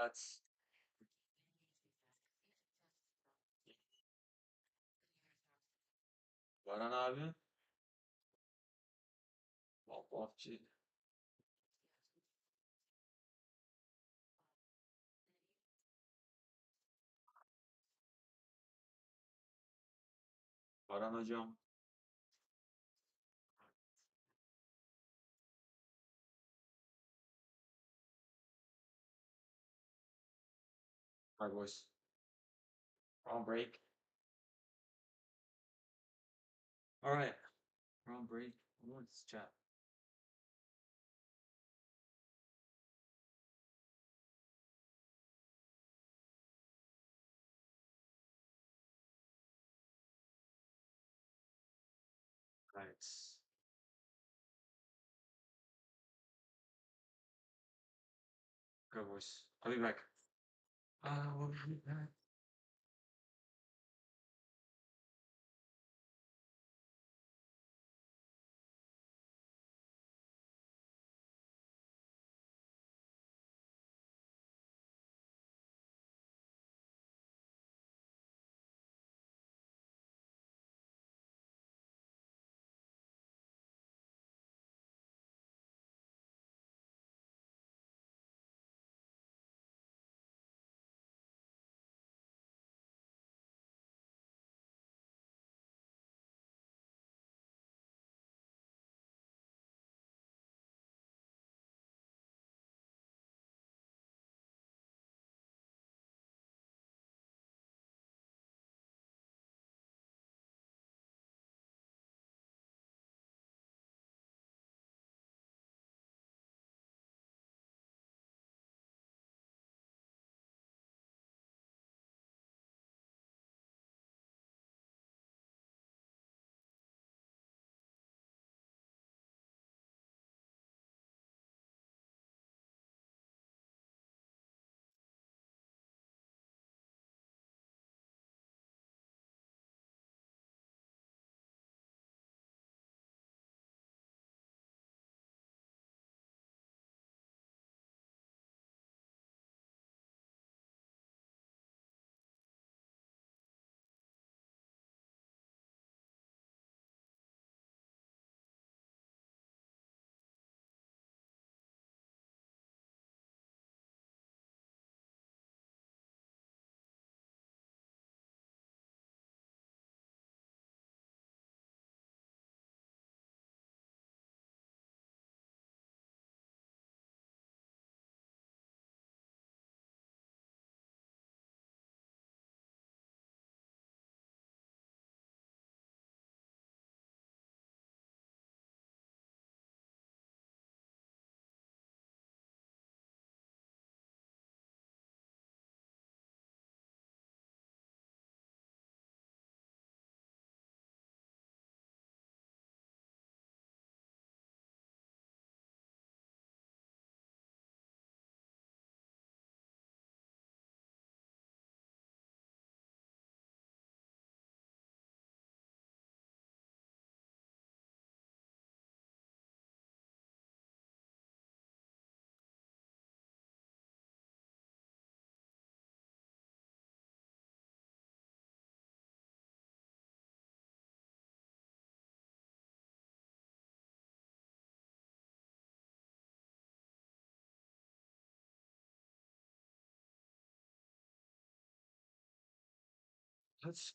Evet. Baran abi. Vahvahçı. Baran hocam. Hi boys. We're on break. All right. We're on break. Let's chat. Right. Good boys. I'll be back. We'll be back. Let's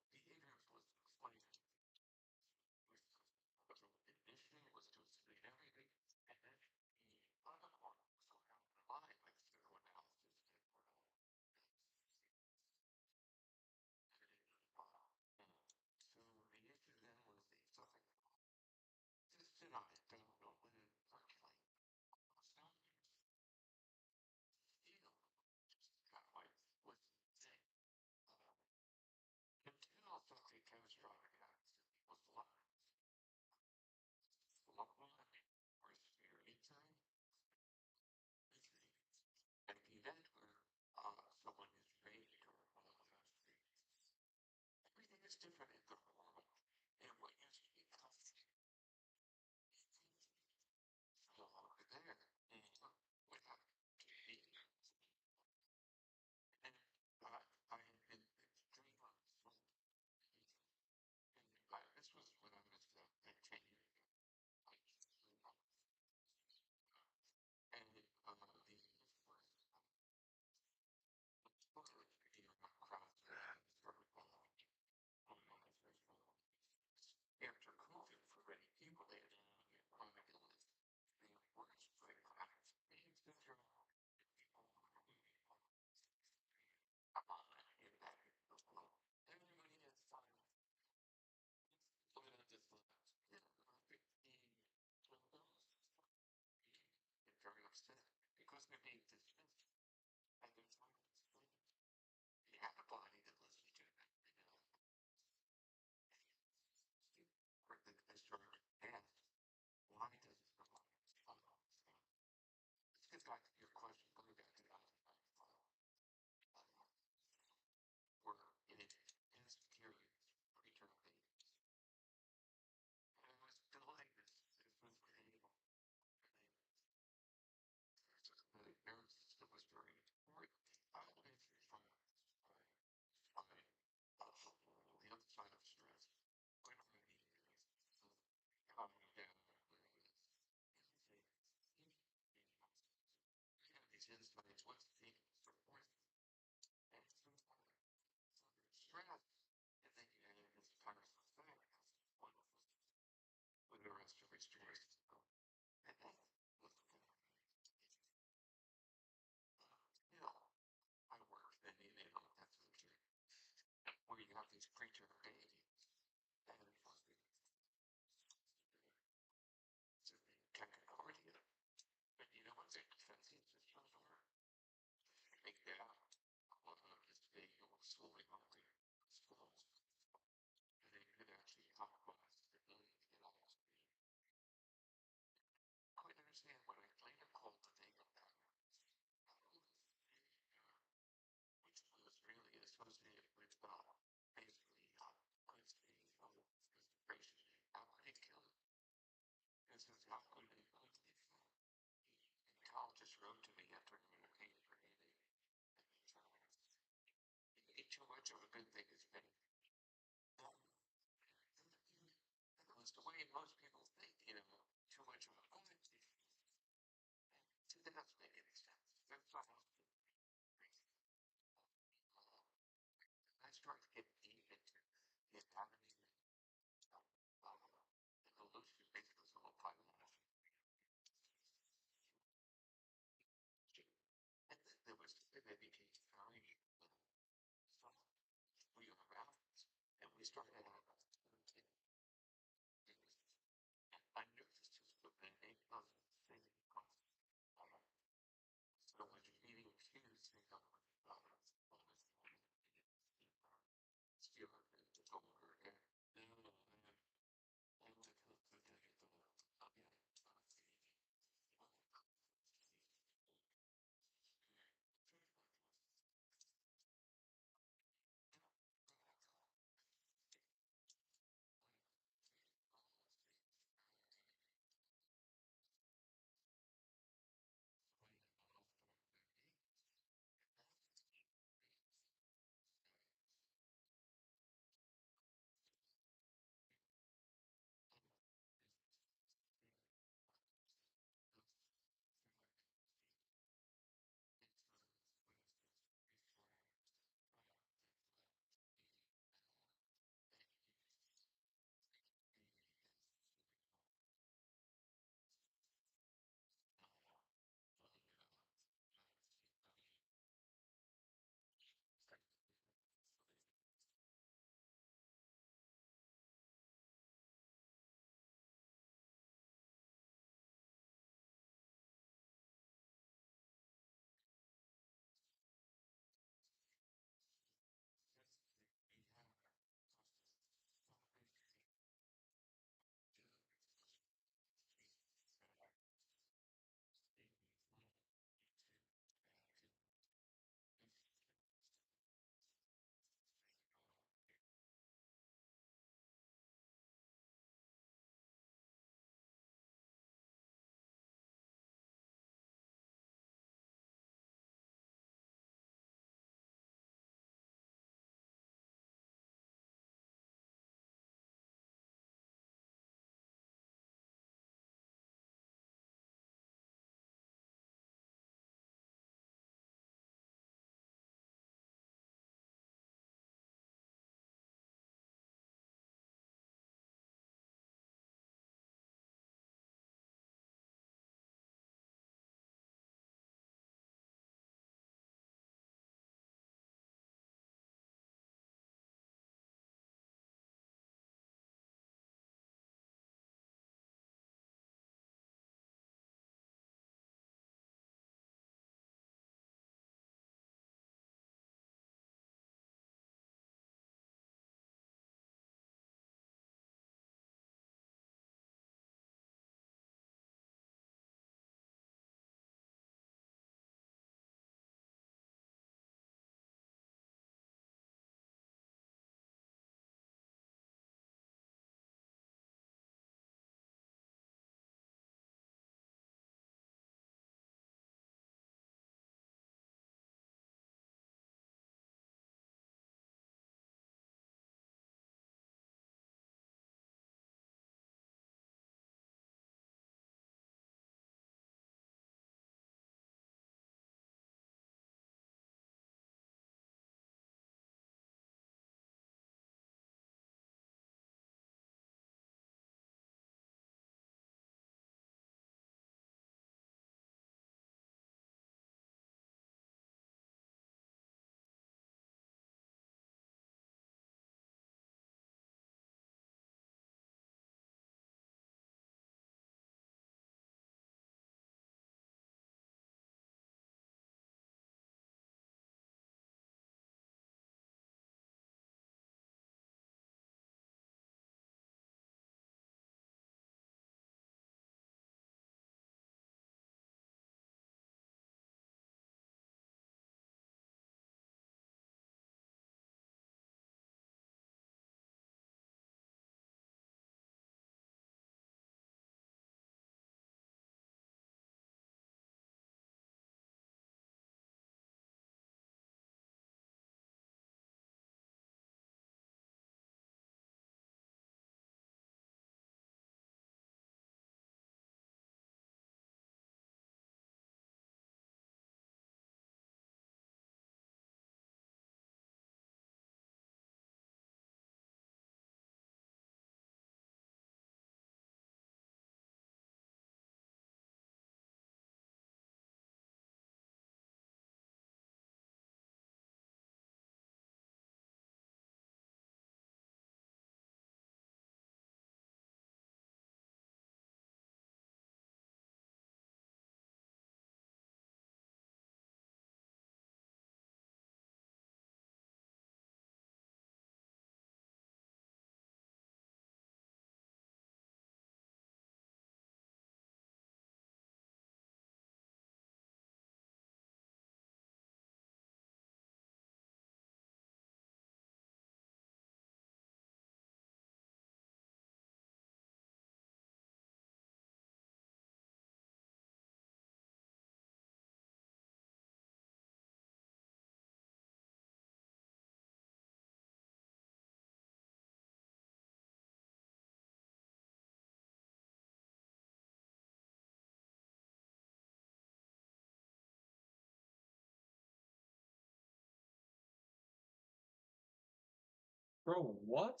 Bro, what?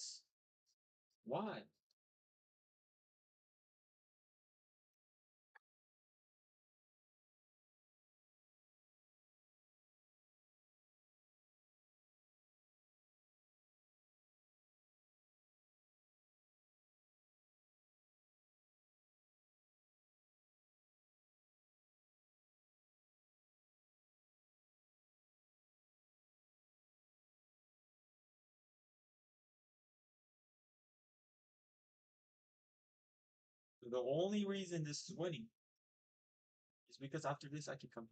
Why? The only reason this is winning is because after this I can come.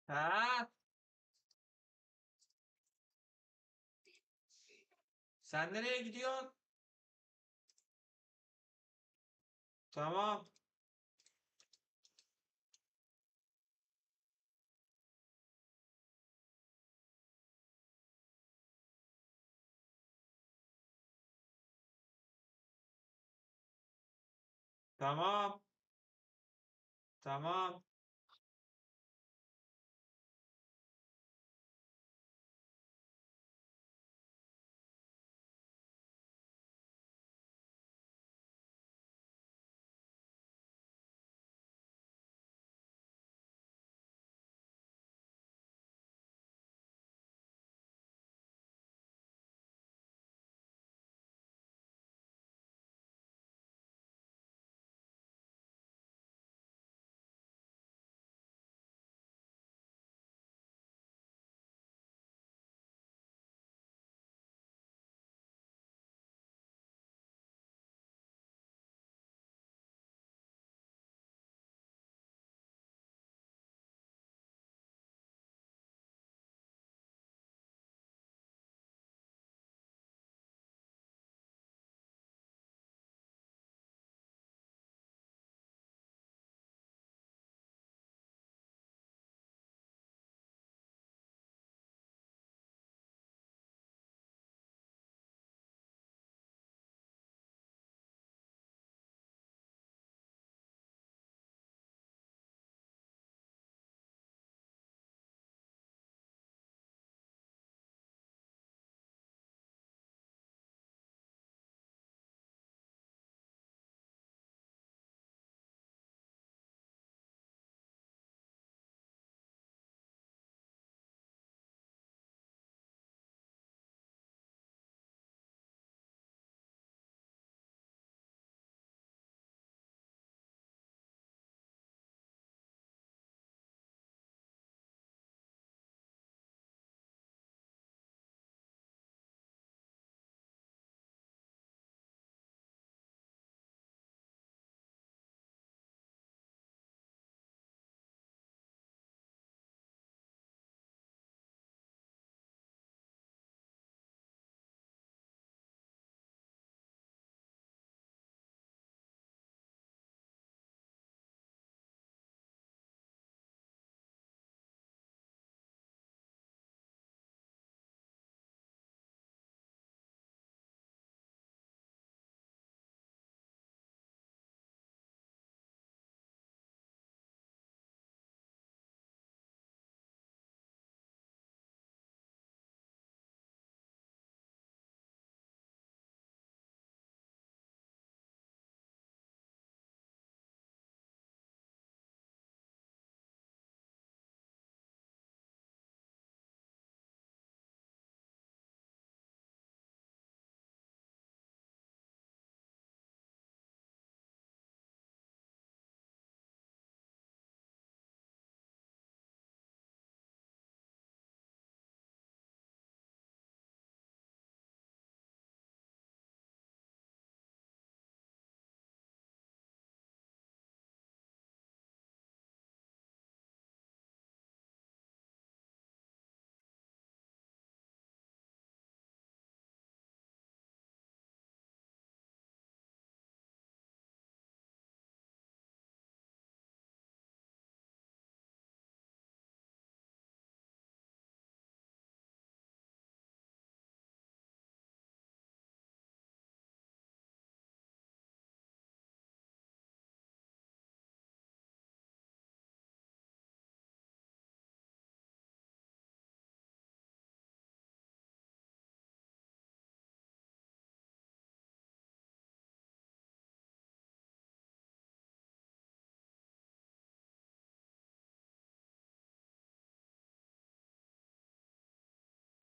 Ha? Sen nereye gidiyorsun? Tamam. Tamam. Tamam.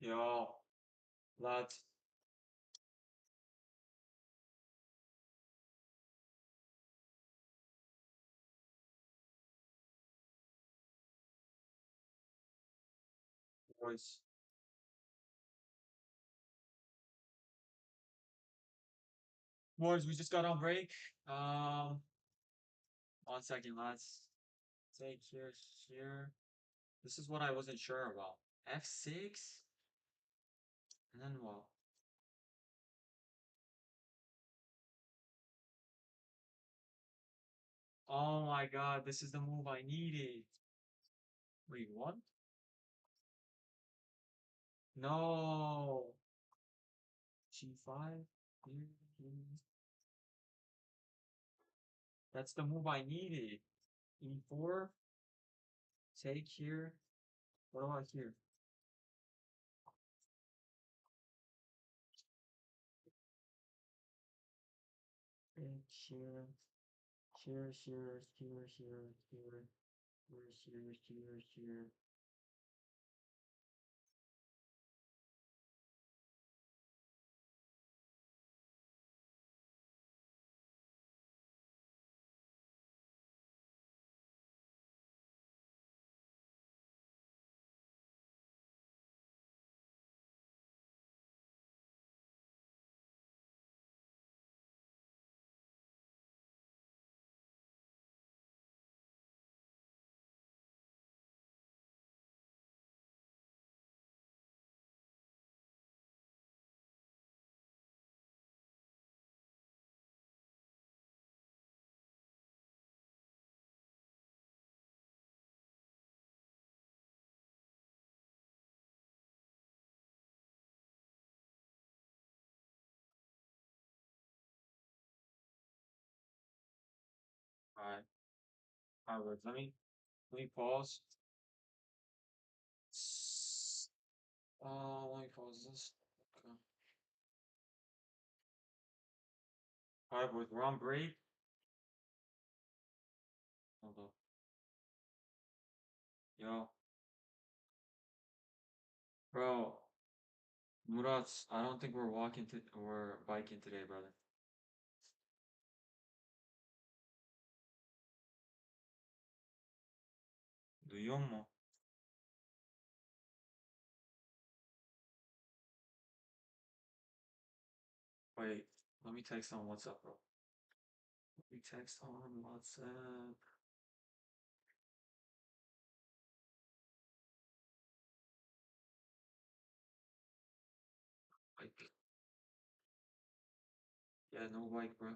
Yo, laat. Boys. Boys, we just got on break. Um, 1 second, lads. Take here, here. This is what I wasn't sure about. F6? And then what? Oh my god, this is the move I needed. Wait, what? No. G5? Here, here. That's the move I needed. E4? Take here. What about here? Take here. Here, here, here, here, here. Here. Alright. Alright, let me pause. Let me pause this. Okay. Alright, boys, we're on break. Hold up. Yo, bro, Murats, I don't think we're biking today, brother. Duyuyor mu? Wait, let me text on WhatsApp, bro. Let me text on WhatsApp. Like, yeah, no bike, bro.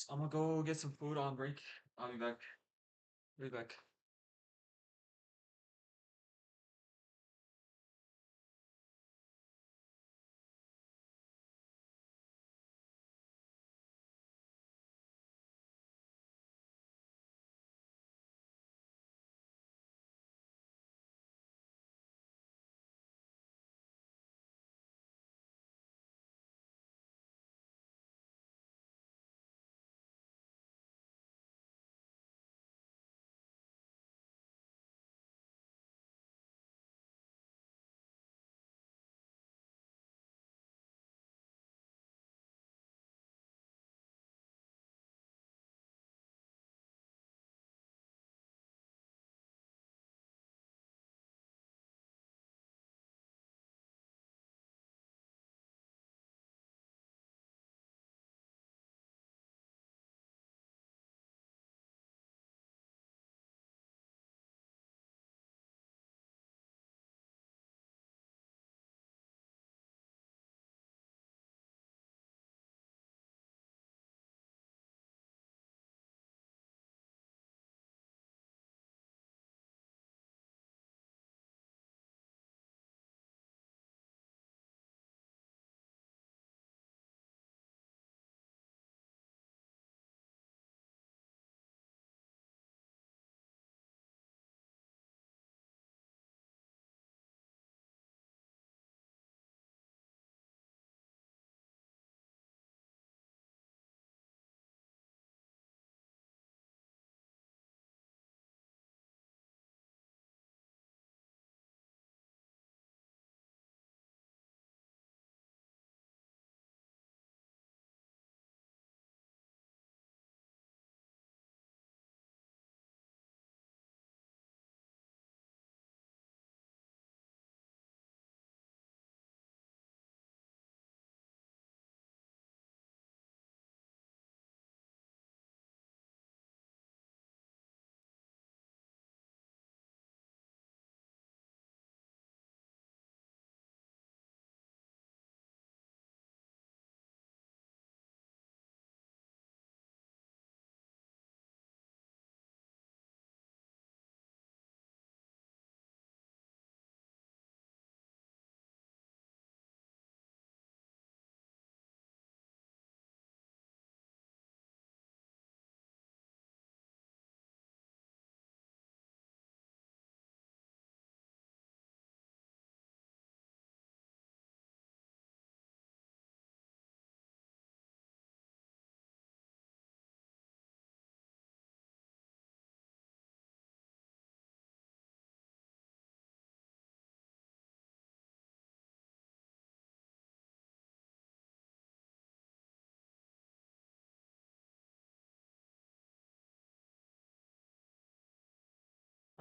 I'm gonna go get some food on break. I'll be back. Be back.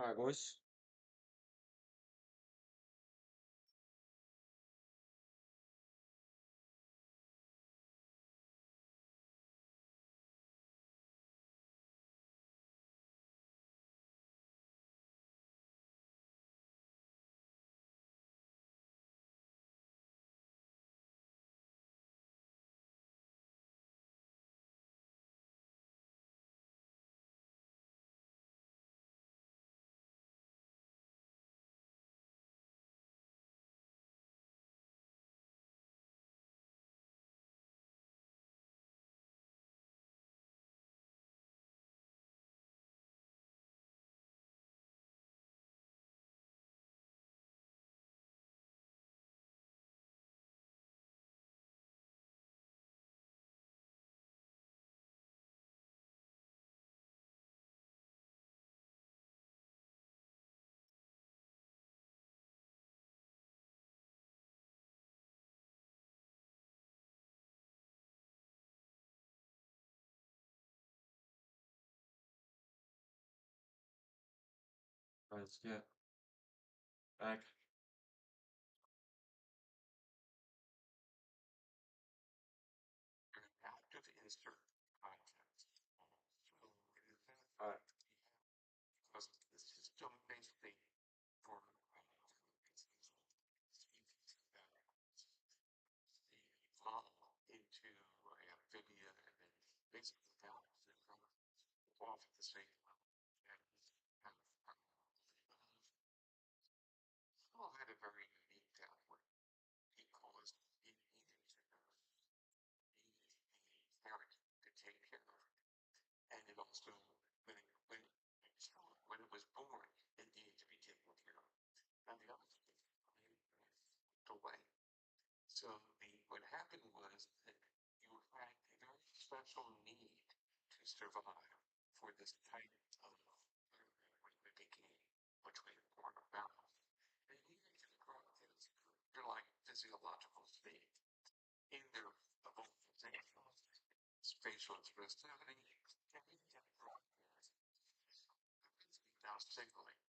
All right, boys. Let's get back. An active insert context. So it is identified because the system basically for species that they evolve into amphibia and then basically mammals that evolve at the same level. And have, all had a very unique downward because it needed to be a parent to take care of it. And it also, when it was born, it needed to be taken care of. And the other thing away. So what happened was that you had a very special need to survive for this type of when it became much we were born about. And you needed to grow this underlying physiological state in their vocalization, spatial expressivity, and even now signaling.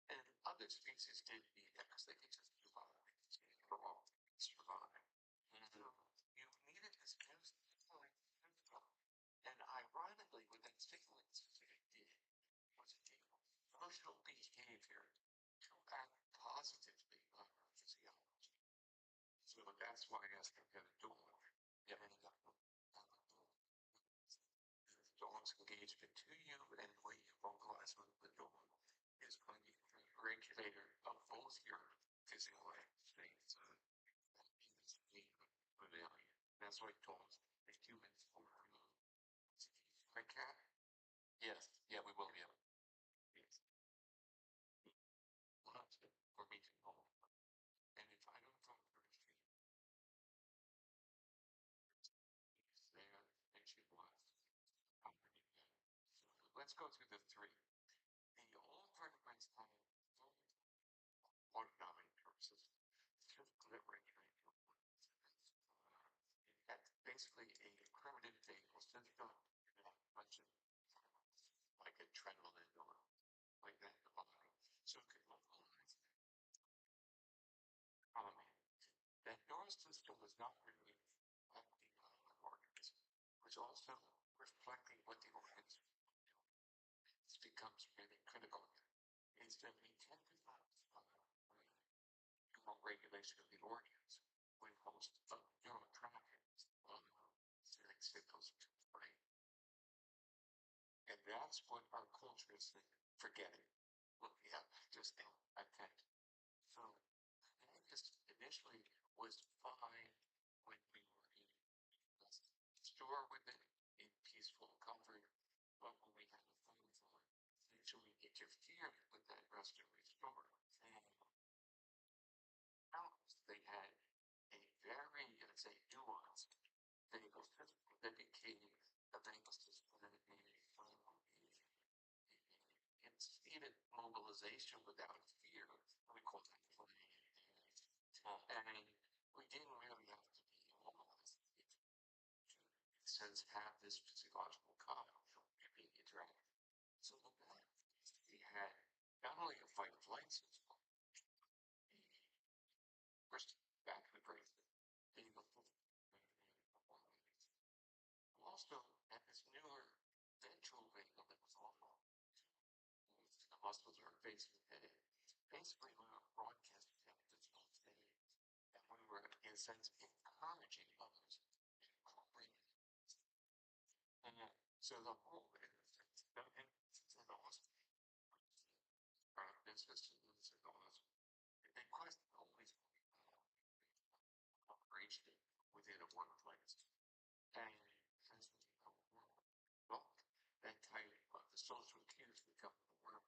And other species didn't need that because they could just survive, grow, survive. So you needed this new signaling system. And ironically, what that signaling system did was it gave emotional behavior to act positively on our physiology. So that's why I asked them to do it. Yeah. And the dog's engagement to you and the way you vocalize with the dog is going to be a regulator of both your physical states and mammalian. That's why dogs and humans are right, cat? Yes. Yeah, we will be able. Yes. Lots for me to know. And if I don't go for the street, it's there and she was. So let's go through the three. The old vertebrates have autonomic nervous system. Just delivering that's basically a primitive vagal system much like adrenaline or like that in the body. So it could localize that nervous system was not really reflecting the organs, which also reflecting what the organs do. This becomes really critical. Is that we tend to focus on regulation of the organs when most of neurotransmitters sending signals to the brain. And that's what our culture is forgetting. Look, yeah, just I think. So this initially was fine when we were in the store with it in peaceful comfort, but when we had a phone call, actually interfered with that rest and restore. And they had a very, let's say, nuanced vagal system that became a vagal system that impeded mobilization without fear. We call that play. And we didn't really have to be mobilized to, in a sense, have this physiological calm being interactive. So we had not only a fight or flight system, first back in the brain, being also at this newer ventral vein of the muscle, the muscles are facing the head. Basically, we were broadcasting that digital state, and we were, in a sense, encouraging others to bring it. So the whole, and it's awesome. Our business is awesome. And quest always reached it within a workplace. And as we become more adult, that type of the social cues become more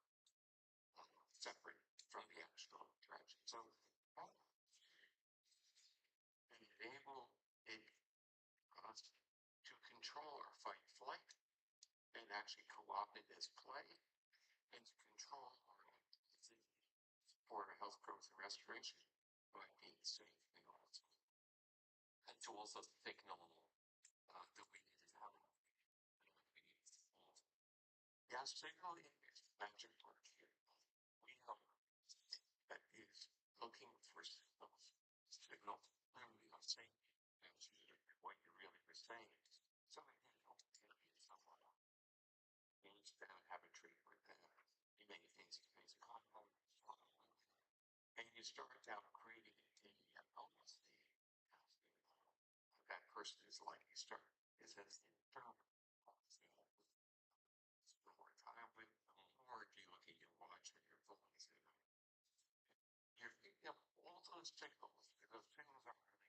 separate from the actual interaction. So enable it us to control our fight flight and actually co-opt it as play and to control our activity for our health growth and restoration by being safe and also. And to also signal that we need to have yeah, signaling is magic word here. We have that is looking for signals. Signals clearly are saying what you really were saying. So many people can be somewhere. You need to have a treatment with that. You make things compound. And you start out creating a almost that person is like you start is as internal more time with them, or do you look at your watch or your phone and say, you're picking up all those signals, because signals are really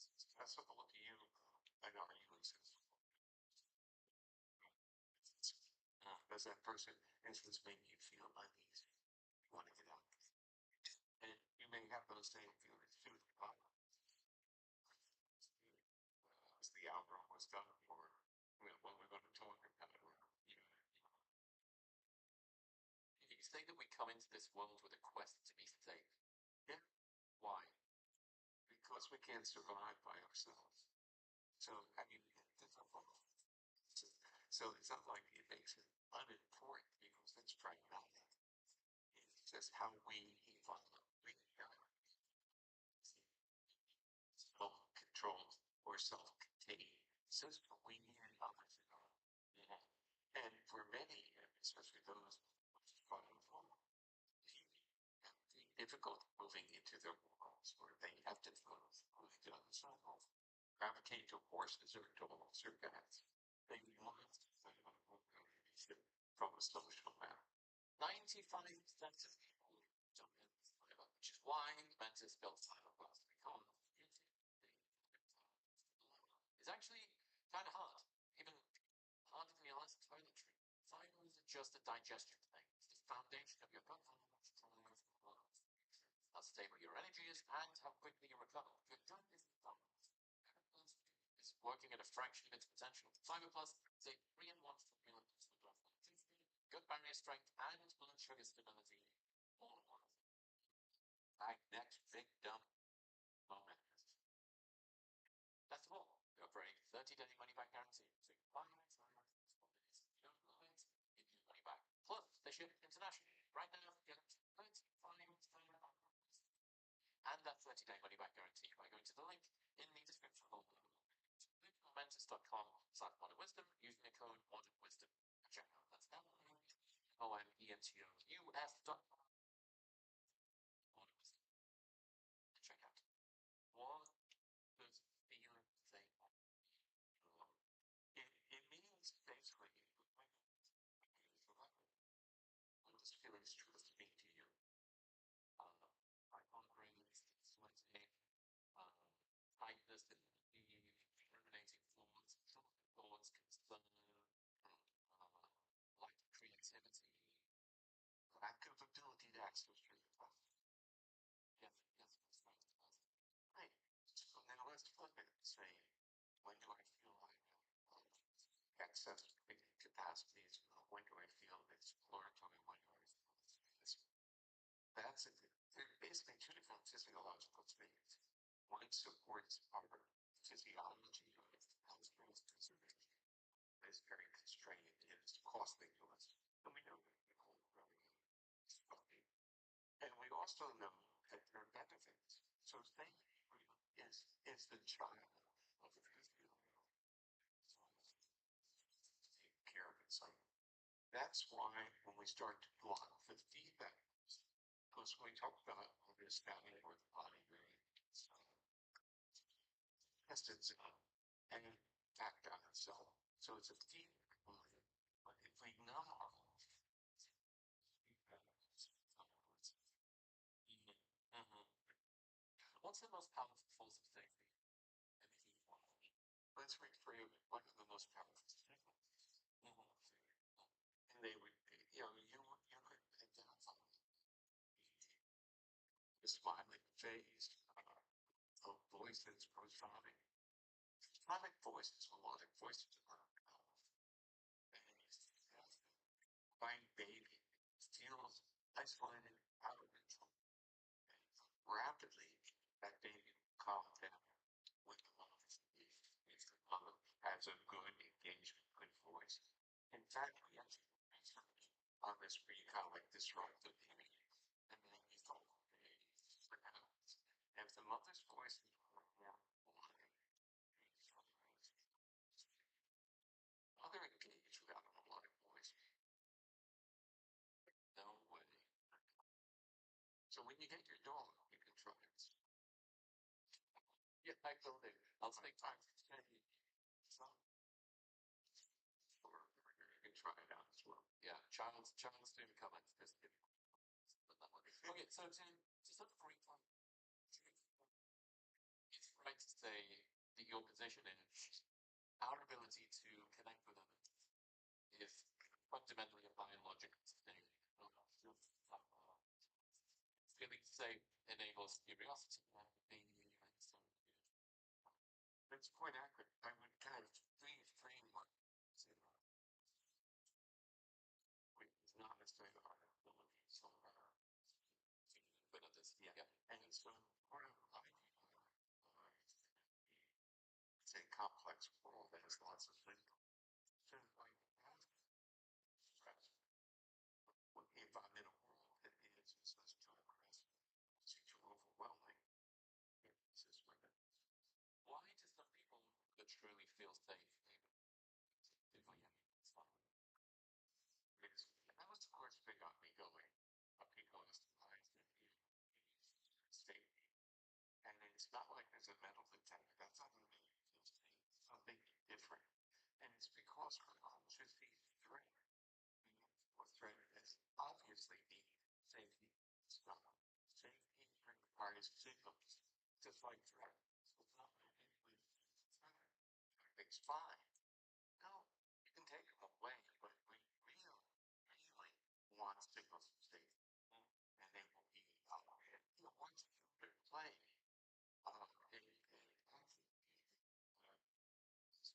things accessible to you and are you accessible? Does that person, instance, make you feel uneasy? You want to get out. And you may have those same feelings too. As the outro was done, or what we're going to talk about, or you say that we come into this world with a quest to be safe. Yeah. Why? Because we can't survive by ourselves. So, I mean, so it's not like it makes it unimportant because it's pragmatic. It's just how we evolve. Self-controlled or self-contained system. We need others. And for many, especially those difficult moving into their worlds where they have difficulty moving to other circles, gravitate to horses or dogs or bats. They want from a social map. 95% of people don't have fiber, which is why Mantis built fiberglass because it's actually kind of hard, even harder than your last toiletry. Fiber is just a digestion thing. It's the foundation of your gut how stable your energy is and how quickly you recover. Your gut is working at a fraction of its potential. Fiber Plus is a 3-in-1 formula gut barrier strength and blood sugar stability. All in one. Next big dump moment. That's all. We operate 30-day money-back guarantee. So you buy it, you don't love it, give you money back. Plus, they ship internationally. Right now, get 35 and that 30-day money-back guarantee by going to the link in the description below. Momentus.com/modernwisdom using the code modernwisdom at checkout. That's MONENTOUS.com. Modernwisdom at checkout. What does feeling say? It means basically what does feelings truly mean to you? My hungry, sweating, tightness in the ruminating thoughts, concern, lack of creativity, lack of ability to access your thoughts. Yes, that's right. Right. So now let's flip it and say, when do I feel like excess capacities? When do I feel exploratory? When do I feel this? That's it. There are basically two different physiological states. One supports our physiology of health conservation. It's very constrained and it's costly to us. And we know that. also know that there are benefits. So therapy is the child of the physical take care of itself. That's why when we start to block the feedback, because when we talk about understanding where the body really tests itself and act on itself. So it's a feedback loop. But if we numb our what's the most powerful force of safety in the human body? Let's reframe it. What are the most powerful signals? And they would, you could identify the smiling face, a voice that's prosonic. Prosonic voices, melodic voices are by baby feels isolated, out of control. Rapidly, that baby will calm down with the mother. If the mother has a good engagement, good voice. In fact, we actually research on this where you kind of like disrupt the baby, and then you thought, okay, what happens? If the mother's voice is more melodic, mother engaged without a melodic voice. No way. So when you get your dog, you can try it. Yeah, I go there. I'll take time to say some, or you can try it out as well. Yeah, child's doing comments this video. Okay, so to sort of recap, it's right to say that your position is our ability to connect with others is fundamentally a biological thing. Feeling safe enables curiosity and being It's quite accurate. I would kind of reframe what it's not necessarily our ability, so but others, yeah. And so part of it's a complex world that has lots of things. So like stress. If I'm in a world that is such too aggressive, too overwhelming, this is where why do some people that truly feel safe if I am fun? Because that was the course they got me going. People estimate safety. And it's not like there's a metal detector. That's not going to make you feel safe. Something different. And it's because we're conscious these threat. What threat is obviously the safety. It's not. Safety requires signals. Just like threat. So it's not like everything's fine. No, you can take them away, but we really want signals of safety. And they will be once you've been playing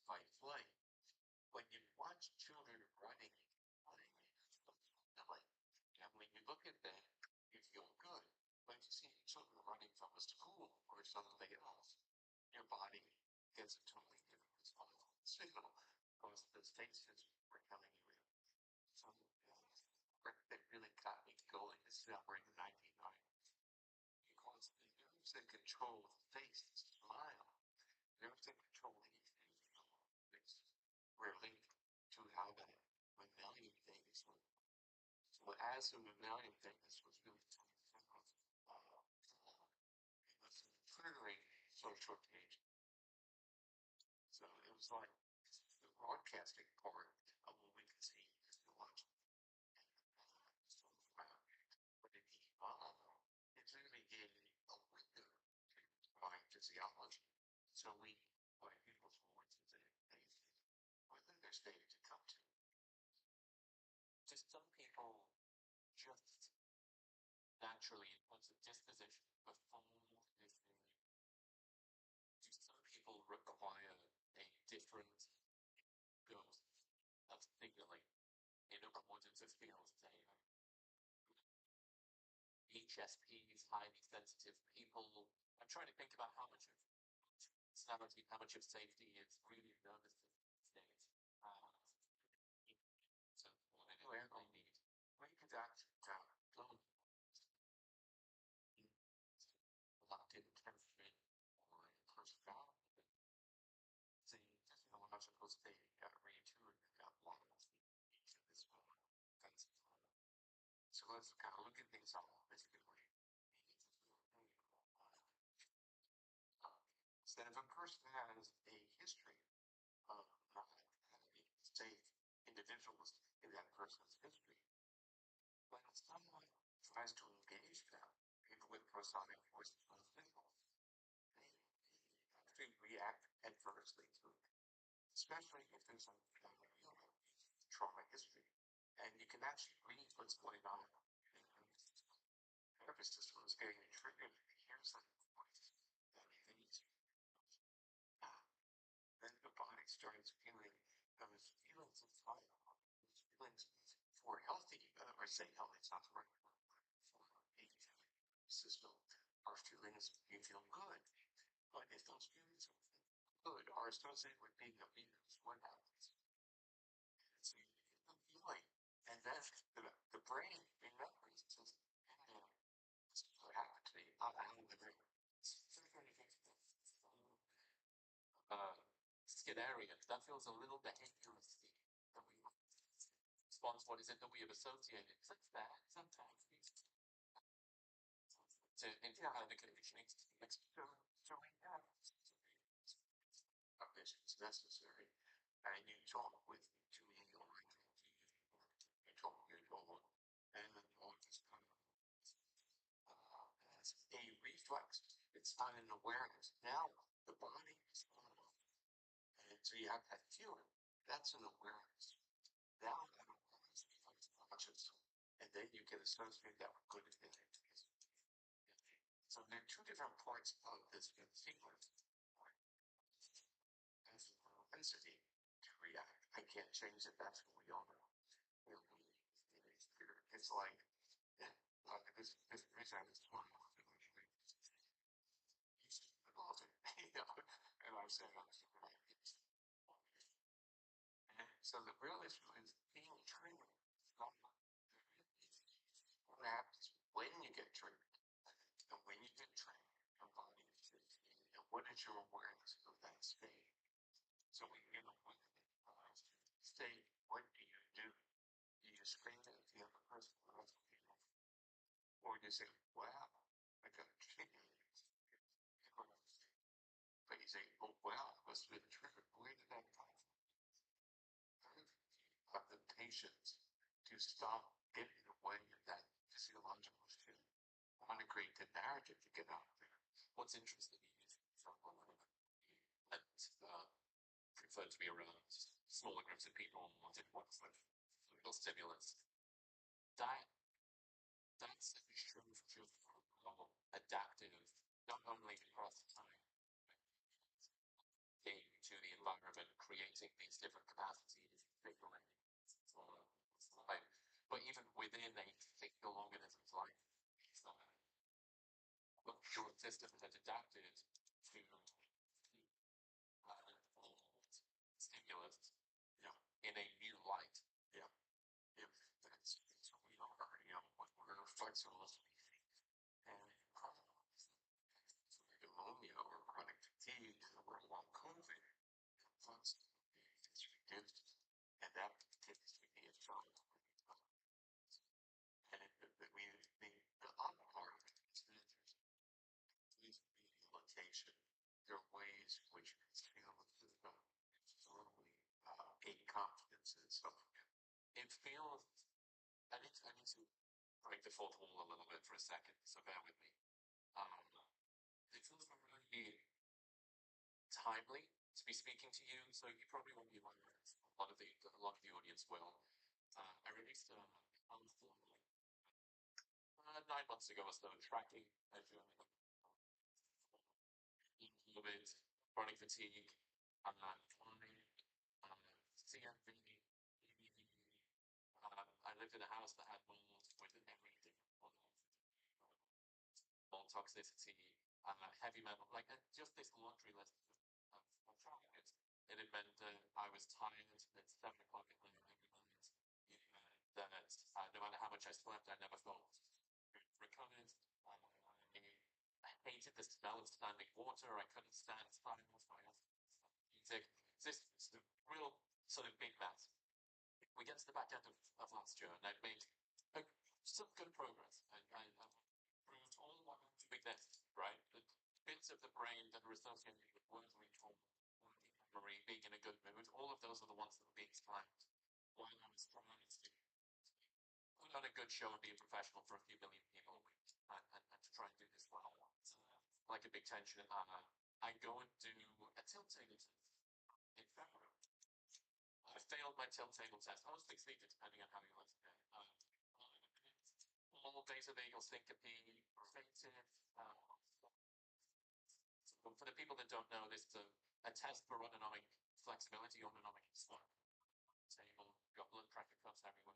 fight flight. When you watch children running, playing, and when you look at that, you feel good. When you see children running from a school or something else, your body gets a totally different response signal because the faces were telling you it. So that really got me going to celebrate the 1990s because the nerves that control the face, the smile, nerves that control the face were linked to how that mammalian phase was. So as the mammalian phase was really it was triggering social change. So it was like the broadcasting part of what we could see as we watched. So when it evolved, it really gave a window to mind physiology. So we, by people's voices, whether they're stated to come to. Just some people just naturally what's a disposition before this do some people require a different dose of signaling in order to feel safe? HSPs, highly sensitive people. I'm trying to think about how much of sanity, how much of safety is really nervous state. So anyway, I need. We could actually go So let's kind of look at things holistically. Instead of a person has a history of not having safe individuals in that person's history, when someone tries to engage them, people with prosodic voice signals, they actually react adversely to it, especially if there's a trauma history. And you can actually read what's going on. The nervous system is getting triggered to hear something that things. Then the body starts feeling those feelings of fire, those feelings for healthy, or say healthy, it's not the right word, for a system are feelings you feel good. But if those feelings of good are associated with being abused, what happens? It's a feeling. And then the brain remembers, it says, this is what happened to me. I don't live Skidarian. That feels a little behavioristic. That we response, what is it that we have associated? Because that's bad sometimes. So in kind of the conditioning, so we have is necessary. And you talk with to me, or I talk to you, or you talk to your dog, and the dog is kind of has a reflex. It's not an awareness. Now the body is on, and so you have that feeling. That's an awareness. Now that awareness becomes conscious, and then you can associate that with good things. So there are two different parts of this sequence. As a propensity to react. I can't change it. That's who we are. It's like, yeah, this reason I was talking about it, you know, and I'm saying, so the real issue is being triggered. What happens when you get triggered? And when you get triggered, your body is and what is your awareness of that state? So we get a state, what do you do? Do you scream at the other person? Or you say, wow, I got triggered. But you say, oh wow, I must have been triggered. Where did that come from? Have the patience to stop getting in the way of that physiological shift. I want to create the narrative to get out there. What's interesting is someone that prefer to be around smaller groups of people and wanted what's like little stimulus. That that's a true adaptive, not only across time, to the environment, creating these different capacities, but even within a single organism's life, your system has adapted to stimulus, yeah, in a new light. Yeah. If that's who we are, you know, we're a flexible species. And pneumonia or chronic fatigue or long COVID, it's reduced. And that tends to be a child. And the other part of it is that there's rehabilitation. There are ways in which you can feel the system slowly gain confidence and stuff. It feels, I need to break the fourth wall a little bit for a second, so bear with me. It feels really timely to be speaking to you, so you probably won't be aware. A lot of the audience will. I released a 9 months ago or so, tracking COVID, chronic fatigue, CMV, I lived in a house that had mold with everything, mold toxicity, heavy metal, like just this laundry list of targets. It had meant that I was tired at 7 o'clock at night every night. That no matter how much I slept, I never felt recovered. I hated the smell of standing water. I couldn't stand silence. Music. It's a real sort of big mess. We get to the back end of last year, and I'd made some good progress. I improved all my big tests, right? The bits of the brain that are associated with word recall, memory, being in a good mood, all of those are the ones that were being spiked while I was trying to put on a good show and be a professional for a few million people a week and to try and do this well. It's like a big tension. I go and do a tilt table test in February. I failed my tilt table test. I was succeeded depending on how you look at it. All vasovagal syncope, fainted. For the people that don't know, this is a test for autonomic flexibility, autonomic table. Got blood pressure cuffs everywhere.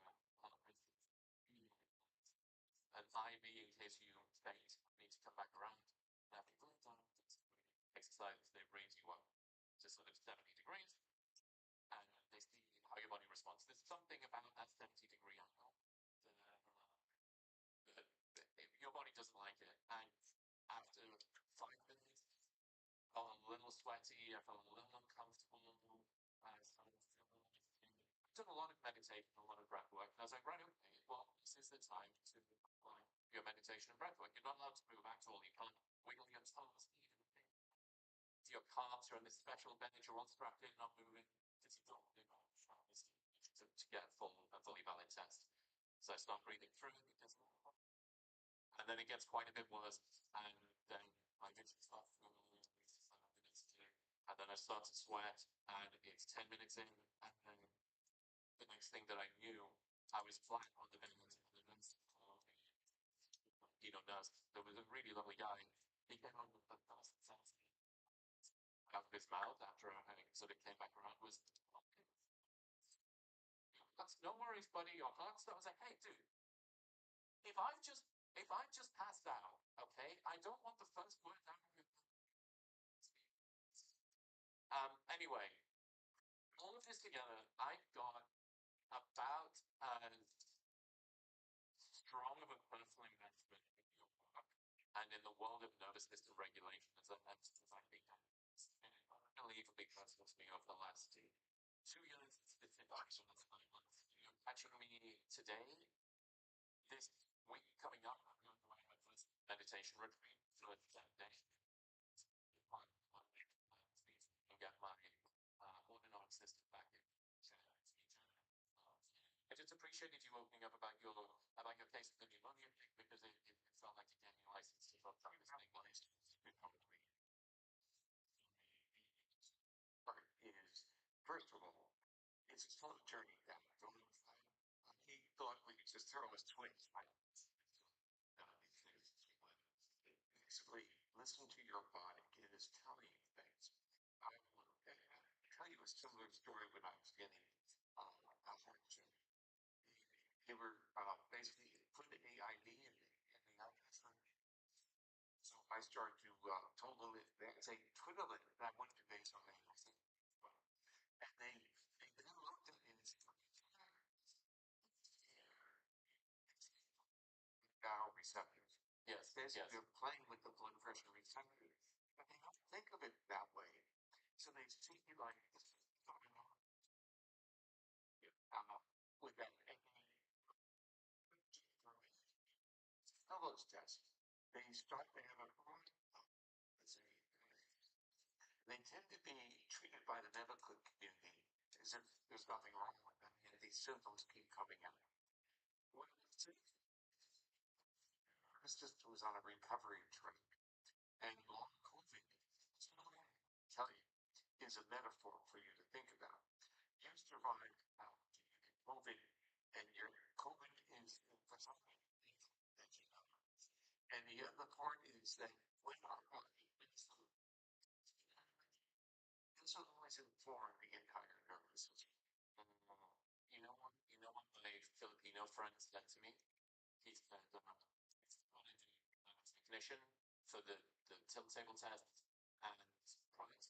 An IV in case you faint, need to come back around. Now, people have done exercises, they raise you up to sort of 70 degrees, and they see how your body responds. There's something about that 70-degree angle that your body doesn't like it. And after 5 minutes, I felt a little sweaty, I felt a little uncomfortable. I started to feel done a lot of meditation, a lot of breath work. And I was like, right, okay, well, this is the time to apply your meditation and breath work. You're not allowed to move at all. You can't wiggle your toes, even your calves are in this special bend. You're all strapped in, not moving. Because you don't to get a fully valid test. So I start breathing through because, and then it gets quite a bit worse. And then I get to start feeling and then I start to sweat, and it's 10 minutes in, and then the next thing that I knew, I was flat on the bed, and the nurse, nurse, there was a really lovely guy. He came on with the first sentence out of his mouth after I sort of came back around was, okay, that's no worries, buddy. Your heart's. I was like, hey, dude, if I've just passed out, okay, I don't want the first word out of your anyway, all of this together, I got about as strong of a personal investment in your work and in the world of nervous system regulation as I think unbelievably personal to me over the last 2 years. It's been actually 9 months. You're catching me today, this week coming up. I'm going to my first meditation retreat for 10 days. And get my autonomic system back in. I just appreciated you opening up about your case of the pneumonia because it felt like it gave me a license to talk about this big license. Part is, first of all, it's a slow journey down. He thought we could just throw his twins. Basically, listen to your body. It is telling you things. I will tell you a similar story when I was getting a heart surgery. They were basically put an AID in the outlet. So I started to told them that they say twiddle it. And I went to base on that. And they then looked at it and said, now receptors. Yes, basically yes. They're playing with the blood pressure receptors. But they don't think of it that way. So they see you like this with that all those tests. They start to have a let's say they tend to be treated by the medical community as if there's nothing wrong with them, and these symptoms keep coming out. When the nervous system was on a recovery track, and long COVID, tell you, is a metaphor for you to think about. You survived COVID, and your COVID is for something that you know. And the other part is that when our body doesn't always inform the entire nervous system. You know what my Filipino friend said to me? He said, technician for the tilt table test and price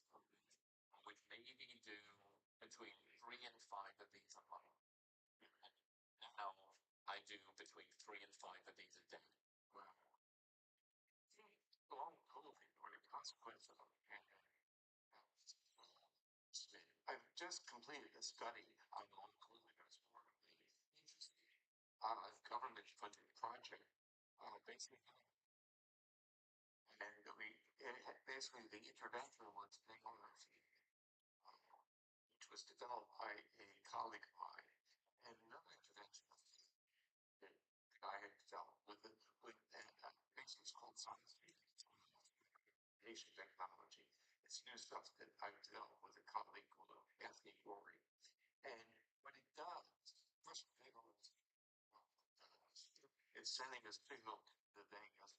would maybe do between 3 and 5 of these a month. And now I do between 3 and 5 of these a day. Wow. Long COVID or the consequence of the pandemic. I've just completed a study on long COVID. That's more interesting. government-funded project, basically, and basically the intervention was technology, which was developed by a colleague of mine, and another intervention that the guy had developed with basically it's called science communication technology. It's new stuff that I've developed with a colleague called Anthony Rory. And what it does, first thing it's sending a signal to the Vegas.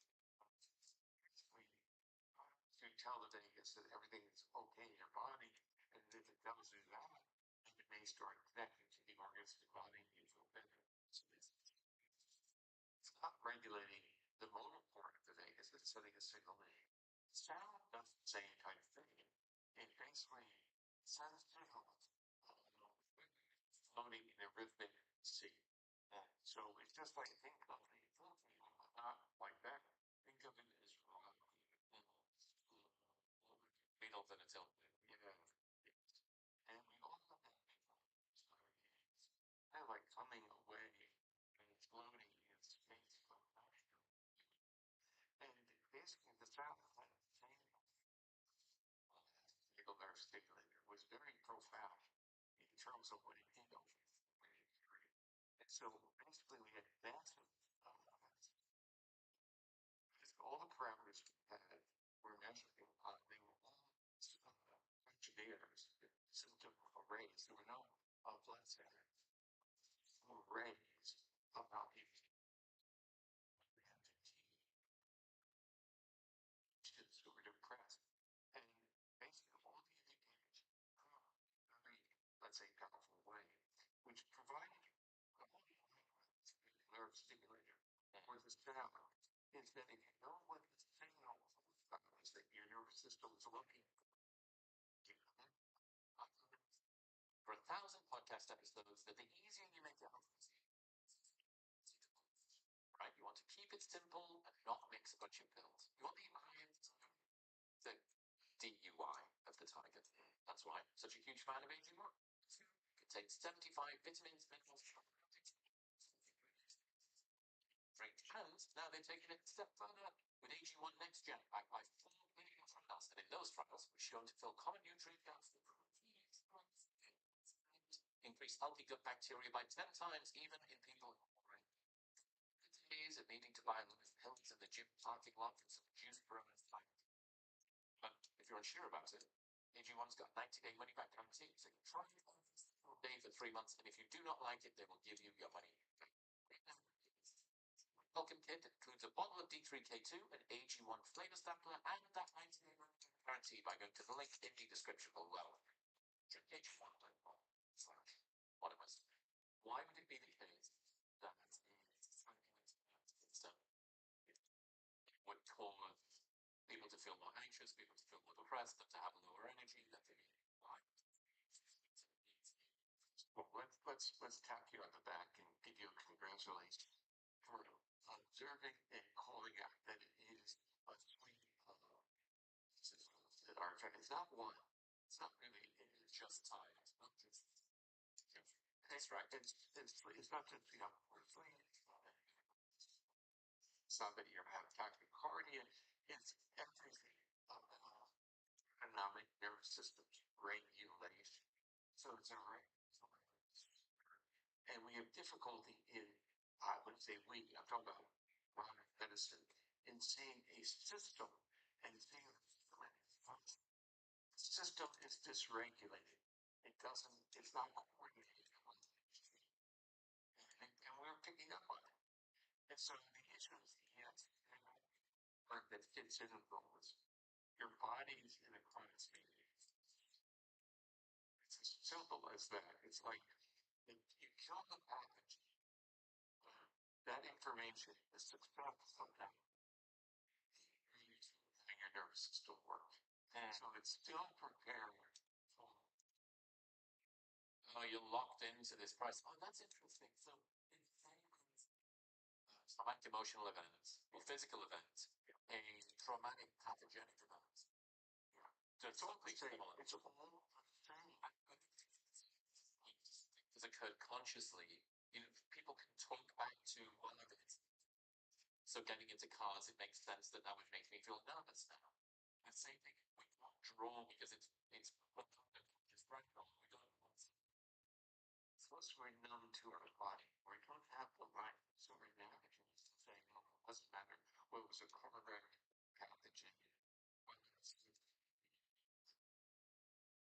We tell the Vegas that everything is okay in your body, and if it tells you that, then it may start connecting to the organs of the body and you feel better. So it's not regulating the motor part of the Vegas, it's sending a signal in. Sound does the same kind of thing. It basically sends signals floating in a rhythmic sea. So it's just like think of it, not like that. Think of it as fatal than its own. Yeah. And we all have that kind of like coming away and floating in space. And basically the sound of that same vagal nerve stimulator was very profound in terms of what it did over and so basically we had massive all the parameters we had were measuring they were all questionnaires, symptom arrays. There were no blood centers, arrays of how people who were depressed. And basically all the indicators very, let's say, powerful way, which provided a nerve stimulator or the sound is that if you know what the signal is that your nervous system is looking for 1,000 podcast episodes, that the easier you make it, right? You want to keep it simple and not mix a bunch of pills. You want the DUI of the tiger. That's why I'm such a huge fan of AG1. It contains 75 vitamins, minerals, drink, and now they've taken it a step further with AG1 Next Gen, backed by 4 clinical trials, and in those trials, we're shown to fill common nutrient gaps, increase healthy gut bacteria by 10 times, even in people who are days of needing to buy a lot of pills in the gym parking lot for some juice bros. But if you're unsure about it, AG1's got 90-day money-back guarantee, so you can try it all day for 3 months, and if you do not like it, they will give you your money. Welcome kit includes a bottle of D3K2, an AG1 flavor sampler, and that 90-day guarantee by going to the link in the description below. AG1.com. What it was. Why would it be the case that it would cause people to feel more anxious, people to feel more depressed, them to have lower energy, that they well, let's tap you on the back and give you a congratulations for observing and calling out that it is a suite of systems that are effective. It's not one. It's not really. It's just time. It's not just. That's right. It's not just it's not that you're having tachycardia. It's everything autonomic nervous systems regulation. So it's a and we have difficulty in, I would say I'm talking about modern medicine, in seeing a system and seeing the system is dysregulated. It's not coordinated. And we're picking up on it. And so the issue is that fits in with those. Your body's in a chronic state. It's as simple as that. It's like if you kill the pathogen, that information is successful now. And your nervous system work. So it's still prepared for. Oh, you're locked into this price. Oh, that's interesting. So traumatic emotional events or physical events, a traumatic pathogenic event. Yeah. So it's totally similar. It's a whole thing. Has occurred consciously. People can talk back to so getting into cars, it makes sense that which makes me feel nervous now. The same thing, we can't draw because it's right now. We don't want Plus, we're numb to our body. We don't have the life, so we're navigating this thing. It doesn't matter whether it was a car wreck, pathogen, whether it's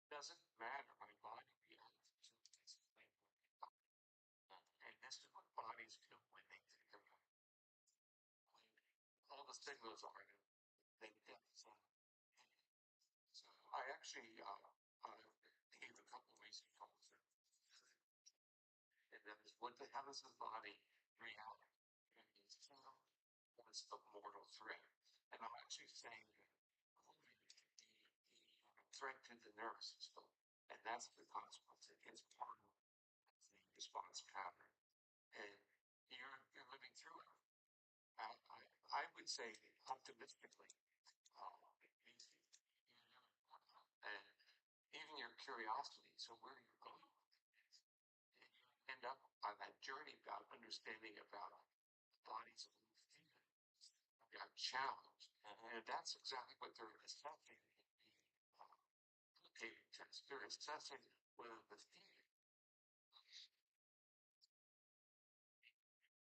doesn't matter. My body reacts to this thing. And this is what bodies do when they think about all the signals are they get. So I actually gave a couple of examples. And that is what the how does the body react when it's a mortal threat? And I'm actually saying the threat to the nervous system, and that's the consequence. It's part of the response pattern, and you're living through it. I would say optimistically, and even your curiosity. So where you're going, you end up on that journey about understanding about bodies of got challenged, and that's exactly what they're assessing in the applicated test. They're assessing whether the fear,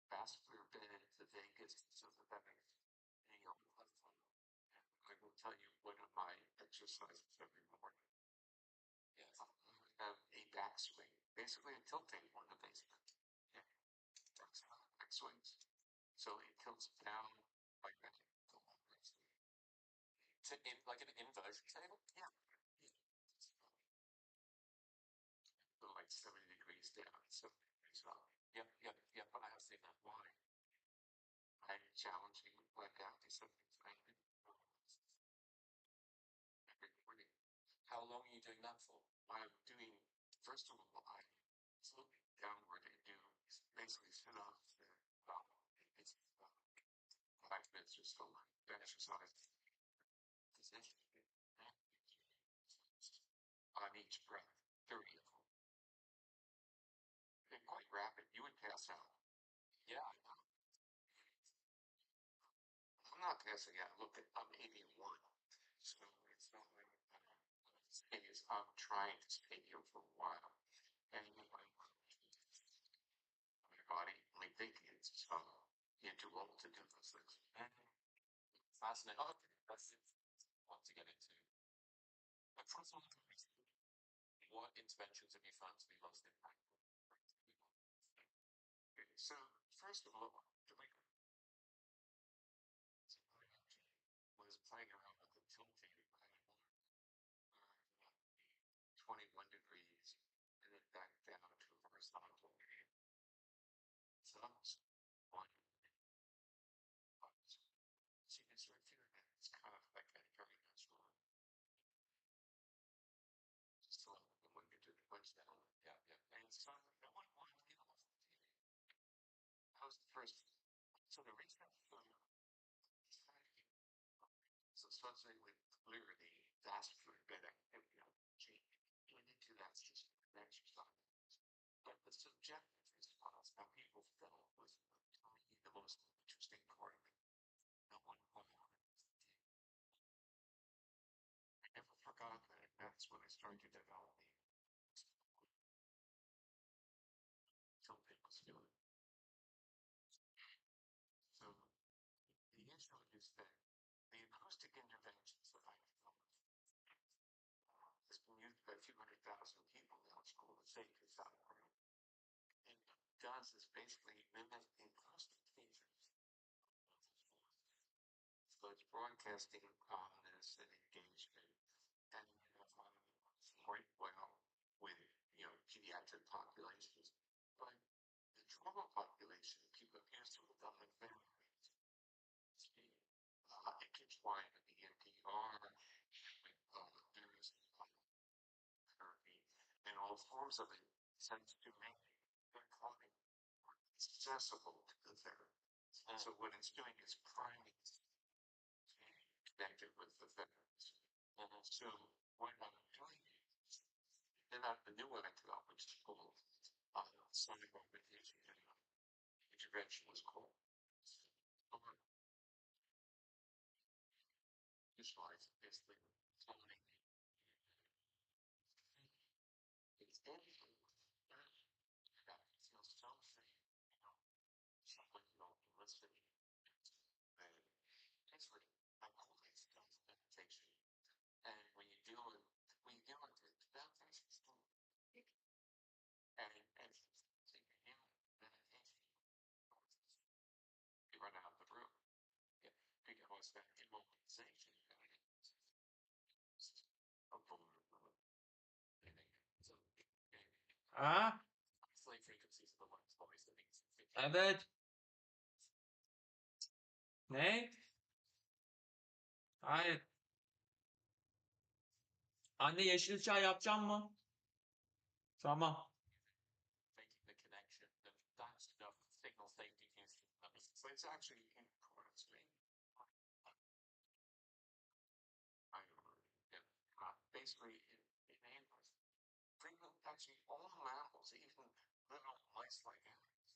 vascular bed, the vagus, sympathetic, I will tell you one of my exercises every morning. Yes. A backswing, basically a tilting on the basement. Yeah. Back swings. So it tilts down like that. To like an inversion table? Yeah. So like 70 degrees down, 70 degrees up. Yep, I have seen that. Why? I'm challenging like that to something every morning. How long are you doing that for? I'm doing, first of all, I look downward and do basically sit ups and it's 5 minutes or so exercise. Position on each breath, 30 of them. And quite rapid, you would pass out. Yeah. I'm not passing out. Look, I'm 81. So it's not like I'm trying to stay here for a while. And my body only thinking it's you're too old to do those things. Fascinating. Oh, that's what to get into. But what interventions have you found to be most impactful? Okay, so first of all, was playing around with the tilting 21 degrees and then back down to horizontal. So one. So you can start feeling that it's kind of like a very natural. So when you do the punch down, Yeah. And so I want to get off the TV. That was the first. So the reason so associated with clarity, vascular bed activity, going into that's just an exercise. But the subjective response, how people felt, was to me the most interesting part of it. No one I never forgot that. That's when I started to develop the tilting was feeling. So the issue is that the acoustic interventions that I found has been used by a few 100,000 people now at school to say it's not right. And what it does is basically mimic the acoustic features. So it's broadcasting calmness and engagement and quite well with pediatric populations. But the trauma population, people used to without like intertwined with the NPR, with various therapy, and all forms of it tends to make their calming accessible to the therapist. So what it's doing is priming connected with the therapist. So what I'm doing is, then the new one I developed, which is called sonic augmentation. intervention was called. Visualize basically floating. It's anything that feels so free, someone listen, and it's like I always does meditation. And when you do it, that meditation, and so you do meditation, you run out of the room. Yeah, because that immobilization of vulnerability. So, isolate frequencies of the one's voice that makes it fit. Evet. Ne? Hayır. Anne yeşil çay yapacağım mı? Tamam. Making the connection that that's enough signal safety cues. So it's actually important to me. Basically, in animals, actually all mammals, even little mice-like animals,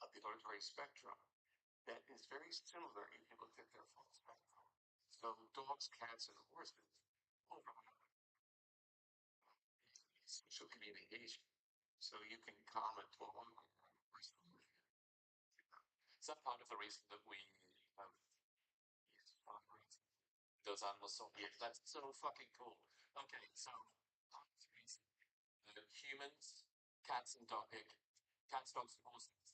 of the auditory spectrum, that is very similar if you look at their full spectrum. So dogs, cats, and horses overlap social communication. So you can comment on some part of the reason that we have those animals so that's so fucking cool. Okay, so humans, cats, cats, dogs, and horses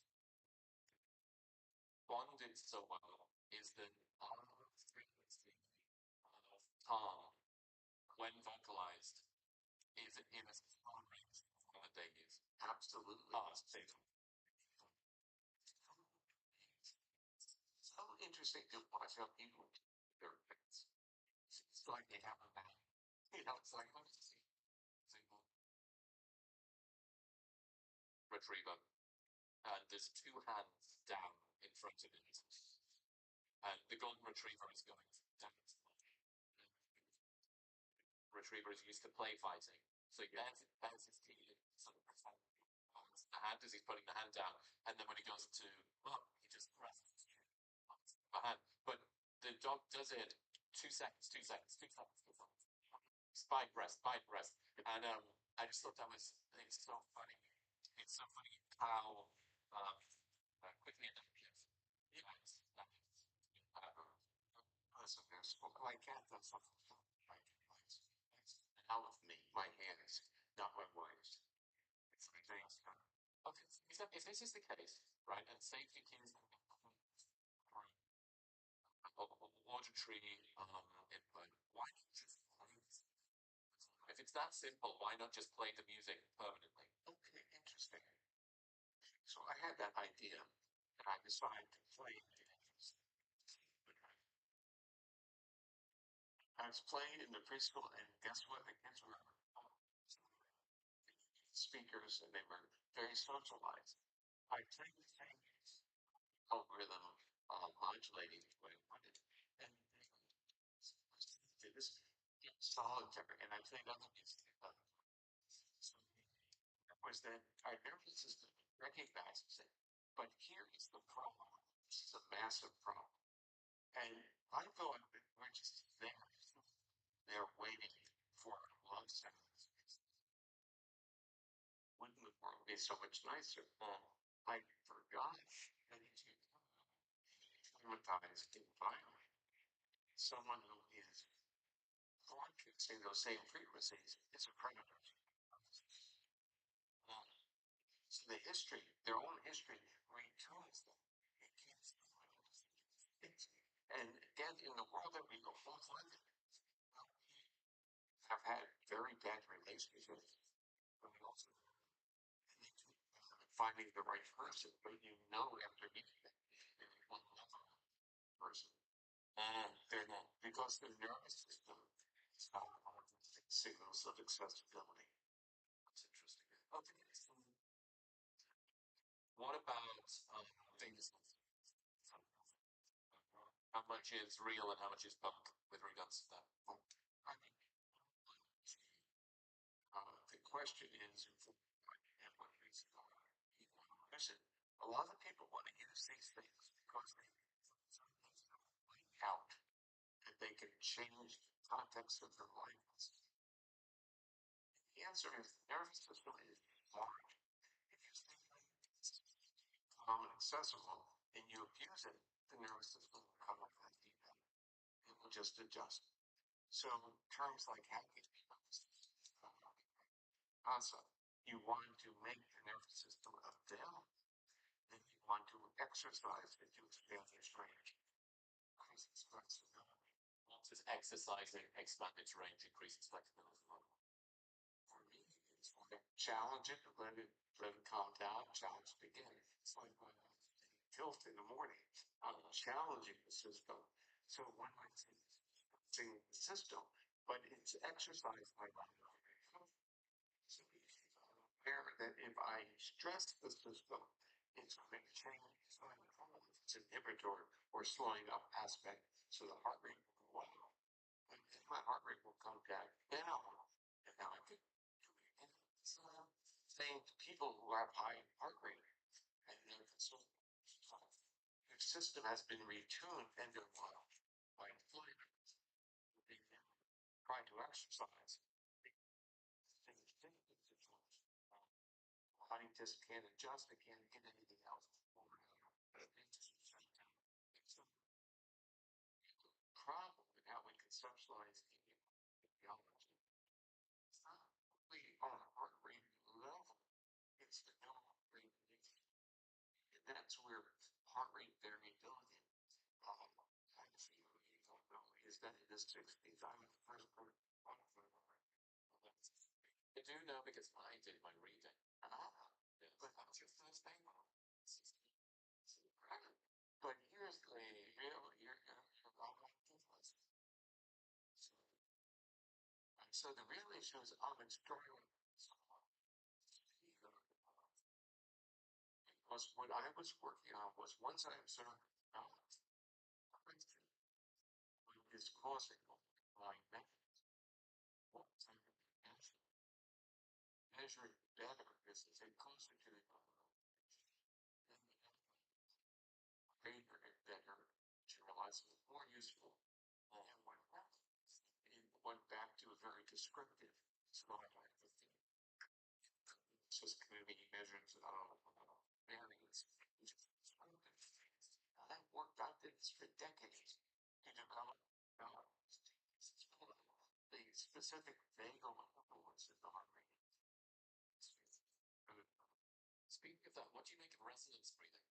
bonded so well is that our frequency of calm, when vocalized, is in a similar range that they use. Absolutely. So interesting to watch how people do their things. It's like they have a map. It's like Single retriever, and there's two hands down in front of it, and the golden retriever is going down. Retriever is used to play fighting, so he bears his teeth in sort of the hand as he's putting the hand down, and then when he goes to up, he just presses the hand. But the dog does it 2 seconds, 2 seconds, 2 seconds, 2 seconds. Spine press, and I just thought it's so funny. It's so funny how quickly it appears. Listen, there's my cat does something like out of me, my hands, not my wife's. It's like things. Okay, if this is the case, right, and safety cues auditory input, why not just play this? If it's that simple, why not just play the music permanently? Okay, interesting. So I had that idea, and I decided to play it. I was playing in the preschool, and guess what? The kids were speakers, and they were very socialized. I played the same algorithm modulating the way I wanted, and this solitary, and I played other music. Was that our nervous system recognizes it, but here is the problem. This is a massive problem, and I thought that we're just there waiting for love sounds. Wouldn't the world be so much nicer? I forgot that if you traumatized environment, someone who is broadcasting those same frequencies is a predator. So the history, their own history, retunes them. It keeps and again, in the world that we go have had very bad relationships, but also finding the right person, but you know after meeting them, you will never person. They're not, because their nervous system is not signals of accessibility. That's interesting. Okay. What about things? How much is real and how much is punk with regards to that? I mean, the question is, use it. A lot of people want to use these things because they out that they can change the context of their life. The answer is the nervous system is smart. If you think it's calm and accessible and you abuse it, the nervous system will come up with feedback. It will just adjust. So terms like hacking concept, you want to make the nervous system available, then you want to exercise it to expand its range. Increases flexibility. Once it's exercising, expand its range, increases flexibility. For me, it's like challenge it, let it calm down, challenge it again. It's like when I'm tilt in the morning, I'm challenging the system. So one might say the system, but it's exercised by my so aware that if I stress the system, it's going to change its inhibitor or slowing up aspect, so the heart rate will go up. And my heart rate will come down, and now I can do it again. So saying to people who have high heart rate and they're concerned, your system has been retuned and they're wild by inflammation. They try to exercise. Body just can't adjust, they can't get anything else. The problem with how we conceptualize physiology, it's not really on a heart rate level, it's the no heart rate nature. And that's where heart rate variability, actually, you don't know, is that in the 60s, I was the first person. I do know because I did my reading. Yes. But that's your first thing. But here's the real, so the real issue is I'm struggling. Because what I was working on was once I observed balance, is causing my measure it better is to get closer to the greater and better to realize it was more useful. And it went back to a very descriptive slide. It's just community measures variance. I worked on this for decades to develop the specific vagal influence in the heart rate. Speaking of that, what do you make of resonance breathing?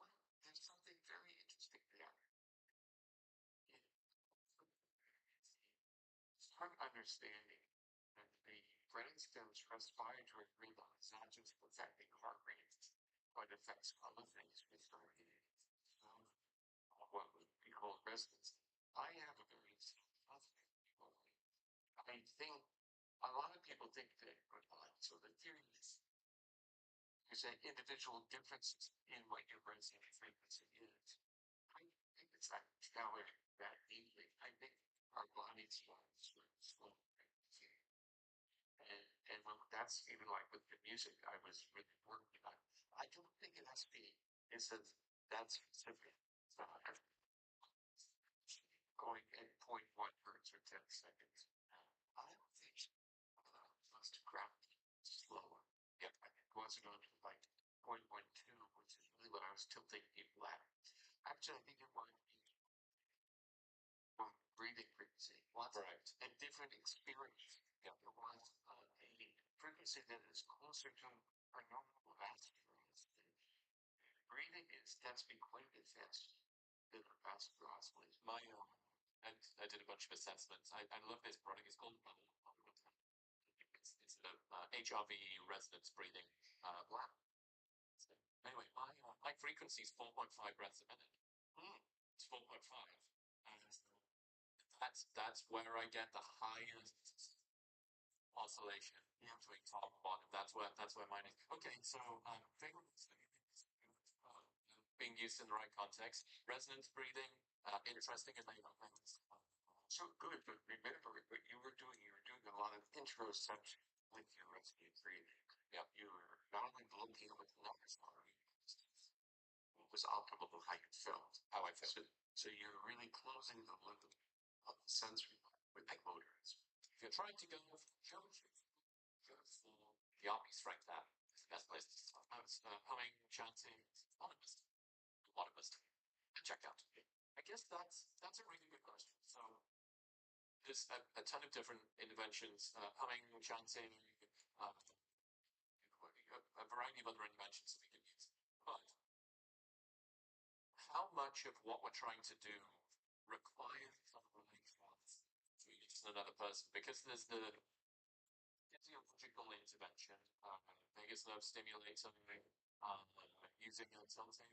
Well, there's something very interesting there. Start understanding that the brainstem's respiratory rhythm is not just affecting heart rate, but affects other things we started what would be called resonance. I have a very I think a lot of people think that so the theory is there's an individual differences in what your resonant frequency is. I think it's not telling that deeply. I think our bodies are slow. And that's even like with the music I was really working on. I don't think it has to be. It says that's specific. Going at 0.1 hertz or 10 seconds. I don't think must grab slower. Yeah, it wasn't on like 0.12, which is really what I was tilting people at. Actually, I think it might be breathing frequency. Right. A different experience. Yeah. It was a frequency that is closer to our normal vascular breathing is that's been quite advanced than our vascular oscillation. I did a bunch of assessments. I love this product. It's called it's HRV resonance breathing. Wow. So anyway, my frequency is 4.5 breaths a minute. It's 4.5, and that's where I get the highest oscillation between top and bottom. That's where mine is. Okay, so being used in the right context, resonance breathing, interesting and so good, but remember what you were doing a lot of introception. with your rescue breathing. Yeah, you're not only looking at what the numbers are, what was optimal to how you felt, how I felt. So you're really closing the loop of the sensory with the motorists. If you're trying to go for the army strength app, it's the best place to start. I was humming, chanting, monogamist, and checked out. I guess that's a really good question. So there's a ton of different interventions, humming, chanting, a variety of other interventions that we can use. But how much of what we're trying to do requires some relationship between another person? Because there's the physiological intervention, vagus nerve stimulator, using something,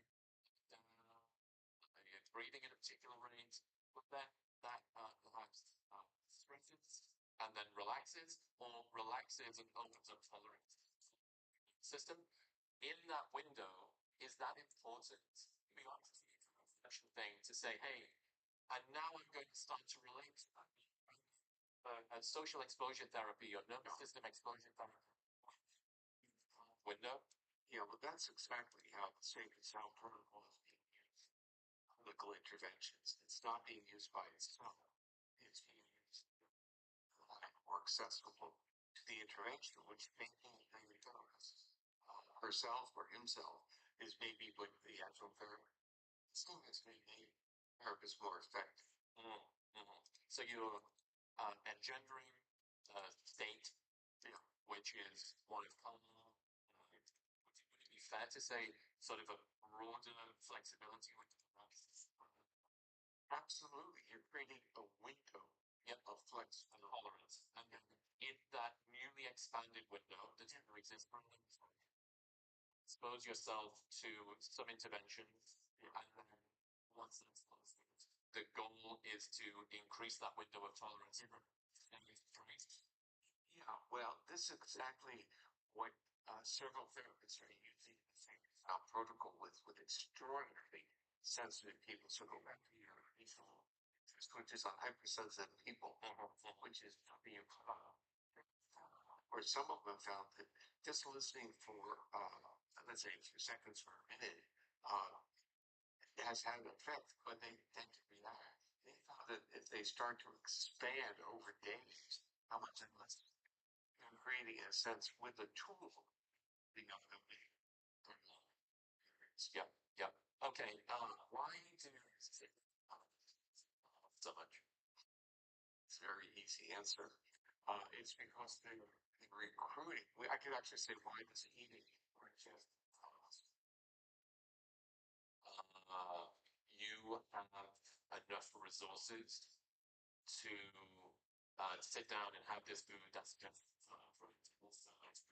breathing in a particular rate, but then that perhaps stresses and then relaxes, or relaxes and opens up tolerance system. In that window, is that important beyond the reflection thing to say, hey, and now I'm going to start to relate to that? Social exposure therapy or nervous system exposure therapy window. Yeah, well, that's exactly how the safe and sound protocol is being used. Clinical interventions. It's not being used by itself. It's being used more accessible to the intervention, which thinking herself or himself is maybe what the actual therapist is maybe therapist more effective. So you're engendering a state, which is one of would it be fair to say sort of a broader flexibility with the practice? Absolutely, you're creating a window of flex and tolerance, and then in that newly expanded window that never exists, expose yourself to some interventions, and then once that's closed, the goal is to increase that window of tolerance. Yeah, well, this is exactly what several therapists are using the same protocol with extraordinarily sensitive people. So go back to your initial interest, which is on hypersensitive people, which is being where some of them found that just listening for, let's say, a few seconds or a minute, has had an effect, but they tend to react. They found that if they start to expand over days, how much less you're creating a sense with a tool, you know, that we Yep, yep. Okay, why do so much? It's a very easy answer. It's because they're recruiting. I could actually say, why does eating or just you have enough resources to sit down and have this food that's just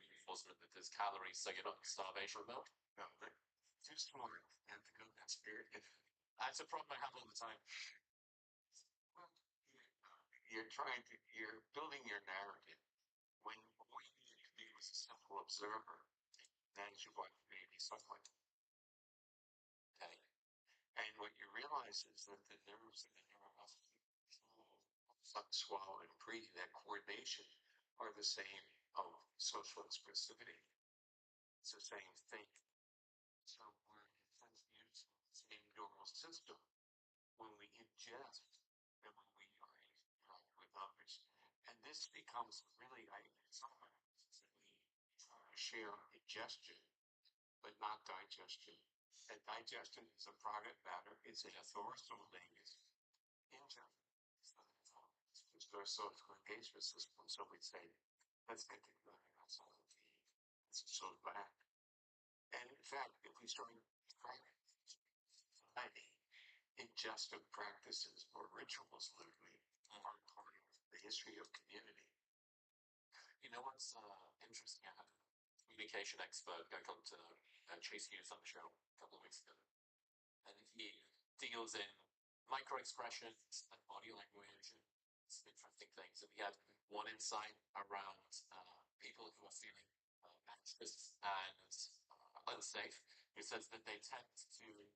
reinforcement that there's calories, so you're not in starvation mode. No, they're too smart and to go that spirit. That's a problem I have all the time. Well, you're building your narrative when all you need to be was a simple observer. Then you watch maybe something. Okay. And what you realize is that the nerves and the neuromuscular swallow and breathing, that coordination, are the same of social expressivity. It's the same thing. So we're using the same neural system when we ingest and when we are interact with others. And this becomes really, sometimes we try to share ingestion, but not digestion. And digestion is a private matter. It's a dorsal vagus injury. It's our social engagement system. So we say, let's get the let's slow back. And in fact, if we start practicing ingestive practices or rituals, literally, are part of the history of community. You know what's interesting? I had a communication expert go come to Chase Hughes on the show a couple of weeks ago, and he deals in micro expressions and body language and some interesting things. And he had one insight around people who are feeling anxious and unsafe, who says that they tend to keep the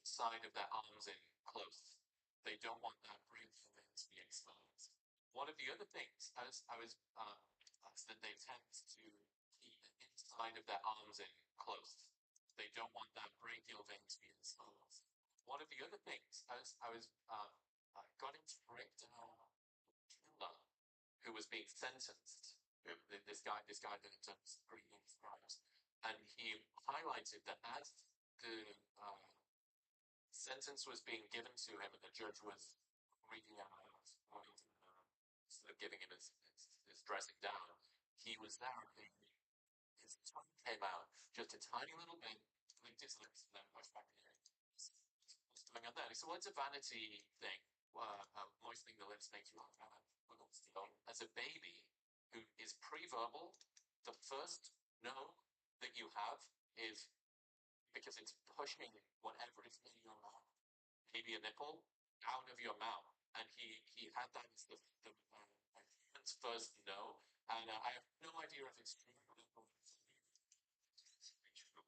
inside of their arms in close. They don't want that brain to be exposed. One of the other things I was that they tend side of their arms in close. They don't want that brachial vein to be exposed. One of the other things I got him to break down killer who was being sentenced. This guy that Green describes, and he highlighted that as the sentence was being given to him, and the judge was reading out sort of giving him his dressing down, he was there. His tongue came out just a tiny little bit, licked his lips, and then pushed back in. What's going on there? He said, well, it's a vanity thing. Moistening the lips makes you look bad. As a baby who is pre-verbal, the first no that you have is because it's pushing whatever is in your mouth, maybe a nipple, out of your mouth. And he had that as the first no. And I have no idea if it's true.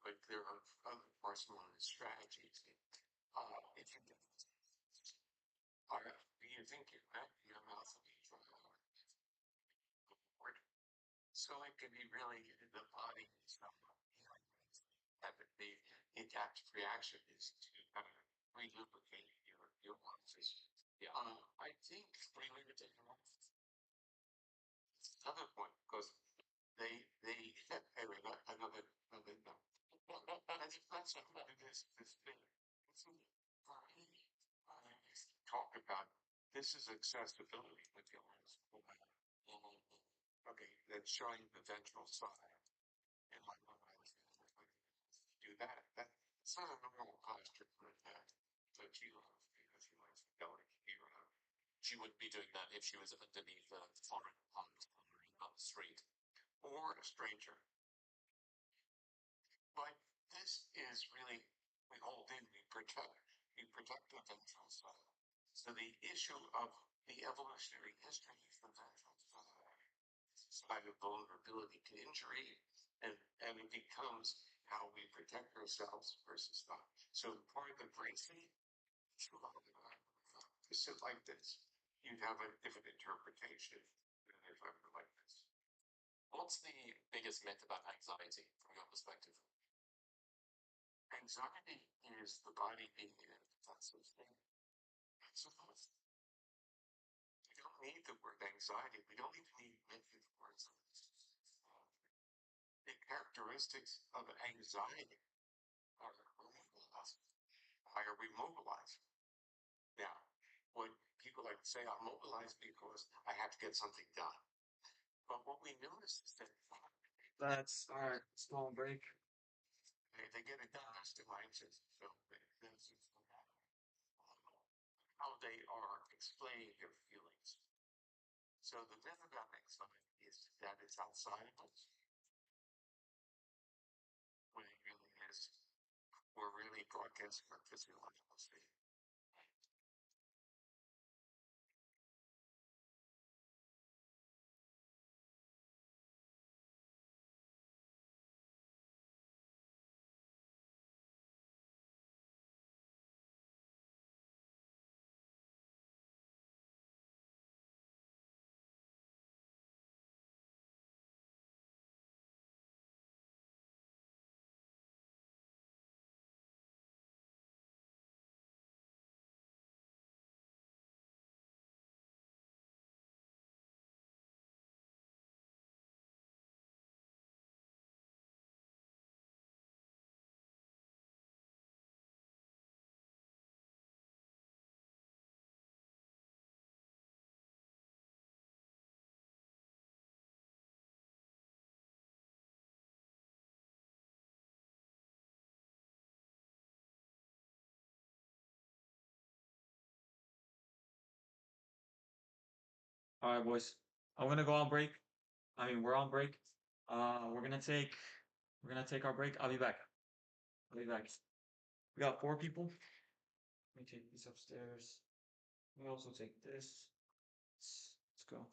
But there are other Barcelona strategies. If you get you think your mouth will be dry forward, so it can be really the body is not have it be the adaptive reaction is to re-lubricate your lungs. Yeah. I think re-lubricate your lungs. Another point because they anyway another no. That's this thing. Talk about this is accessibility with the arms. Okay, that's showing the ventral side. And like do that. That's not a normal posture for that. But you because you like fidelity here. She wouldn't be doing that if she was underneath a foreign on the street. Or a stranger. But this is really, we hold in, we protect the ventral side. So the issue of the evolutionary history of the ventral side of vulnerability to injury, and it becomes how we protect ourselves versus not. So part of the bracing, to sit like this, you'd have a different interpretation than if I were like this. What's the biggest myth about anxiety from your perspective? Anxiety is the body being in a defensive state. We don't need the word anxiety. We don't even need many words. The characteristics of anxiety are mobilized. Why are we mobilized? Now, when people like to say, I'm mobilized because I have to get something done. But what we notice is that That's all right. Small break. they get it done, they're still anxious. So how they are explaining their feelings. So the myth about anxiety is that it's outside of us. When it really is, we're really broadcasting our physiological state. All right, boys. I'm gonna go on break. I mean, we're on break. We're gonna take our break. I'll be back. I'll be back. We got 4 people. Let me take these upstairs. We also take this. Let's go.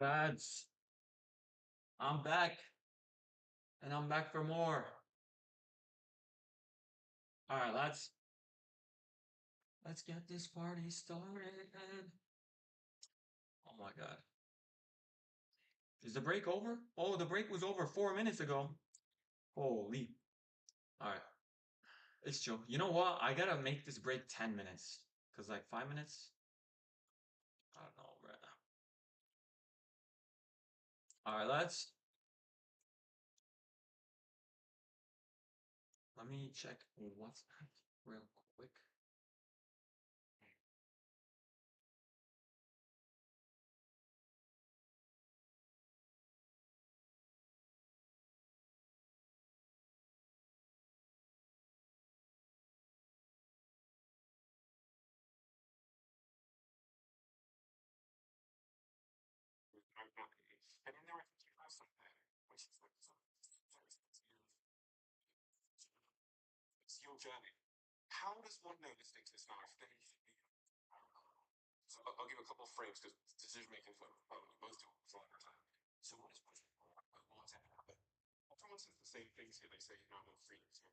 Lads, I'm back, and I'm back for more. All right, let's get this party started. Oh my God, is the break over? Oh, the break was over 4 minutes ago. Holy. All right, it's chill. You know what? I gotta make this break 10 minutes, cause like 5 minutes. I don't know, bro. All right, let me check WhatsApp real quick. And in there, I think you have something, which is like it's your journey. How does one know this exists now? If they, so I'll give a couple of frames because decision making for most people is a longer time. So what is pushing forward? What wants to happen? Everyone says the same things here. They say you know no freedom, so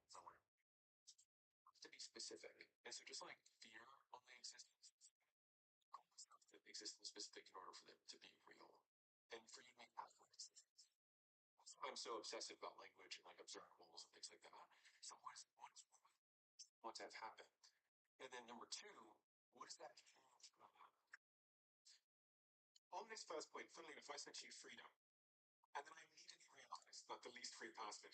somewhere. To be specific, and so just like fear only exists that exist in specific in order for them to be real, and for you to make accurate decisions. That's why I'm so obsessive about language and like observables and things like that. So what to have happen? And then number two, what does that change? On this first point, funnily enough, I said to you freedom, and then I immediately realized that the least free person.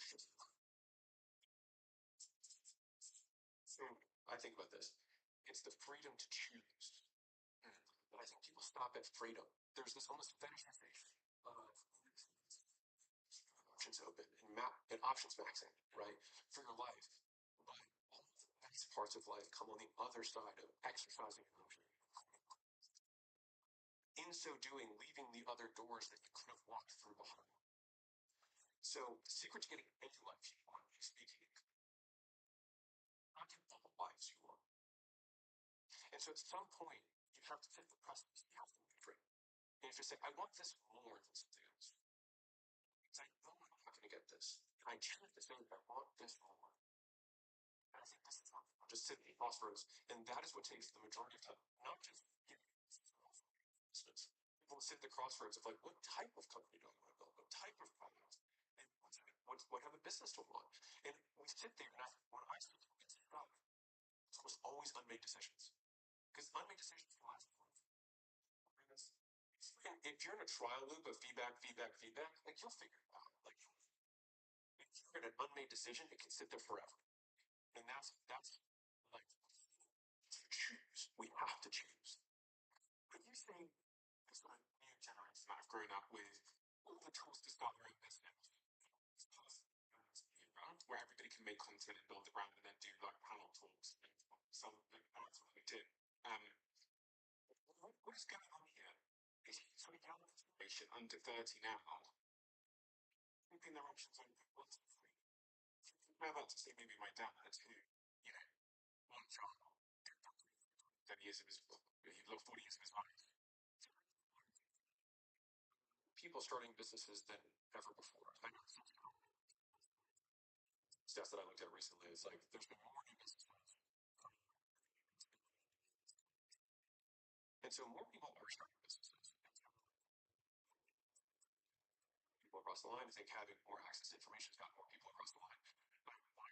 So I think about this. It's the freedom to choose. But I think people stop at freedom. There's this almost fetishization of options open and options maxing, right, for your life. But all the best parts of life come on the other side of exercising emotion. In so doing, leaving the other doors that you could have walked through behind. So the secret to getting any life you want, speaking, not get all the lives you want. And so at some point, you have to take the precipice. You have to be free. And if you say, I want this more than something else, because I know I'm not going to get this, and I choose to say, I want this more. And I think this is not just sitting at crossroads, and that is what takes the majority of time, not just giving business. People sit at the crossroads of like, what type of company do I want to build? What type of product? And what kind of business do I want? And we sit there, and when I sit there, it's stuck. It's almost always unmade decisions. Because unmade decisions last forever. If you're in a trial loop of feedback, like you'll figure it out. Like if you're in an unmade decision, it can sit there forever. And that's like to choose. We have to choose. But you say this new generation that I've grown up with all the tools to start their own business. Where everybody can make content and build the brand and then do like panel talks and some ads on LinkedIn. What is going on here? Is sort of young generation under 30 now keeping their options open. I'm about to say maybe my dad who, you know, one child, 10 years of his, he lost 40 years of his life. People starting businesses than ever before. I know stats that I looked at recently. It's like there's been more new businesses, and so more people are starting businesses. People across the line. I think having more access to information has got more people across the line. Why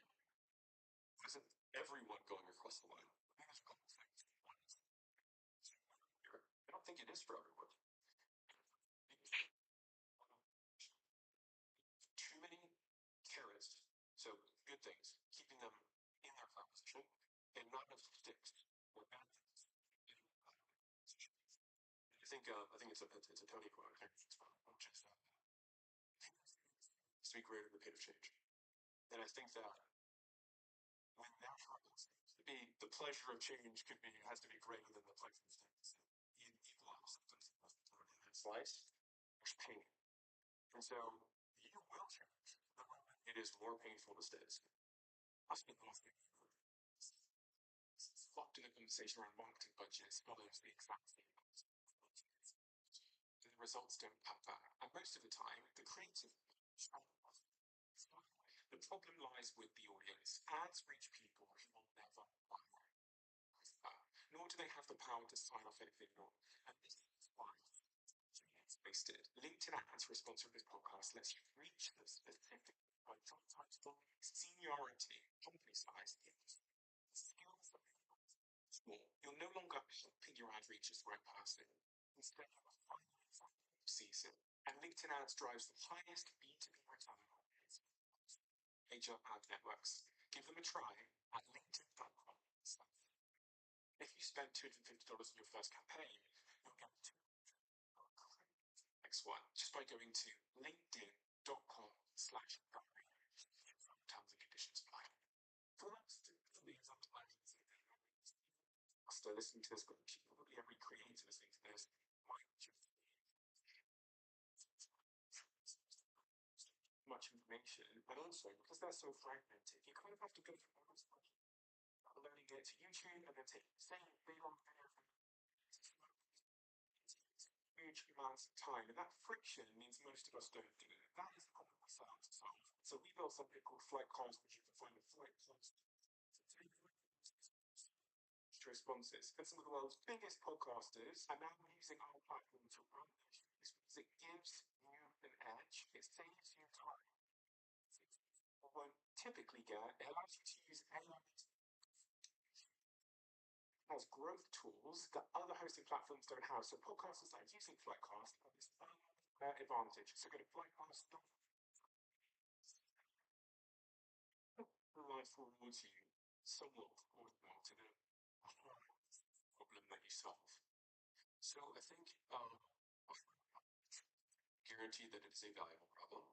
isn't everyone going across the line? I think there's a couple of things. One is, I don't think it is for everyone. Too many carrots, so good things, keeping them in their current position, and not enough sticks or bad things. I think it's a Tony quote. I think it's which is to be greater than the pain of change. And I think that when that happens, to be the pleasure of change has to be greater than the pleasure of things. Equalize sometimes in that slice. There's pain, and so you will change the moment it is more painful to stay the same. I spent the last fucked in a conversation around marketing budgets, follows the exact same. results don't come back. And most of the time, the creative. The problem lies with the audience. Ads reach people who will never buy that, nor do they have the power to sign off anything more. And this is why it's wasted. LinkedIn ads for a sponsor of this podcast lets you reach them specifically by job title, seniority, company size, skills that small. You're no longer helping your ad reach the right person. Instead, you are finding who sees it. And LinkedIn ads drives the highest B2B return on major ad networks. Give them a try at linkedin.com. If you spend $250 in your first campaign, you'll get next one just by going to linkedin.com/Gary. Terms and conditions apply. First, after listening to this, but probably every creator listening to this might just much information, and also because they're so fragmented, you kind of have to go from learning it to YouTube and then take the same big long video huge amounts of time, and that friction means most of us don't do it. That is the problem we set out to solve. So we built something called Flight Cost, which you can find in Flight Cost responses. And some of the world's biggest podcasters are now using our platform to run their shows because it gives you an edge. It saves you time. You won't typically get. It allows you to use AI as growth tools that other hosting platforms don't have. So podcasters that are using Flightcast have this advantage. So go to Flightcast. Life rewards you somewhat ordinary to the problem that you solve. So I think guarantee that it is a valuable problem.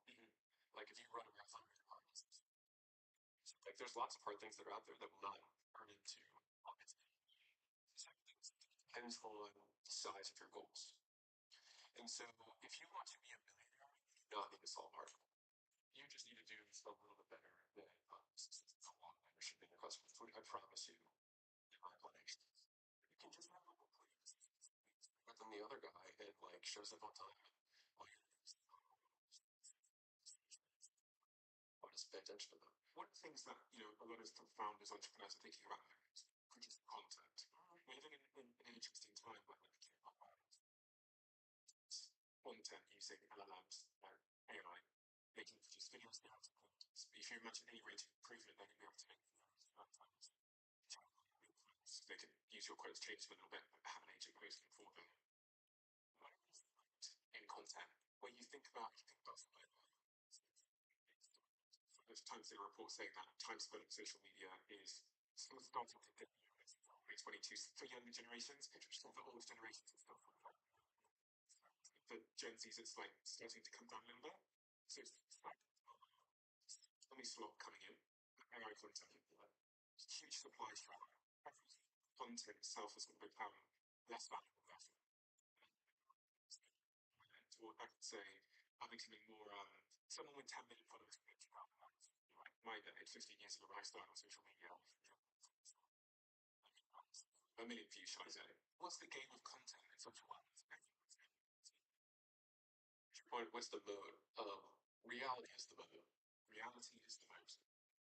Like if you run a marathon, like there's lots of hard things that are out there that will not turn into depends on the size of your goals. And so if you want to be a millionaire, you do not need to solve hard. You just need to do a little bit better than a long membership in your custom food. I promise you, in my planning, you can just have a little but then the other guy and like shows up on time. I'll just pay attention to them. One of the things that a lot of founders, entrepreneurs are thinking about is produce content. We're living in an interesting time where we can content using LLMs, AI, they can produce videos, they have to if you imagine any rate of improvement, they can be able to make they can use your quotes, change them a little bit, but have an agent posting for them. In content, when you think about there's times in a report saying that time spent on social media is still starting to dip. 2022 for younger generations, interesting for older generations and stuff like that. For Gen Zs, it's like starting to come down a little bit. So it's like only slot coming in, AI content, huge supply trap. Content itself is going to become less valuable, therefore. Or I could say, I'm becoming more someone with 10 million followers. My age, 15 years ago, when I started on social media, a million views, shall I say. What's the game of content in such a way? What's the mode? Reality is the mode. Reality is the mode.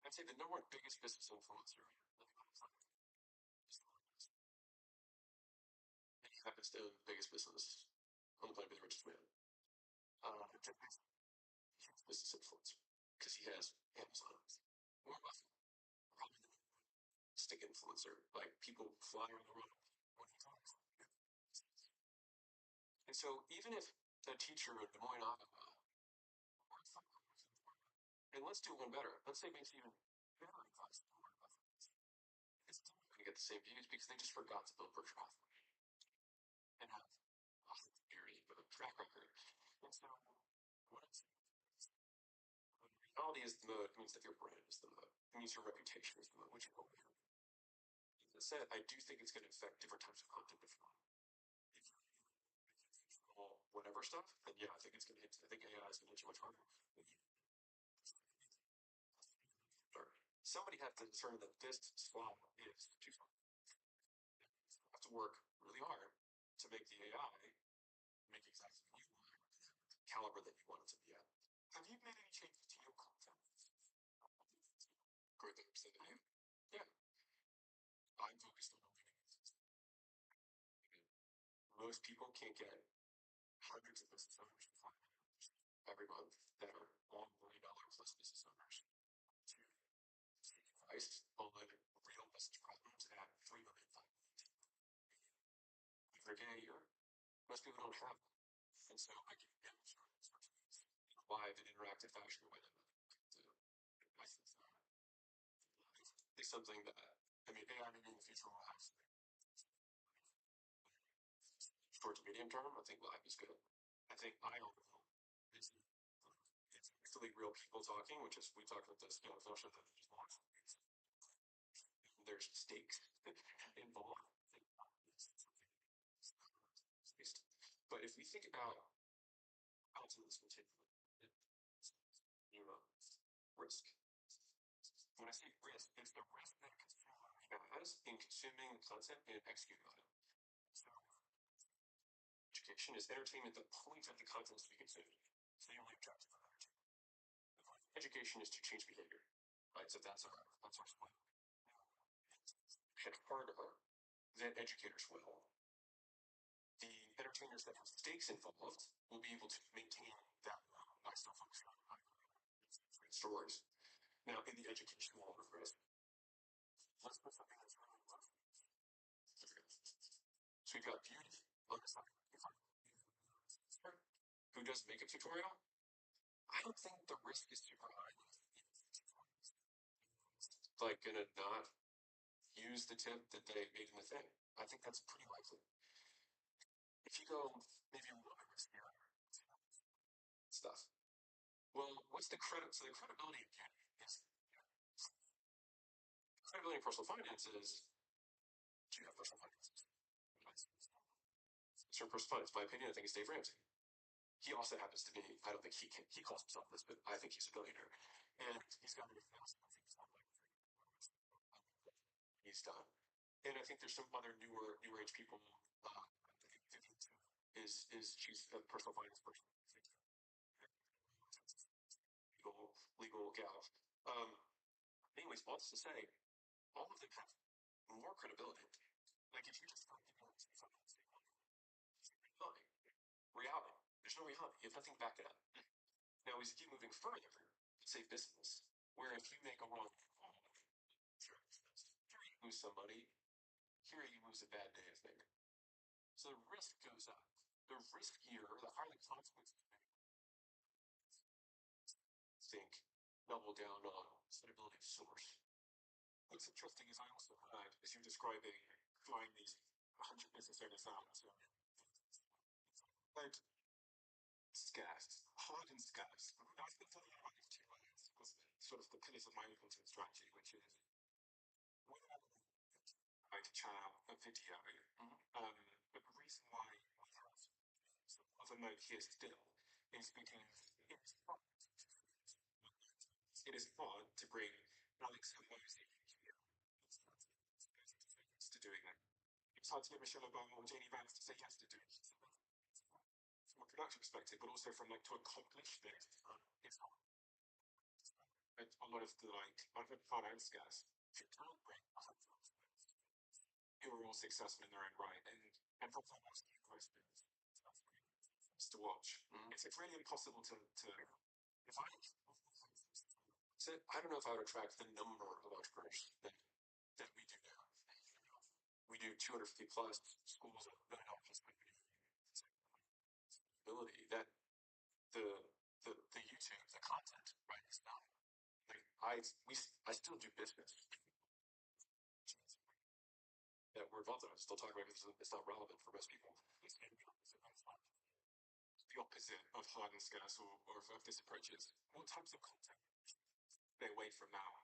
I'd say the number one biggest business influencer he happens to own the biggest business on the planet, the richest man. Business influencer because he has Amazon. Or probably stick influencer, like people fly around the world when he talks. And so even if a teacher in Des Moines, Iowa, and let's do one better. Let's say makes even better advice. It's still going to get the same views because they just forgot to build Berkshire Hathaway and have a theory, but a track record. And so what it's reality is the mode, it means that your brand is the mode. It means your reputation is the mode, which is what we're that said, I do think it's going to affect different types of content differently. Whatever stuff, then yeah, I think it's going to hit. I think AI is going to hit you much harder. Somebody has to determine that this slot is too small. You have to work really hard to make the AI make exactly what you caliber that you want it to be at. Have you made any changes to your content? Great that you said that. Yeah. I'm focused on opening. Most people can't get hundreds of business owners every month that are $1 million plus business owners to seek advice on real business problems at 3 million, 5 million. If they're gay, or most people don't have them. And so I can demonstrate live and interactive fashion with them. I think it's something that, I mean, AI maybe in the future will have short to medium term. I think live is good. I think IO is it's actually real people talking, which is we talked about this notion that there's stakes involved. But if we think about ultimately you know, risk. When I say risk, it's the risk that a consumer has in consuming content and executing on it. So education is entertainment. The point of the content is to be consumed. So the only objective of education is to change behavior. Right? So that's our split. Hit harder than educators will. The entertainers that have stakes involved will be able to maintain that by still focusing on stories. Now, in the education world of risk, let's put something that's really rough. So we've got beauty on the side. Who does makeup tutorial? I don't think the risk is super high. Like, gonna not use the tip that they made in the thing. I think that's pretty likely. If you go maybe a little bit riskier stuff, well, what's the credit? So the credibility of beauty is credibility in personal finance is do you have personal finances? It's your personal finance. My opinion, I think it's Dave Ramsey. He also happens to be, I don't think he calls himself this, but I think he's a billionaire. And he's got he's done. And I think there's some other newer age people. Is she's a personal finance person, legal gal. Anyways, all this to say, all of them have more credibility. Like if you just reality, there's no reality. You have nothing to back it up. Now, as you keep moving further, say business, where if you make a wrong call, here you lose some money, here you lose a bad day of thing. So the risk goes up. The riskier, the higher the consequences think double down on credibility of source. What's interesting is I also heard, as you're describing, flying these 100 business owners out. Like, scarce, hard and scarce. I think that I have two ways. Sort of the pillars of my own content strategy, which is when I try out a video. But the reason why we have some other note here still is because it is hard to bring Alex Hormozy to doing that. It's hard to get Michelle Obama or Janie Vance to say yes to doing it. From a production perspective, but also from like to accomplish this, it's hard. A lot of the like I've had fun and scarce. If you can't bring who are all successful in their own right, and for foremost, questions to watch. It's really impossible to if I so I don't know if I would attract the number of entrepreneurs that we do now. We do 250 plus schools of ability that the YouTube, the content, right? It's not like I still do business that we're involved in. I'm still talking about it because it's not relevant for most people. It's the opposite of hard and scarce or of this approach is what types of content they away from now.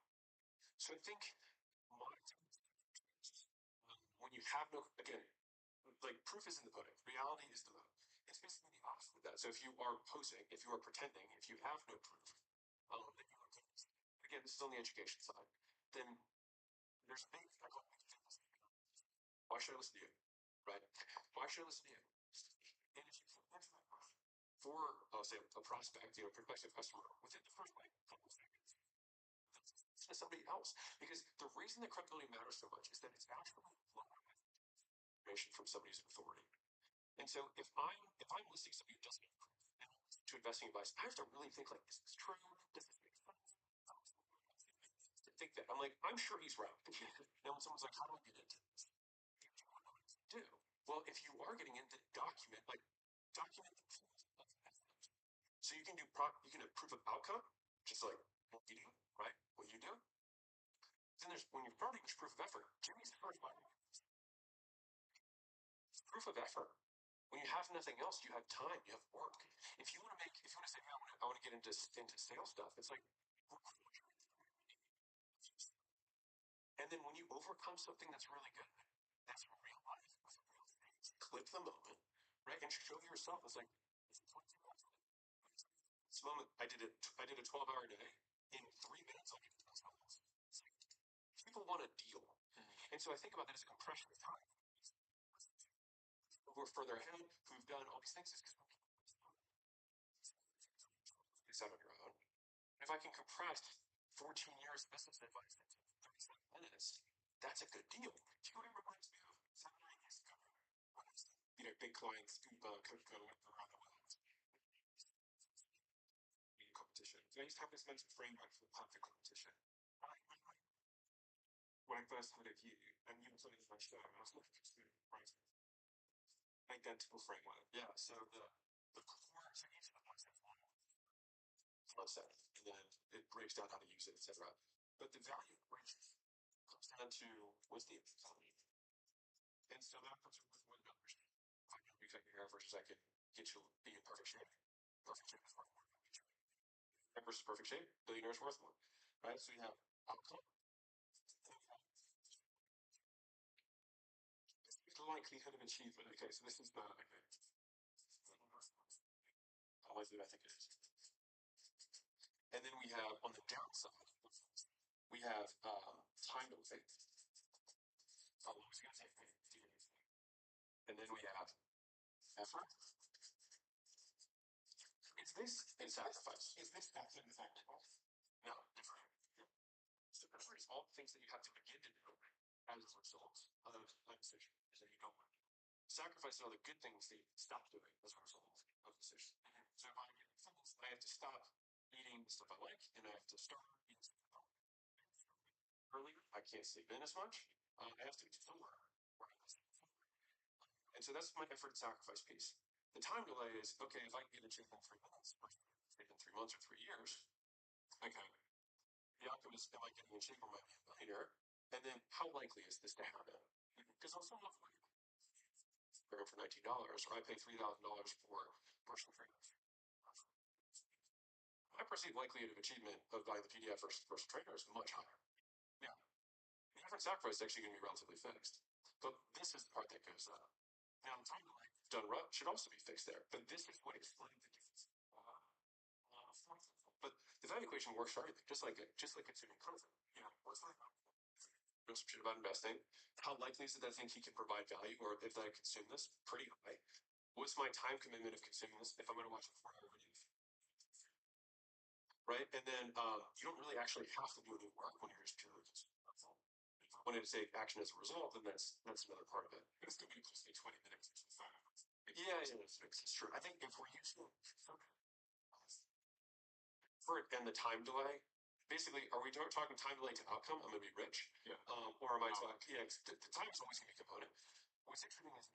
So I think when you have no again, like proof is in the pudding. Reality is the vote. It's basically the opposite of that. So if you are posing, if you are pretending, if you have no proof, again, this is on the education side, then there's things like why should I listen to you? Right? Why should I listen to you? And if you answer that question, for, say, a prospect, prospective customer within the first like couple seconds to somebody else. Because the reason that credibility matters so much is that it's actually information from somebody's authority. And so if I'm listening to somebody who doesn't to investing advice, I have to really think like, is this true? Does this make sense? To think that I'm like, I'm sure he's right. Now when someone's like, how do I get into this? Do well if you are getting into document the so you can do proof of outcome, just like what you do, right? What you do. Then there's when you're starting, there's proof of effort. Jimmy's the first one. It's proof of effort. When you have nothing else, you have time, you have work. If you want to say, hey, I want to get into sales stuff, it's like, and then when you overcome something that's really good, that's real life, clip the moment, right, and show yourself. It's like, this moment, I did a 12-hour day in 3 minutes. People want a deal, and so I think about that as a compression of time. Who are further ahead, who've done all these things, is because it's out on your own. If I can compress 14 years of business advice into 37 minutes, that's a good deal. Do you know what it reminds me of? 7 years ago, big clients Coca-Cola went around the world. Competition. So I used to have this mental framework for perfect competition. When I first heard of you, and you were something my show, I was looking for student writing. Identical framework. Yeah. So the core to each of the concept, and then it breaks down how to use it, etc. But the value equation comes down to what's the economy. And so that comes with one numbers. If I can cut your hair versus I can get you be in perfect shape. Perfect shape is worth more. Versus perfect shape, billionaire's worth more. Right? So you have outcome. The likelihood of achievement. Okay, so this is the how likely I think it is. And then we have on the downside, we have time to wait. How long is it going to take me to do anything? And then we have effort. Is this a sacrifice? Is this action effective? No, different. So effort is all the things that you have to begin to do as a result of a decision that you don't want to do. Sacrifice are all the good things that you stop doing as a result of the decision. So if I have to stop eating the stuff I like, and I have to start eating stuff I don't earlier. I can't sleep in as much. I have to do somewhere. And so that's my effort and sacrifice piece. The time delay is okay. If I can get a shape in 3 months, or in 3 months or 3 years, okay. The outcome is am I getting in shape or am I being a millionaire? And then how likely is this to happen? Because on some level, for $19, or I pay $3,000 for personal trainers. My perceived likelihood of achievement of buying the PDF versus the personal trainer is much higher. Now, the effort sacrifice is actually going to be relatively fixed. But this is the part that goes up. Now, the time delay done right should also be fixed there. But this is what explains the difference. But the value equation works for everything, just like consuming content. What's that? Know some shit about investing. How likely is it that I think he can provide value, or if I consume this? Pretty high. What's my time commitment of consuming this if I'm going to watch a 4-hour video? Right? And then you don't really actually have to do any work when you're just purely consuming. If I wanted to take action as a result, then that's another part of it. It's going to be close to 20 minutes. Yeah, it's true. I think if we're using and the time delay, basically, are we talking time delay to outcome? I'm going to be rich. Yeah. Or am I talking? Yeah, the time is always going to be a component. What's interesting is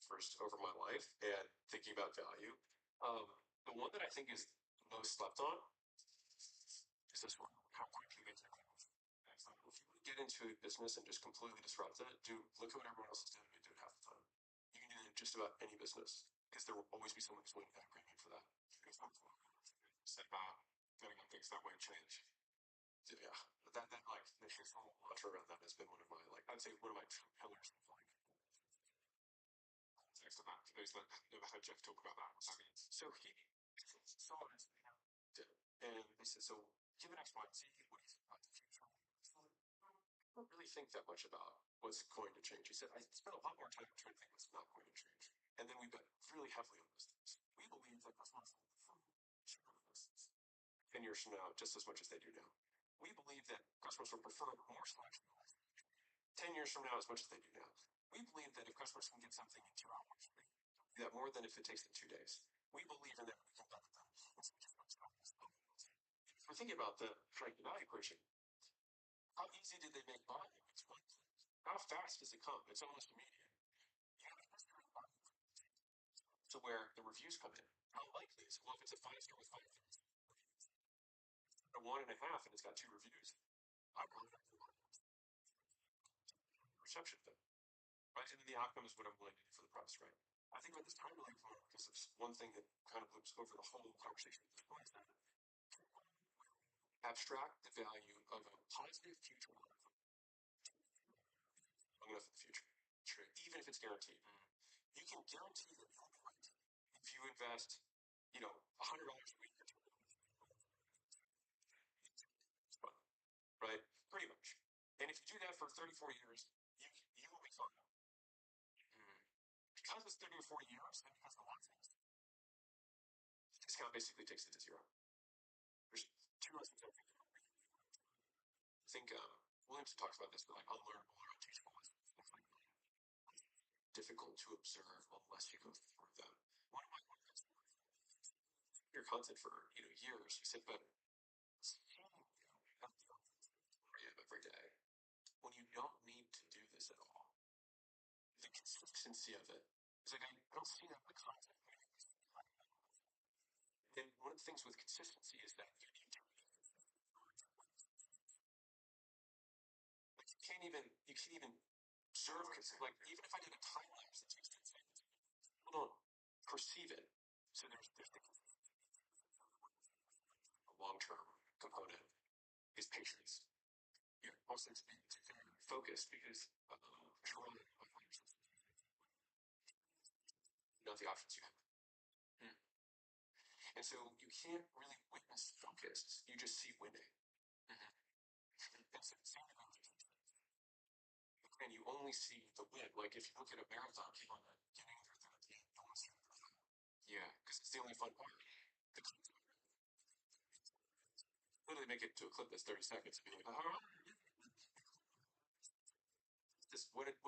first over my life and thinking about value. The one that I think is most slept on is this one. How quickly they take it. If you get into a business and just completely disrupt it, look at what everyone else is doing and do it half the time. You can do it in just about any business because there will always be someone who's willing to pay a premium for that. Said about getting on things that won't change. Yeah, that like the whole mantra around that has been one of my I'd say one of my true pillars of context of that. For those that never heard Jeff talk about that, what that means. So he saw this and they said, so given X, Y, and Z, what do you think about the future? I don't really think that much about what's going to change. He said, I spent a lot more time trying to think what's not going to change. And then we bet really heavily on those things. We believe that customers will prefer cheaper lists 10 years from now just as much as they do now. We believe that customers will prefer more selection 10 years from now as much as they do now. We believe that if customers can get something in 2 hours, they do that more than if it takes them 2 days. We believe in that. We're thinking about the strike value equation. How easy did they make buying? It's one thing. How fast does it come? It's almost immediate. To where the reviews come in. How likely is it? Well, if it's a 5-star with 5 stars, a 1.5 and it's got 2 reviews, I probably have reception of them. Right? And then the outcome is what I'm willing to do for the price, right? I think about this time delay point because it's one thing that kind of loops over the whole conversation at this point is that abstract the value of a positive future long enough in the future. True. Even if it's guaranteed. You can guarantee that you'll be right if you invest, $100 a week or right? Pretty much. And if you do that for 34 years, you will be fine. Because it's 30 or 40 years, and because the discount basically takes it to zero. There's 2 lessons I think Williamson talks about this, but like unlearnable or unteachable lessons, things like that. Difficult to observe unless you go through them. One of my your content for years, he said, but every day when you don't need to do this at all, the consistency of it is like I don't see that in the content. And one of the things with consistency is that you need to you can't even observe like even if I did a time lapse that takes 10 seconds, people don't perceive it. So there's the long term component is patience. Also it's being focused because not the options you have. And so you can't really witness focus. You just see winning. And you only see the win. Like if you look at a marathon, people are getting there at the end. Yeah, because it's the only fun part. Literally make it to a clip that's 30 seconds and be like, what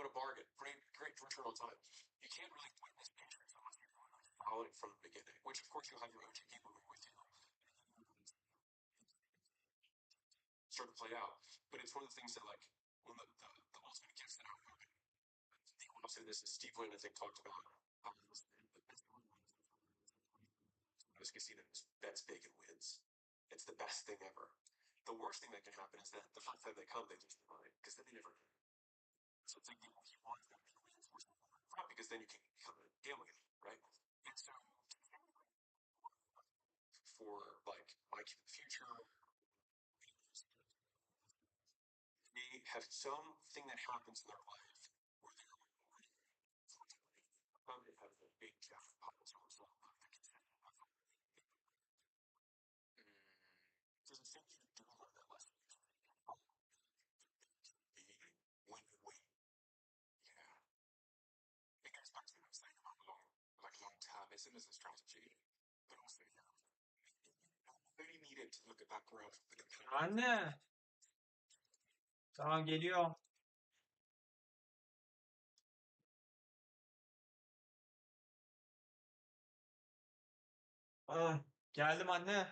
a bargain. Great return on time. You can't really witness patience unless you're following from the beginning, which of course you'll have your OG people with you. Start to play out. But it's one of the things that like one of the ultimate gifts that I'm having. The opposite of this is Steve Wynn, I think, talked about this casino bets big and wins. It's the best thing ever. The worst thing that can happen is that the first time they come, they lose their mind because then they never. So it's like you want them to reinforce because then you can become a gambling, right? And so for like my kid in the future, they have something that happens in their life where they're it has a big jackpot as a result of the consent. Doesn't seem to do learn that lesson. When you wait. Yeah. It goes back to what I was saying about long-termism as a strategy. But also, very needed to look at that growth. Anne. Tamam geliyor. Geldim anne.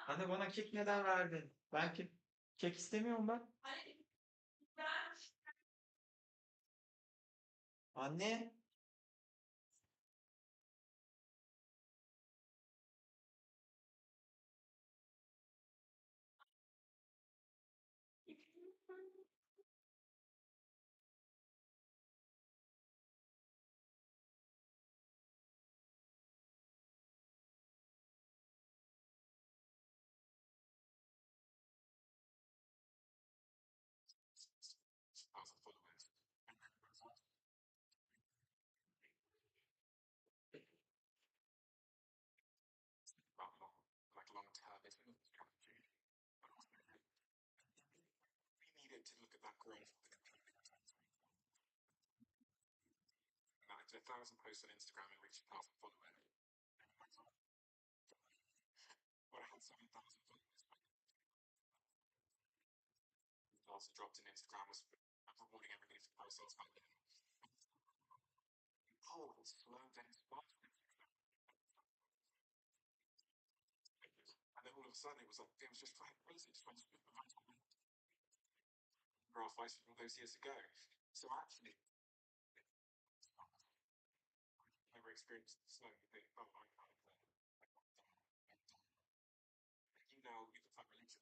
Anne bana kek neden verdin? Ben kek istemiyorum ben. Anne. And I did 1,000 posts on Instagram and reached 1,000 followers. When I had 7,000 followers, I also dropped in Instagram was rewarding everybody for post sales back then. Oh, it's slow, then it's fast. And then all of a sudden it was like, it was just flat crazy. Just went graph wise from those years ago. So actually, never experienced snow. You think, oh, you know, you can find religion.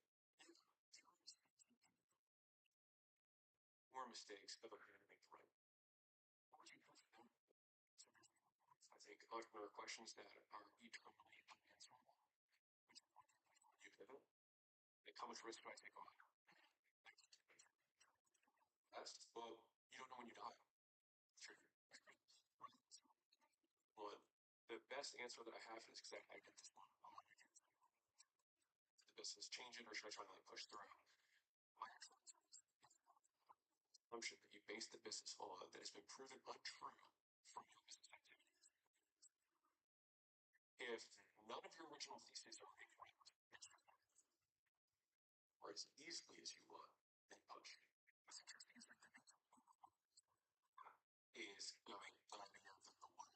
More mistakes ever going to make the right. What would you do for them? I think entrepreneur questions that are eternally unanswerable. You pivot. Like, how much risk do I take on? Best. Well, you don't know when you die. True. Well, the best answer that I have is because I get this one. The business change it, or should I try to like push through? My assumption that you base the business on that has been proven untrue from your business activities. If none of your original theses are incorrect, or as easily as you want, then push. What's interesting is that the is going diving into the world.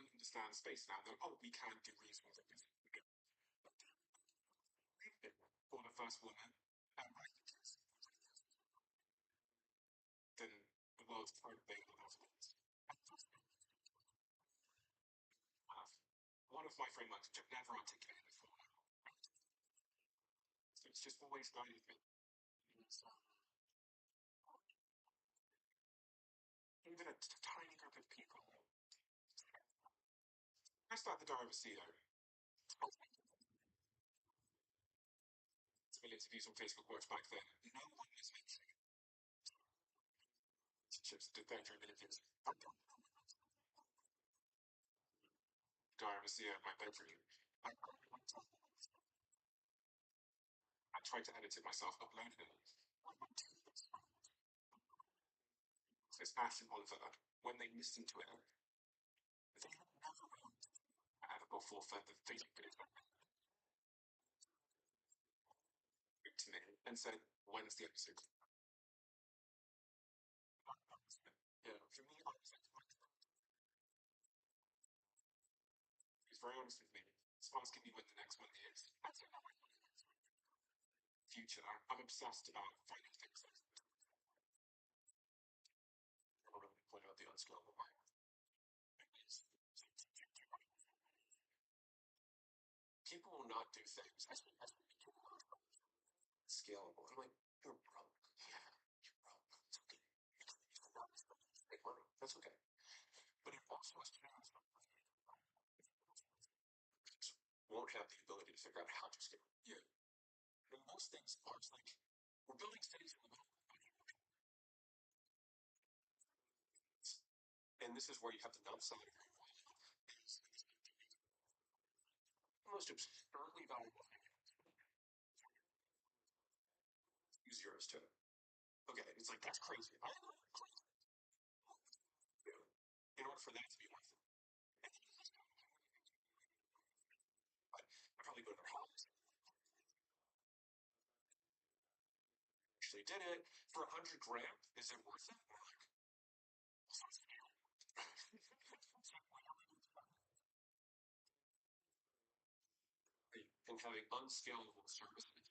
We understand space now. That, oh, we can do reasons like this. For the first woman, and then the world's third big announcements. One of my frameworks, which I've never articulated before, so it's just always guided me. So, even a tiny group of people. I start the diary of a CEO. Millions of views on Facebook works back then. No one is mentioning relationships that did that during the years. Diary of a CEO in my bedroom. I tried to edit it myself, uploaded it. So it's massive on that. When they listen to it, they never ever before further Facebook videos to me and said, when's the episode? Yeah, for me, he's very honest with me. He's asking me when the next one is. Future. I'm obsessed about finding things that I really point out the unscalable part. People will not do things as scalable. I'm like, you're broke. Yeah, you're broke. It's okay. Make money. That's okay. But it also has to won't have the ability to figure out how to scale. Yeah. And most things are like we're building cities in the middle. And this is where you have the dump side. The most absurdly valuable thing. Use zeros to it. Okay, it's like that's crazy. In order for that to be worth it, I probably go to their house. Actually, did it for 100 grand. Is it worth it? And having unscalable services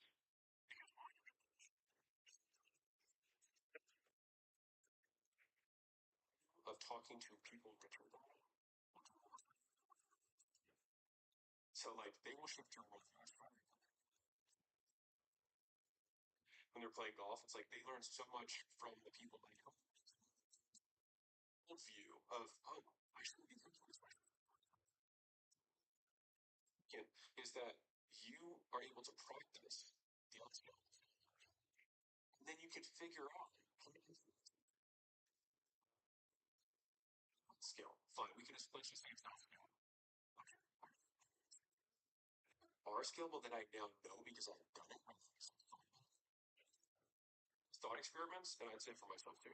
of talking to people in return. So like they will shift your worldview when they're playing golf. It's like they learn so much from the people they know. View of I shouldn't be thinking this way. Again, is that you are able to practice the unskilled, and then you can figure out skill. Fine, we can let's just say it's not skill. Are skillable that I now know because I've done it. thought experiments, and I'd say for myself too.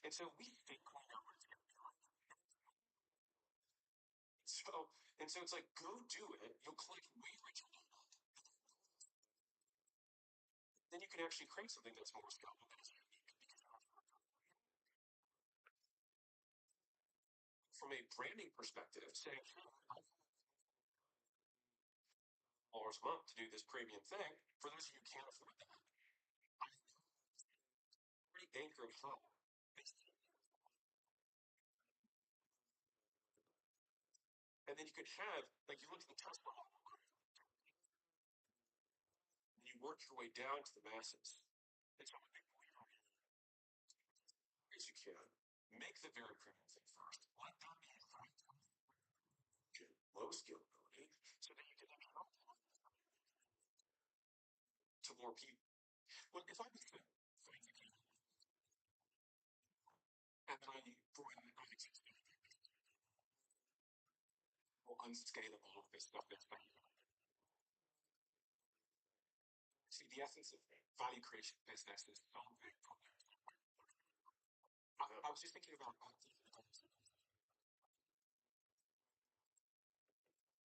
And so we think we know what it's going to be like. So it's like, go do it. You'll collect way richer data. Then you can actually create something that's more scalable. From a branding perspective, say $4 a month to do this premium thing. For those of you who can't afford that, pretty anchored hub. And then you could have, like, you look at the Tesla, and you work your way down to the masses. And so, as you can, make the very premium thing first. Let that be low scalability, so that you can then help to more people. Well, if I was to and then I brought in unscalable of this stuff that's see the essence of value creation business is solving problems. I was just thinking about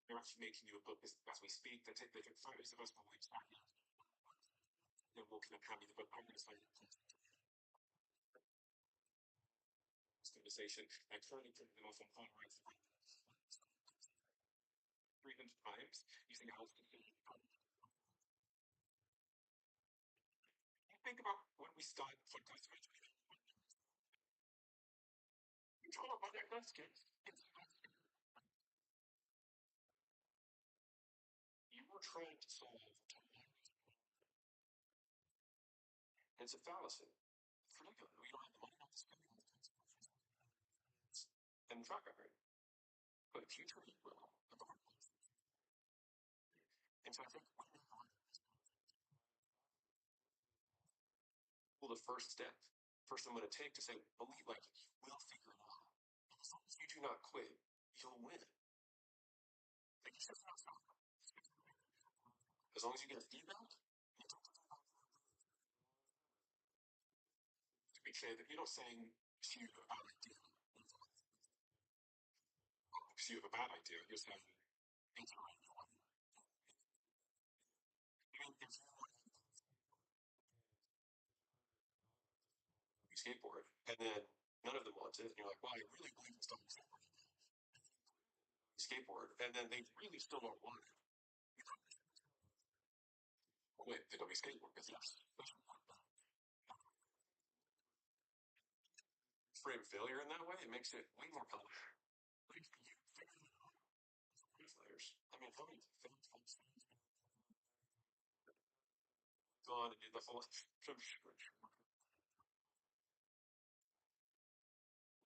they're actually making you a book as we speak. They take photos of us while we chat. They're walking up, hand me the book. I'm going to say this conversation. I currently printed them off on Polaroid 300 times using ours to see. You think about when we started the podcast, you talk about that kids. You were trying to solve. It's a fallacy. It's ridiculous. We don't have the money to spend and track record. But future we will. And so I think well, the first step, first I'm going to take to say, believe, like, we'll figure it out. As long as you do not quit, you'll win. Like, as long as you get feedback, to be clear that you're not saying if you have a bad idea, if you have a bad idea, you're saying, I mean, if you skateboard and then none of them want it, and you're like, well, I really believe in stuff skateboard, and then they really still don't want it. Quit the dummy skateboard because yes, frame failure in that way, it makes it way more polished. Like you layers. I mean, how many things gone and did the whole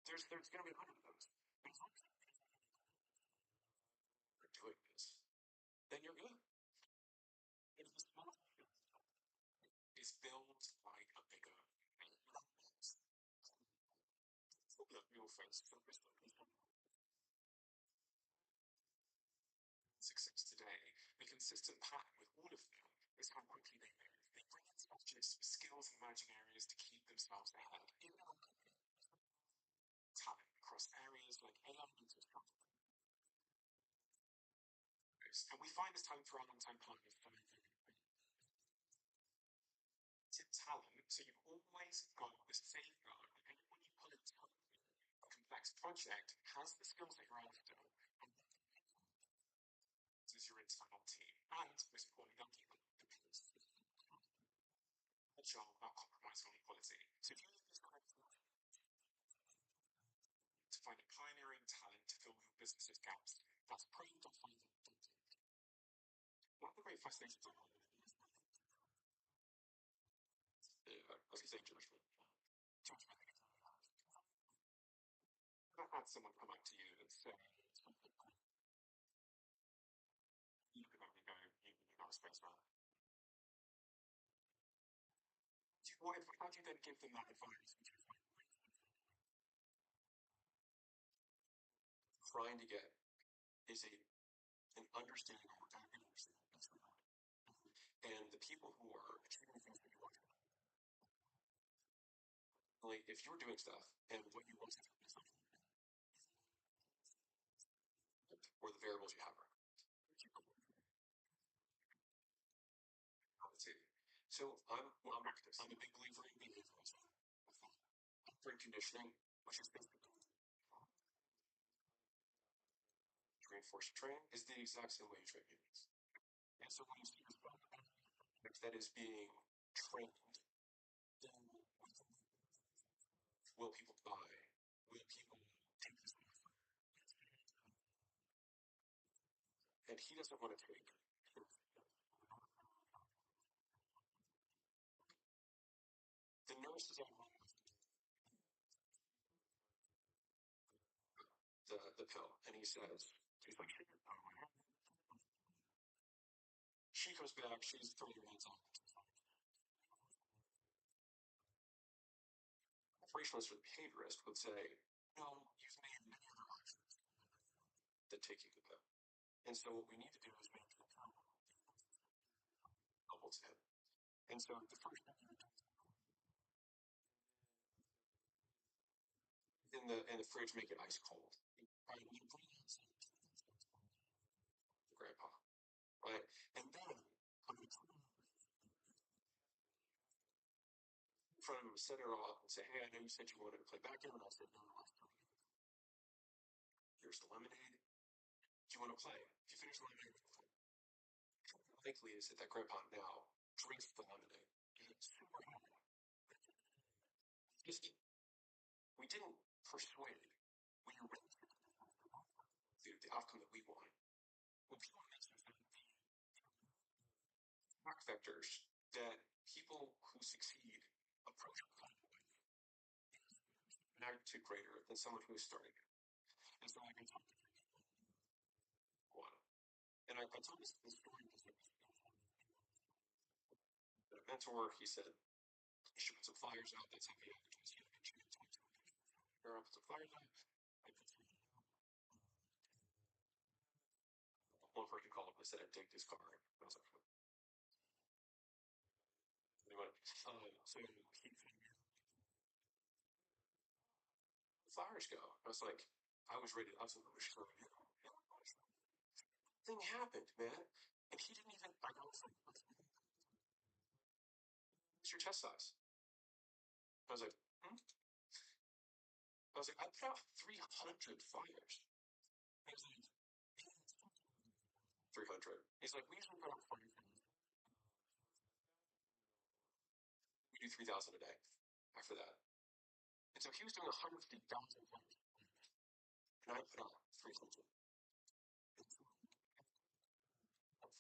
there's gonna be a hundred of those. You're doing this, then you're good. And the small is built like a bigger real face. Success today, the consistent pattern with all of them is how quickly they move. They bring in specialists with skills and emerging areas to keep themselves ahead. In talent across areas like AI and we find this talent through our long-time partners. Talent, so you've always got the safeguard. And when you pull it a complex project, has the skills that you're after, and this is your internal team. And most importantly, they'll keep the peace. Agile, not compromising on quality. So if you need this kind of to find a pioneering talent to fill your business's gaps, that's pro.find. One of the great fascinations of I was going to say judgment. I've had someone come up to you and say, you look at them and go, you're not a spaceman. How do you then give them that advice? Trying to get is an understanding of what that is. And the people who are achieving things that you want, like if you're doing stuff and what you want to do is like, or the variables you have are compensating. So I'm a big believer in behavioralism. Brain conditioning, which is basically reinforced training, is the exact same way you train humans. And so when you see that is being trained, then will people buy? Will people take this? And he doesn't want to take the nurse is on the pill, and he says, he's like, she comes back, she's throwing her hands up. Operationalist or behaviorist would say, no, you've made many other options than taking the pill. And so what we need to do is make the pill available to him. And so the first thing in the fridge, make it ice cold. Right? You bring in some grandpa, right? And then I'm going to put in front of him, set it all up, and say, hey, I know you said you wanted to play backgammon. I said, no, here's the lemonade. Do you want to play? If you finish the lemonade, likely is that grandpa now drinks the lemonade. It's super happy. Just, we didn't persuade. We arranged the outcome that we want. When people back vectors that people who succeed approach magnitude greater than someone who is starting it. And so I can talk to one. And I told this story because a mentor, he said, you should put some flyers out. That's how he advertised. Here, I put some flyers out. I put some, one person called up and said I digged his car. I was like, anyway, so he flyers go. I was like, I was ready. I was like, thing happened, man. And he didn't even, I was like, what's your chest size? I was like, hmm? I was like, I put out 300 flyers. He was like, 300. He's like, we usually put out 40. We do 3,000 a day after that. And so he was doing 150,000 flyers. And I put out 300.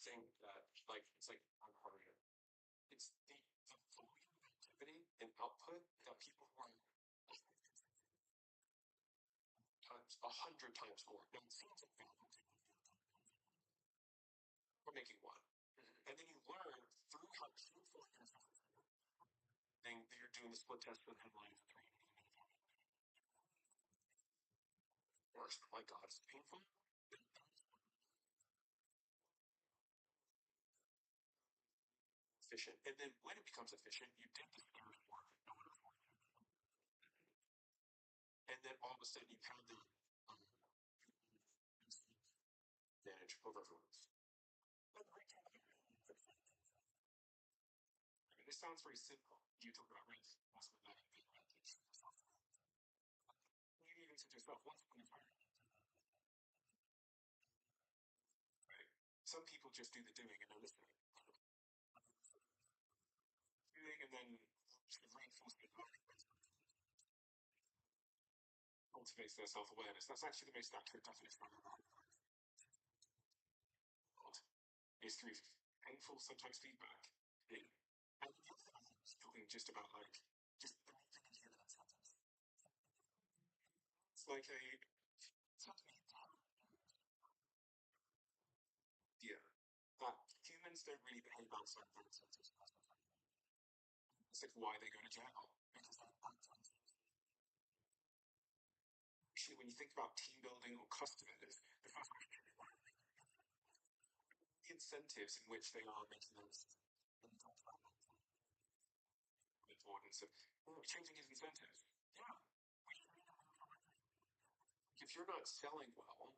Thing that, like, it's like, I'm harder. It's the volume of activity and output that people who are times 100 times more. Now it seems like we're making one. Mm-hmm. And then you learn through how painful it is thing that you're doing the split test with headlines. Worst. Oh my God, it's painful. Efficient. And then when it becomes efficient, you did the scary work. And then all of a sudden you have the advantage over everyone else. I mean, this sounds very simple. You talk about rent, possibly that advantage. You even said to yourself, once upon a time, right? Some people just do the doing and no listening. Doing and then reinforce the cultivates their self-awareness. That's actually the most accurate definition of the world. Is through painful, sometimes feedback. And talking just about like just it's like a idea that humans don't really behave outside their senses. It's like why they go to jail. Because actually, when you think about team building or customers, the incentives in which they are making those importance of changing his incentives. Yeah. If you're not selling well,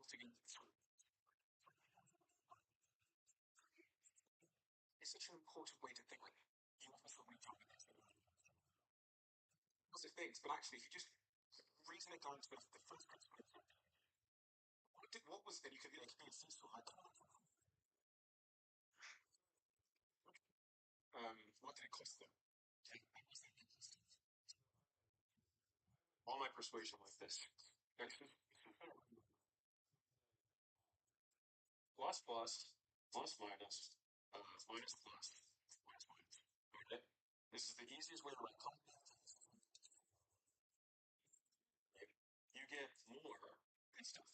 it's such an important way to think. Like, you also want to talk about lots of things, but actually, if you just reason it down to the first principle, what was, and you could be like, be a ceaseful, like, what did it cost them? All my persuasion like this. Plus plus, plus minus, minus plus, minus minus. Okay? This is the easiest way to write compound. You get more good stuff.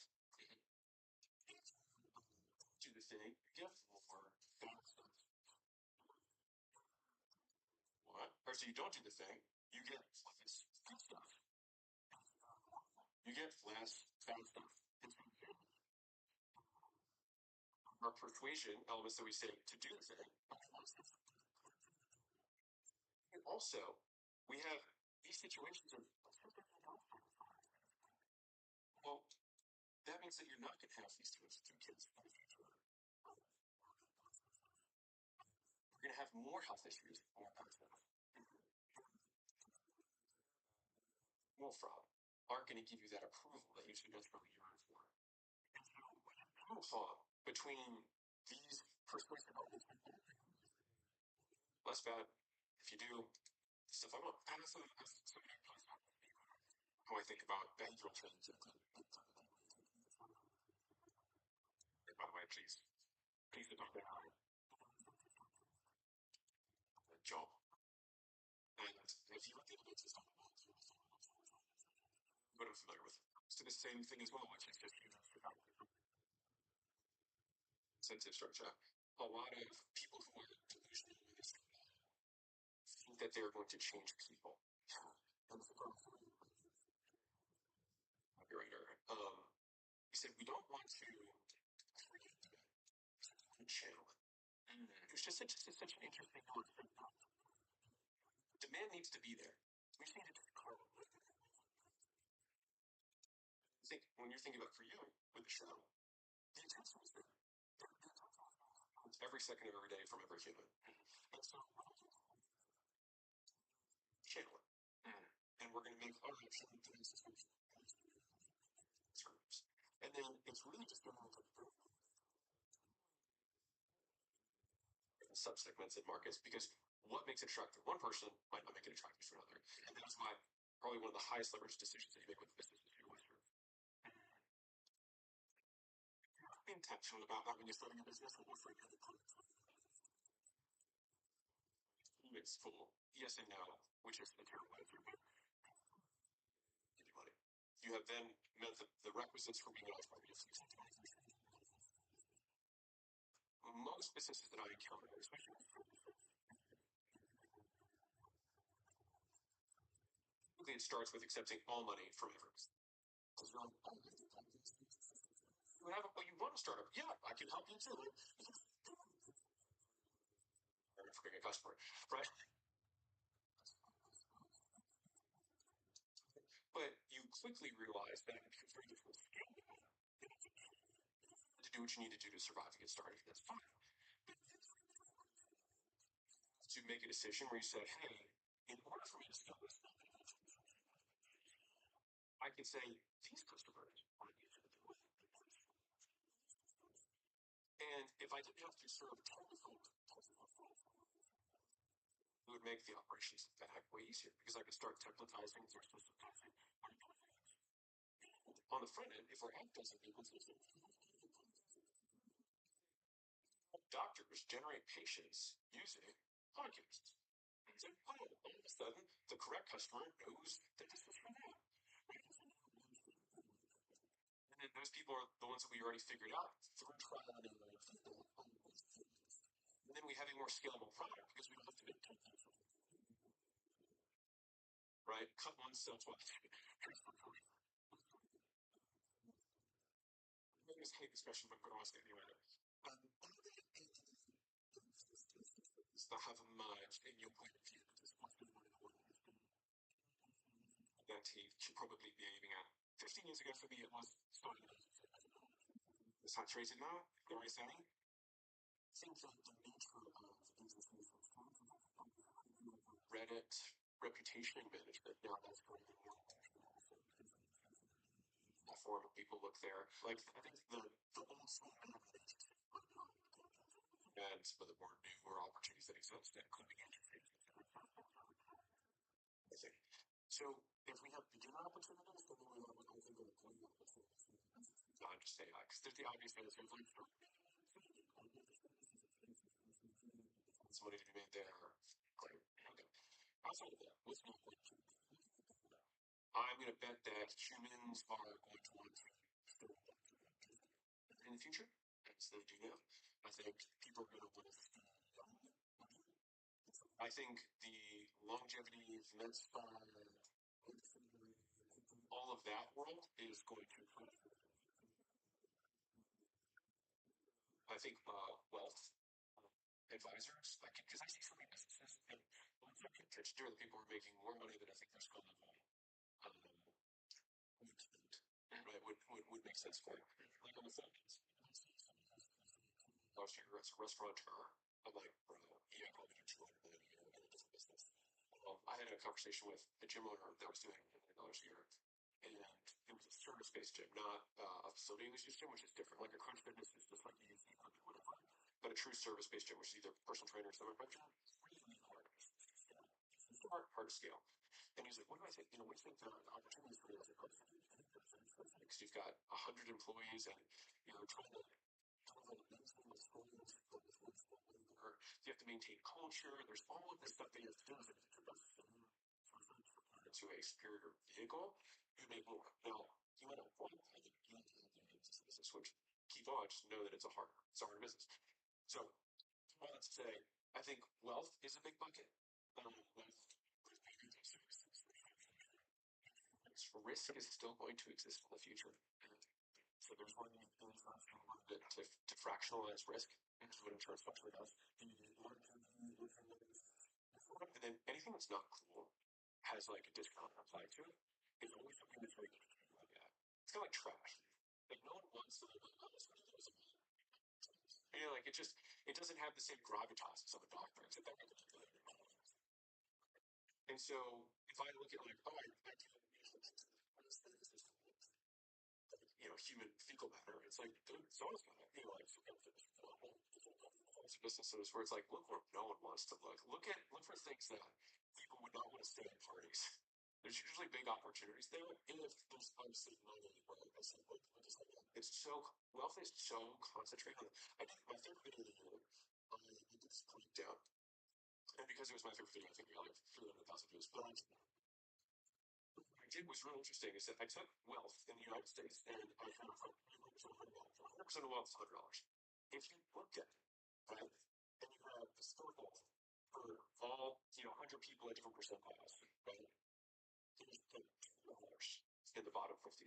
Do the thing, you get more bad stuff. What? Or so you don't do the thing, you get less good stuff. You get less bad stuff. Our persuasion elements that we say to do the thing. And also, we have these situations of, well, that means that you're not going to have these two kids. You're going to have more health issues, more fraud, aren't going to give you that approval that you should desperately yearn for. Between these persuasive elements, less bad if you do stuff I want. And that's how I think about behavioral change. By the way, please don't get out of the job. And if you look at it, it's not what I'm familiar with. So the same thing as well, which is just incentive structure. A lot of people who are delusional think that they're going to change people. Copywriter. He said we don't want to channel it. It was just such an interesting word. Demand needs to be there. We just need to think when you're thinking about for you with the show, the intensity is there. It's every second of every day from every human. And so channel it. And we're going to make our action terms. And then it's really just going to subsegments in markets because what makes it attractive to one person might not make it attractive to another. And that's why probably one of the highest leverage decisions that you make with business is your Western. Be intentional about that when you're starting a business or offering other products. It's full yes and no, which is a terrible way to give you money. You have then met the requisites for being able to most businesses that I encounter, especially it starts with accepting all money from everyone. You have you want a startup? Yeah, I can help you too. For being a customer, right? But you quickly realize that it's very difficult to do what you need to do to survive and get started. That's fine. To make a decision where you say, hey, in order for me to scale this, I can say these customers are using it. And if I didn't have to serve 10 different it would make the operations of that way easier because I could start templatizing or systematizing. On the front end, if our app doesn't do consistent, doctors generate patients using podcasts. So, all of a sudden, the correct customer knows that this is for them. And then those people are the ones that we already figured out through trial and error. And then we have a more scalable product because we don't have to make right? Cut one, sell twice. I just hate this question, but I'm going to ask it anyway. That have emerged in your point of view? that he should probably be aiming at. 15 years ago for me, it was starting saturated now, you know what I'm saying? I think that the nature of businesses Reddit reputation management now that's going to be platform of people look there. Like I think the old school and some of the more newer opportunities that exist, including I think. So if we have beginner opportunities, then we have I think a great opportunity. Not just AI, because there's the obvious things like some money to be made there. Great. Okay. Outside of that, what's not going to I'm going to bet that humans are going to want to in the future, as they do now. I think people are going to want to. I think the longevity, lifespan, all of that world is going to. I think wealth advisors, like because I see so many businesses and particularly people are making more money than I think there's going to be. Right, would make sense for like on the phone. Last year as a restaurateur, I'm like, bro, yeah, probably do 200 million a year in a different business. I had a conversation with a gym owner that was doing $1 million a year, and it was a service-based gym, not a facility-based gym, which is different. Like a Crunch Fitness is just like you whatever, but a true service-based gym, which is either personal trainer or semi-pro, really hard. It's hard to scale. And he's like, what do I think? You know, what do you think the opportunities for me? I was like, because you've got 100 employees and you're trying to you have to maintain culture. There's all of this stuff that you have to do to a superior vehicle. You may more. Now, you might not want business, which keep on, just know that it's a hard business. So, all that to say, I think wealth is a big bucket. Risk is still going to exist in the future. So there's one to fractionalize risk, which is what insurance functionally does. And then anything that's not cool has like a discount applied to it. It's always something that's very yeah. It's kind of like trash. Like no one wants to you know, like it doesn't have the same gravitas as a doctor. And so if I look at like, oh, I you know, human fecal matter. It's like, dude, someone's got it. You know, like businesses where it's like, look where no one wants to look. Look for things that people would not want to stay at parties. There's usually big opportunities there if there's obviously money, right? It's so wealth is so concentrated. I think my favorite video of the year, I did this breakdown, and because it was my favorite video, I think we got like 300,000 views. But I did was really interesting is that I took wealth in the United States and I found 100% of wealth is $100. If you look at it, right, and you have historical for all, you know, 100 people at different percentiles, right, there's $2 in the bottom 50.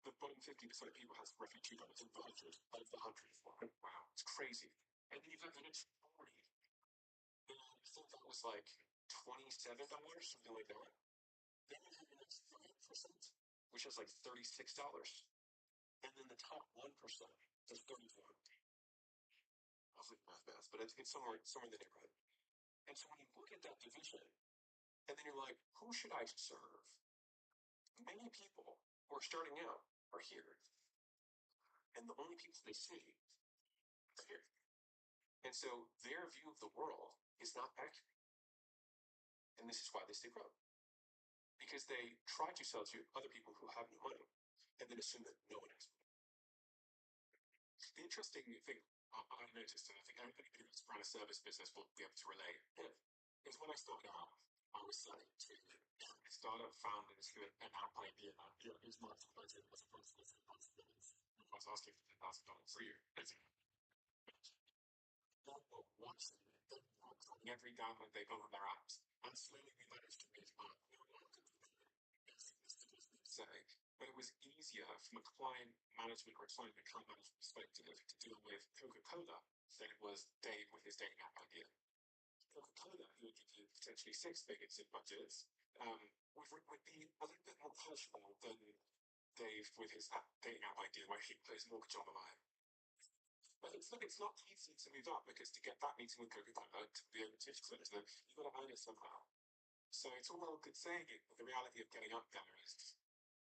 The bottom 50% of people has roughly $2 in the 100 of the 100. Wow, it's crazy. And then you've got the next 40. And I think that was like $27, something like that. Then you have the next 5%, which is like $36. And then the top 1% is 34. I was like math, but it's somewhere in the neighborhood. And so when you look at that division, and then you're like, who should I serve? Many people who are starting out are here. And the only people they see are here. And so their view of the world is not accurate. And this is why they stay broke. Because they try to sell to other people who have no money and then assume that no one has money. The interesting thing I noticed, and I think everybody who's run a service business will be able to relate, is when I started out, I was selling to startup founders who had an idea about, you know, whose market budget was supposed to be I was asking for $10,000 a year. Watching every download they open their apps. And slowly we managed to make say, but it was easier from a client management or client account management perspective to deal with Coca-Cola than it was Dave with his dating app idea. Coca-Cola, who would give you potentially 6 figures in budgets, would be a little bit more casual than Dave with his dating app idea where he plays Mortgage on the Line. But it's not easy to move up because to get that meeting with Coca-Cola to be able to explain to them, you've got to earn it somehow. So it's all well good saying it, but the reality of getting up there is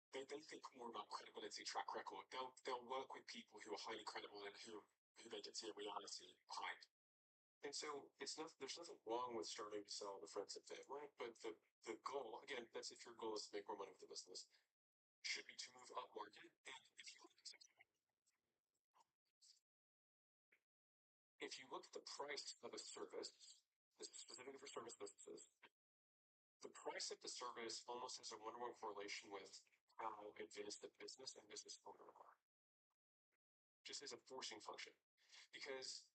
they think more about credibility, track record. They'll work with people who are highly credible and who they can see a reality behind. And so there's nothing wrong with starting to sell to friends and family, but the goal, again, that's if your goal is to make more money with the business, should be to move up market. And if you look at the price of a service, this is specifically for service businesses, the price of the service almost has a one-to-one correlation with how advanced the business and business owner are, just as a forcing function. Because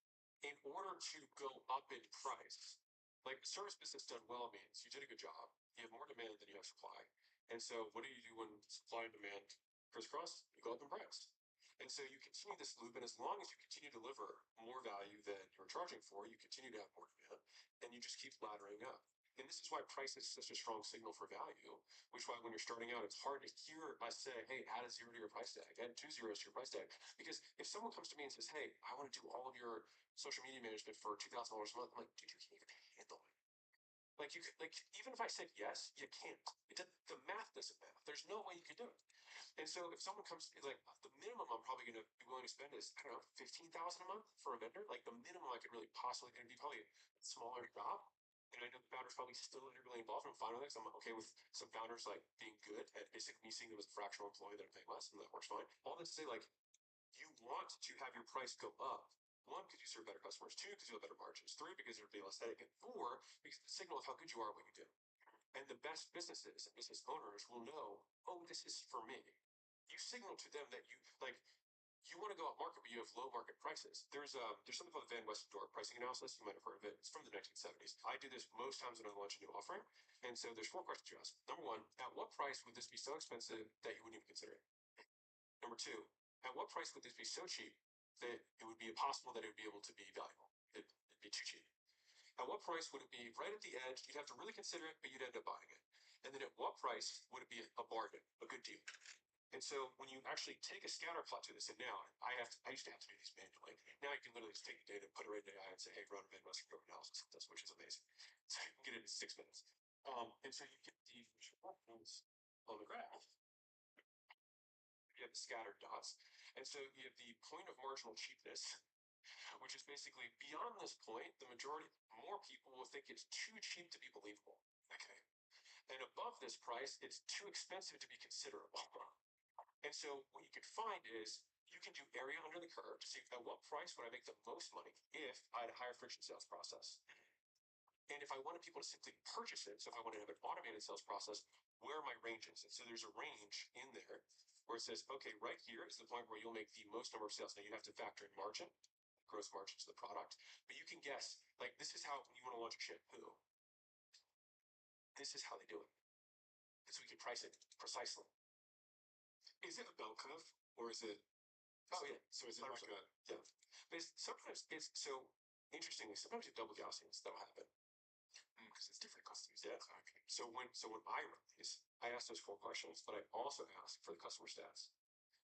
in order to go up in price, like service business done well means you did a good job, you have more demand than you have supply. And so what do you do when supply and demand crisscross? You go up in price. And so you continue this loop, and as long as you continue to deliver more value than you're charging for, you continue to have more demand, and you just keep laddering up. And this is why price is such a strong signal for value, which is why when you're starting out, it's hard to hear us say, hey, add a zero to your price tag, add 2 zeros to your price tag. Because if someone comes to me and says, hey, I want to do all of your social media management for $2,000 a month, I'm like, dude, you can't even handle it. Like you could, like even if I said yes, you can't. The math doesn't math. There's no way you can do it. And so if someone comes to me like the minimum I'm probably going to be willing to spend is I don't know 15,000 a month for a vendor. Like the minimum I could really possibly going to be probably a smaller job. And I know the founder's probably still integrally involved. I'm fine with it. I'm okay with some founders like being good at basically me seeing them as a fractional employee that I'm paying less, and that works fine. All that to say, like you want to have your price go up. One, because you serve better customers. Two, because you have better margins. Three, because you're being less headache. And four, because the signal of how good you are at what you do. And the best businesses and business owners will know, oh, this is for me. You signal to them that you want to go up market, but you have low market prices. There's something called the Van Westendorp pricing analysis. You might have heard of it. It's from the 1970s. I do this most times when I launch a new offering. And so there's 4 questions you ask. Number 1, at what price would this be so expensive that you wouldn't even consider it? Number 2, at what price would this be so cheap that it would be impossible that it would be able to be valuable? It'd be too cheap. At what price would it be right at the edge? You'd have to really consider it, but you'd end up buying it. And then at what price would it be a bargain, a good deal? And so when you actually take a scatter plot to this, and now I used to have to do these manually. Now you can literally just take the data, put it right in AI, and say, hey, run a Van Westendorp analysis, which is amazing. So you can get it in 6 minutes. And so you get the points on the graph. You have the scattered dots. And so you have the point of marginal cheapness, which is basically beyond this point, the majority, more people will think it's too cheap to be believable. Okay. And above this price, it's too expensive to be considerable. And so what you can find is you can do area under the curve to see at what price would I make the most money if I had a higher friction sales process. And if I wanted people to simply purchase it, so if I wanted to have an automated sales process, where are my ranges? And so there's a range in there where it says, okay, right here is the point where you'll make the most number of sales. Now you have to factor in margin, gross margin to the product, but you can guess, like this is how you want to launch a shampoo. This is how they do it. And so we can price it precisely. Is it a bell curve or is it? Oh yeah. So is it like a yeah? But sometimes it's so interestingly. Sometimes you have double Gaussians that'll happen because it's different customers. Yeah. Okay. So when I run these, I ask those 4 questions, but I also ask for the customer stats.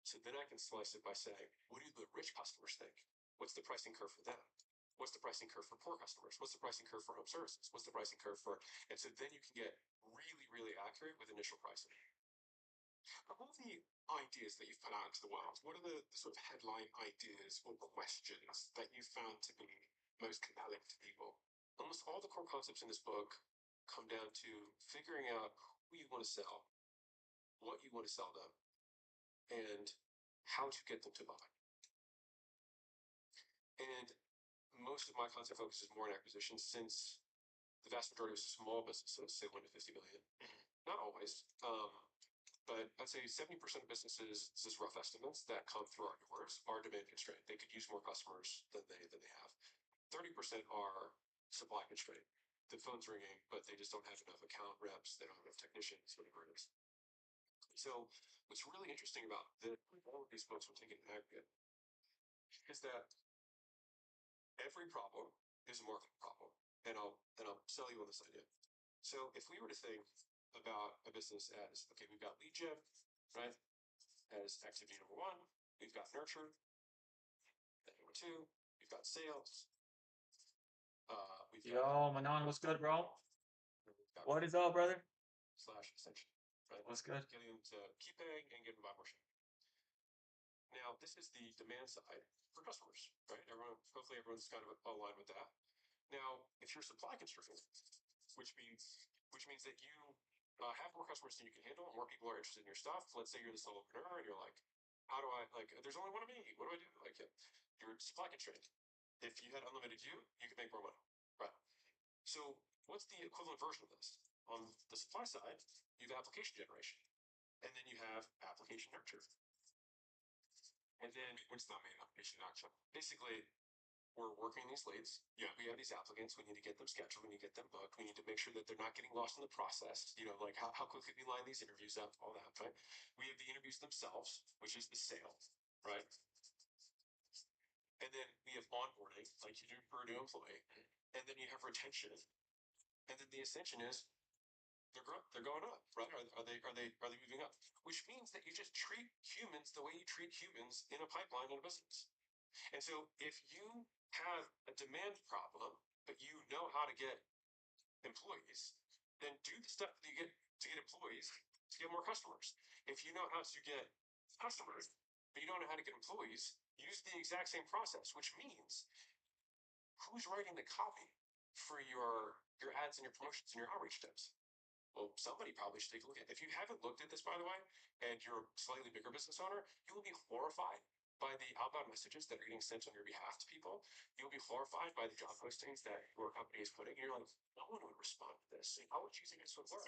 So then I can slice it by saying, what do the rich customers think? What's the pricing curve for them? What's the pricing curve for poor customers? What's the pricing curve for home services? What's the pricing curve for? And so then you can get really, really accurate with initial pricing. Of all the ideas that you've put out into the world, what are the sort of headline ideas or questions that you found to be most compelling to people? Almost all the core concepts in this book come down to figuring out who you want to sell, what you want to sell them, and how to get them to buy. And most of my concept focus is more on acquisition since the vast majority of small businesses, say 1 to 50 million, not always, but I'd say 70% of businesses, this is rough estimates, that come through our doors are demand constrained. They could use more customers than they have. 30% are supply constrained. The phone's ringing, but they just don't have enough account reps. They don't have enough technicians, whatever it is. So what's really interesting about all of these folks will take an aggregate is that every problem is a marketing problem. And I'll sell you on this idea. So if we were to think, about a business as, okay, we've got lead gen, right? As activity number one, we've got nurture, then number two, we've got sales. We've Yo, Manon, what's good, bro? got What is up, brother? slash ascension, right? What's good? Getting them to keep paying and getting them buy more shit. Now, this is the demand side for customers, right? Hopefully everyone's kind of aligned with that. Now, if you're supply constrained, which means that you have more customers than you can handle, more people are interested in your stuff. Let's say you're the solopreneur and you're like, how do I, like, there's only one of me. What do I do? Like, you're supply constrained. If you had unlimited you could make more money, right? So what's the equivalent version of this? On the supply side, you have application generation, and then you have application nurture. And then What's that mean? Application action. basically, we're working these leads. Yeah. We have these applicants. We need to get them scheduled. We need to get them booked. We need to make sure that they're not getting lost in the process. You know, like how quickly we line these interviews up, all that, right? We have the interviews themselves, which is the sale, right? And then we have onboarding, like you do for a new employee. And then you have retention. And then the ascension is they're going up, right? Are they moving up? Which means that you just treat humans the way you treat humans in a pipeline in a business. And so if you have a demand problem, but you know how to get employees, then do the stuff that you get to get employees to get more customers. If you know how to get customers, but you don't know how to get employees, use the exact same process, which means who's writing the copy for your ads and your promotions and your outreach tips? Well, somebody probably should take a look at it. If you haven't looked at this, by the way, and you're a slightly bigger business owner, you will be horrified by the outbound messages that are getting sent on your behalf to people. You'll be horrified by the job postings that your company is putting. And you're like, no one would respond to this. How would you think this would work?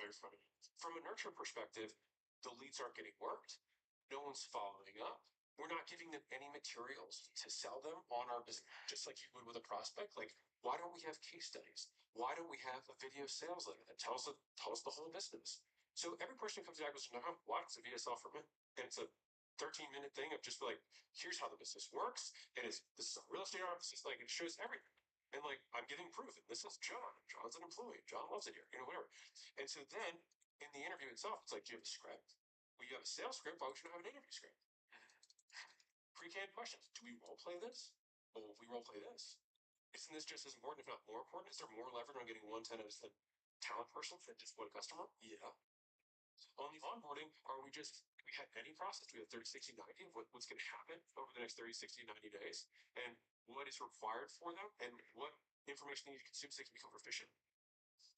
From a nurture perspective, the leads aren't getting worked. No one's following up. We're not giving them any materials to sell them on our business, just like you would with a prospect. Like, why don't we have case studies? Why don't we have a video sales letter that tells the whole business? So every person who comes to the acquisition, watch a VSL for a minute, and it's a 13-minute thing of just like, here's how the business works, and this is a real estate office. It's like it shows everything, and like I'm giving proof. And this is John. John's an employee. John loves it here. You know, whatever. And so then in the interview itself, it's like, do you have a script? Well, you have a sales script. Why would you not have an interview script? Pre-canned questions. Do we role play this? Well, if we role play this, isn't this just as important, if not more important? Is there more leverage on getting 1/10 out of the talent person than just one customer? Yeah. On the onboarding, we have any process? Do we have 30, 60, 90 of what's going to happen over the next 30, 60, 90 days? And what is required for them? And what information they need to consume so they can become proficient?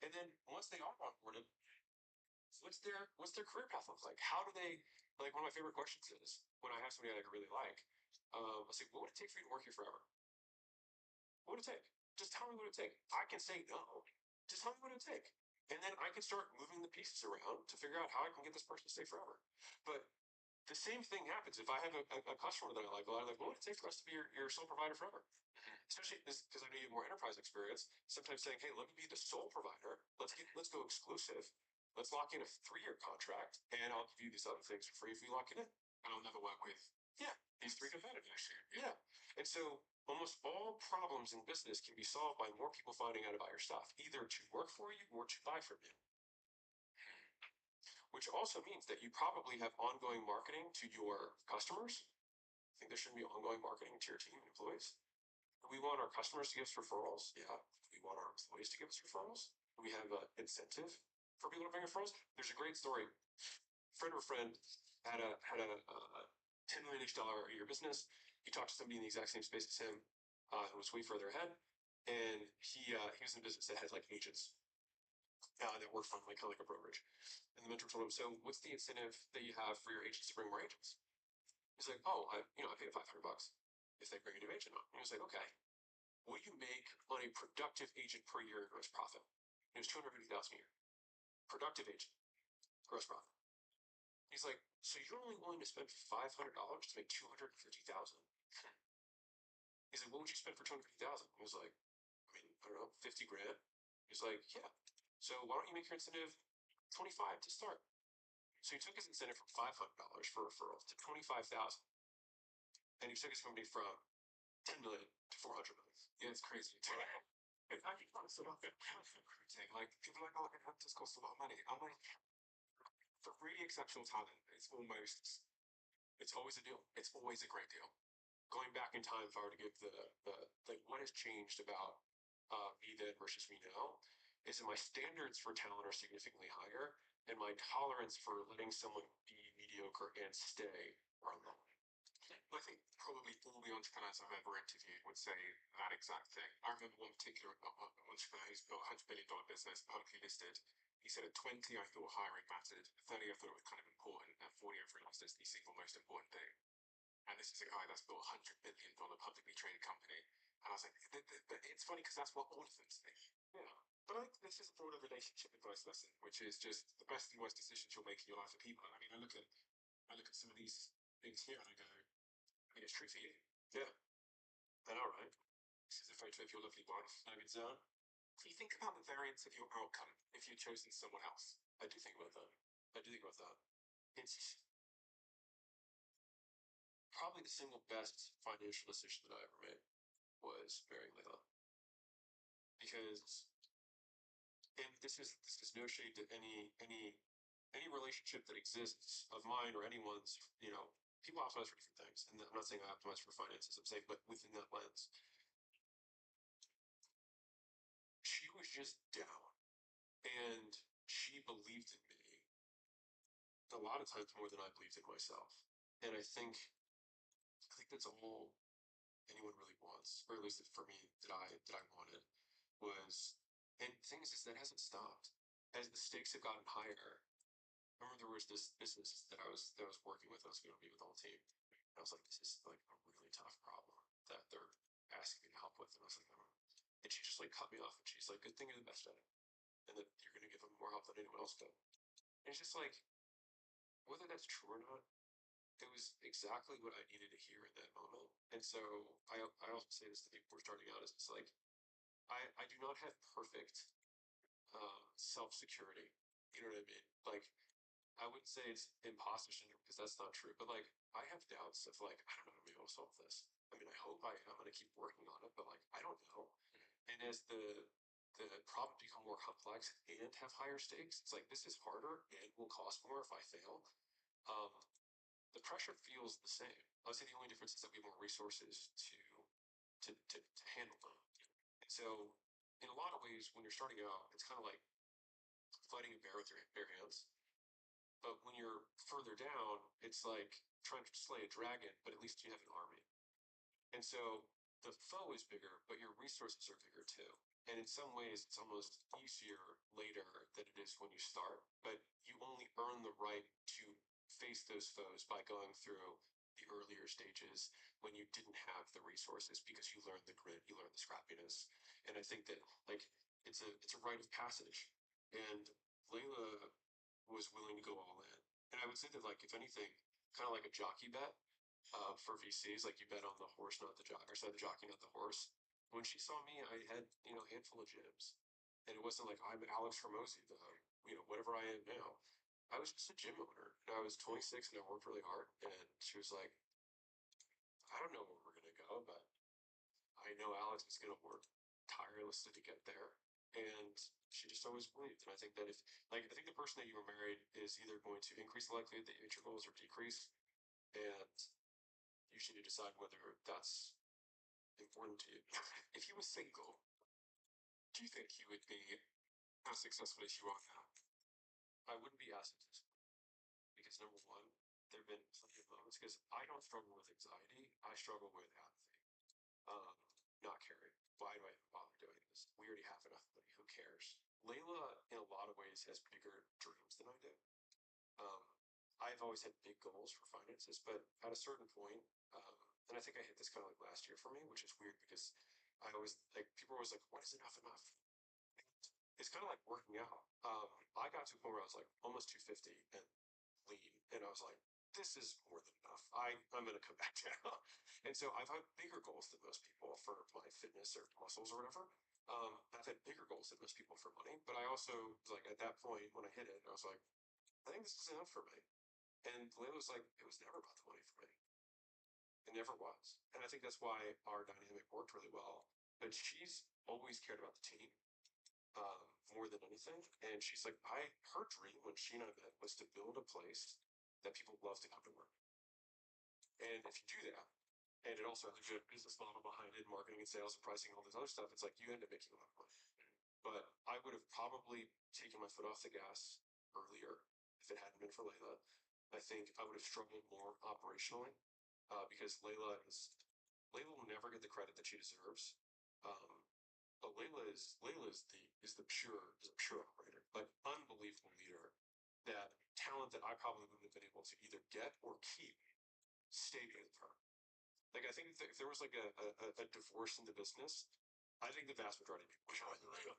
And then once they are onboarded, what's their career path look like? How do they, like, one of my favorite questions is when I have somebody I really like, I say, what would it take for you to work here forever? What would it take? Just tell me what it would take. I can say no. Just tell me what it would take. And then I can start moving the pieces around to figure out how I can get this person to stay forever. But the same thing happens if I have a customer that I like a lot. I'm like, what would it take for us to be your sole provider forever? Especially because I know you have more enterprise experience. Sometimes saying, hey, let me be the sole provider. Let's go exclusive. Let's lock in a 3-year contract, and I'll give you these other things for free if we lock it in. And I'll never work with These 3 competitors. Yeah. And so almost all problems in business can be solved by more people finding out about your stuff, either to work for you or to buy from you. Which also means that you probably have ongoing marketing to your customers. I think there should be ongoing marketing to your team and employees. We want our customers to give us referrals. Yeah. We want our employees to give us referrals. We have an incentive for people to bring referrals. There's a great story. Friend of a friend had a $10 million a year business. He talked to somebody in the exact same space as him, who was way further ahead, and he was in a business that had like agents that worked from like kind of like a brokerage. And the mentor told him, so what's the incentive that you have for your agents to bring more agents? He's like, oh, I pay $500 if they bring a new agent on. And he was like, okay, what do you make on a productive agent per year in gross profit? It was $250,000 a year. Productive agent, gross profit. He's like, so you're only willing to spend $500 to make $250,000? He's like, what would you spend for $250,000? He was like, I don't know, 50 grand. He's like, yeah. So why don't you make your incentive 25 to start? So he took his incentive from $500 for referrals to 25,000, and he took his company from 10 million to 400 million. Yeah, it's crazy. It's actually honest about it. Like, people are like, oh, this costs a lot of money. I'm like, for really exceptional talent, it's always a deal. It's always a great deal. Going back in time, if I were to give the like what has changed about me then versus me now, is that my standards for talent are significantly higher, and my tolerance for letting someone be mediocre and stay are low. I think probably all the entrepreneurs I've ever interviewed would say that exact thing. I remember one particular entrepreneur who's built $100 billion business, publicly listed. He said at 20, I thought hiring mattered. At 30, I thought it was kind of important. At 40, I've realized it's the single most important thing. And this is a guy that's built $100 billion publicly traded company. And I was like, it's funny because that's what all of them say. Yeah. But I think this is a broader relationship advice lesson, which is just the best and worst decisions you'll make in your life for people. And I mean, I look at some of these things here and I go, I mean, it's true for you. Yeah. I know, right? This is a photo of your lovely wife. No good zone. So you think about the variance of your outcome if you'd chosen someone else. I do think about that. I do think about that. It's probably the single best financial decision that I ever made was marrying Layla. Because and this is no shade to any relationship that exists of mine or anyone's, people optimize for different things. And I'm not saying I optimize for finances, I'm saying but within that lens. She was just down. And she believed in me a lot of times more than I believed in myself. And I think that's all anyone really wants, or at least for me that I wanted was, and things is that hasn't stopped as the stakes have gotten higher. I remember there was this business that I was working with. I was going to meet with the whole team. And I was like, this is like a really tough problem that they're asking me to help with. And I was like, oh. And she just like cut me off, and she's like, good thing you're the best at it, and that you're going to give them more help than anyone else did. And it's just like, whether that's true or not, it was exactly what I needed to hear in that moment. And so I also say this to people who are starting out is it's like I do not have perfect self security. You know what I mean? Like I wouldn't say it's imposter syndrome because that's not true, but like I have doubts of like I don't know how to be able to solve this. I mean, I hope I am. I'm gonna keep working on it, but like I don't know. And as the problems become more complex and have higher stakes, it's like this is harder and will cost more if I fail. Um, the pressure feels the same. I would say the only difference is that we have more resources to handle them. And so, in a lot of ways, when you're starting out, it's kind of like fighting a bear with your bare hands. But when you're further down, it's like trying to slay a dragon, but at least you have an army. And so the foe is bigger, but your resources are bigger too. And in some ways, it's almost easier later than it is when you start. But you only earn the right to face those foes by going through the earlier stages when you didn't have the resources because you learned the grit, you learned the scrappiness. And I think that like it's a rite of passage. And Layla was willing to go all in. And I would say that like if anything, kind of like a jockey bet, for VCs, like you bet on the horse, not the jockey, or sorry, the jockey, not the horse. When she saw me, I had a handful of gyms, and it wasn't like I'm Alex Hormozy, the whatever I am now. I was just a gym owner, and I was 26, and I worked really hard. And she was like, I don't know where we're gonna go, but I know Alex is gonna work tirelessly to get there. And she just always believed. And I think that if, like, I think the person that you were married is either going to increase the likelihood that you hit your goals or decrease. And you should decide whether that's important to you. If you were single, do you think you would be as successful as you are now? I wouldn't be as successful because number one, there have been plenty of moments because I don't struggle with anxiety. I struggle with apathy. Um, Not caring. Why do I even bother doing this? We already have enough money. Who cares? Layla, in a lot of ways, has bigger dreams than I do. Um, I've always had big goals for finances, but at a certain point, and I think I hit this kind of like last year for me, which is weird because I always like people are always like, "What is enough enough?" It's kind of like working out. I got to a point where I was like almost 250 and lean, and I was like, "This is more than enough. I'm gonna come back down." And so I've had bigger goals than most people for my fitness or muscles or whatever. I've had bigger goals than most people for money, but I also was like at that point when I hit it, I was like, I think this is enough for me. And Layla was like, it was never about the money for me. It never was. And I think that's why our dynamic worked really well. But she's always cared about the team. more than anything. And she's like, her dream when she and I met was to build a place that people love to come to work. And if you do that, and it also has a good business model behind it, marketing and sales and pricing, all this other stuff, it's like you end up making a lot of money. But I would have probably taken my foot off the gas earlier if it hadn't been for Layla. I think I would have struggled more operationally because Layla will never get the credit that she deserves. Um, but Layla is the pure operator, like unbelievable leader. That talent that I probably wouldn't have been able to either get or keep stayed with her. Like I think if there was like a divorce in the business, I think the vast majority of people would join Layla.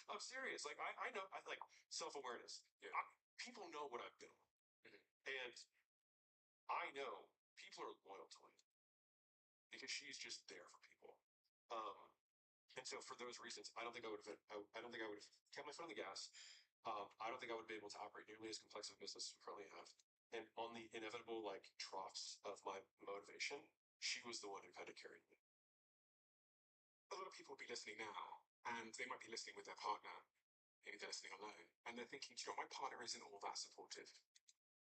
I'm serious. Like I know I like self-awareness. Yeah. People know what I've been on. And I know people are loyal to Layla because she's just there for people. Um, and so for those reasons, I don't think I would have. I don't think I would have kept my foot on the gas. I don't think I would be able to operate nearly as complex of a business as we currently have. And on the inevitable like troughs of my motivation, she was the one who kind of carried me. A lot of people will be listening now, and they might be listening with their partner. Maybe they're listening alone, and they're thinking, you know, my partner isn't all that supportive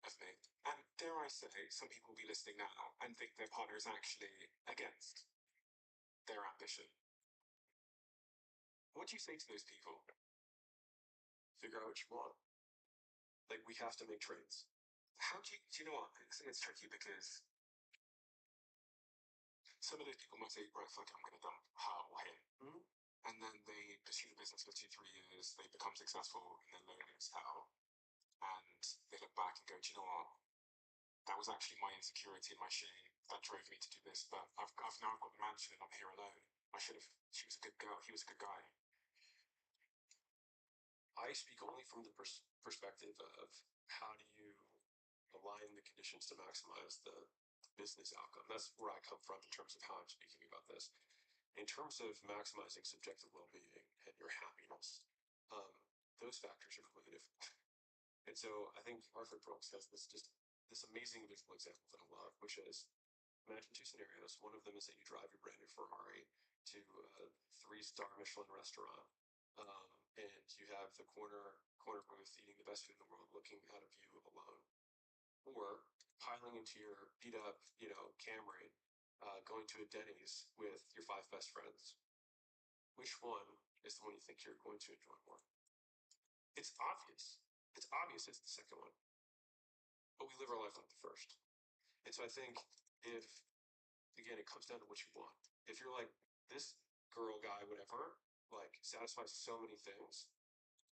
of me. And dare I say, some people will be listening now and think their partner is actually against their ambition. What do you say to those people? Figure out what you want. Like we have to make trades. How do you know what? It's tricky because some of those people might say, right, fuck it, I'm going to dump her or him. Mm-hmm. And then they pursue the business for 2-3 years, they become successful, and they're lonely as hell. And they look back and go, do you know what? That was actually my insecurity and my shame that drove me to do this. But I've now got the mansion and I'm here alone. She was a good girl, he was a good guy. I speak only from the perspective of how do you align the conditions to maximize the business outcome. That's where I come from in terms of how I'm speaking about this. In terms of maximizing subjective well-being and your happiness, those factors are completely different. And so I think Arthur Brooks has this amazing visual example that I love, which is imagine two scenarios. One of them is that you drive your brand new Ferrari to a 3-star Michelin restaurant, and you have the corner booth eating the best food in the world, looking at a view alone, or piling into your beat up, Camry, going to a Denny's with your 5 best friends. Which one is the one you think you're going to enjoy more? It's obvious. It's obvious it's the second one. But we live our life like the first. And so I think if, again, it comes down to what you want. If you're like, this girl, guy, whatever, like satisfies so many things,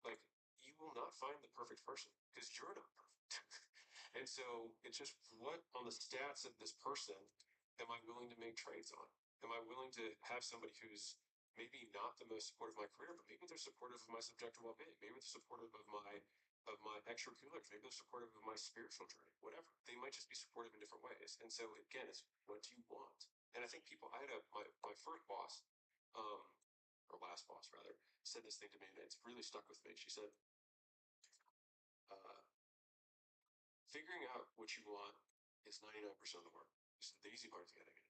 like you will not find the perfect person because you're not perfect. And so it's just what on the stats of this person am I willing to make trades on? Am I willing to have somebody who's maybe not the most supportive of my career, but maybe they're supportive of my subjective well-being. Maybe they're supportive of my extracurriculars. Maybe they're supportive of my spiritual journey. Whatever. They might just be supportive in different ways. And so again, it's what do you want? And I think people. I had my first boss, or last boss rather, said this thing to me, and it's really stuck with me. She said, uh, "Figuring out what you want is 99% of the work. The easy part is getting it."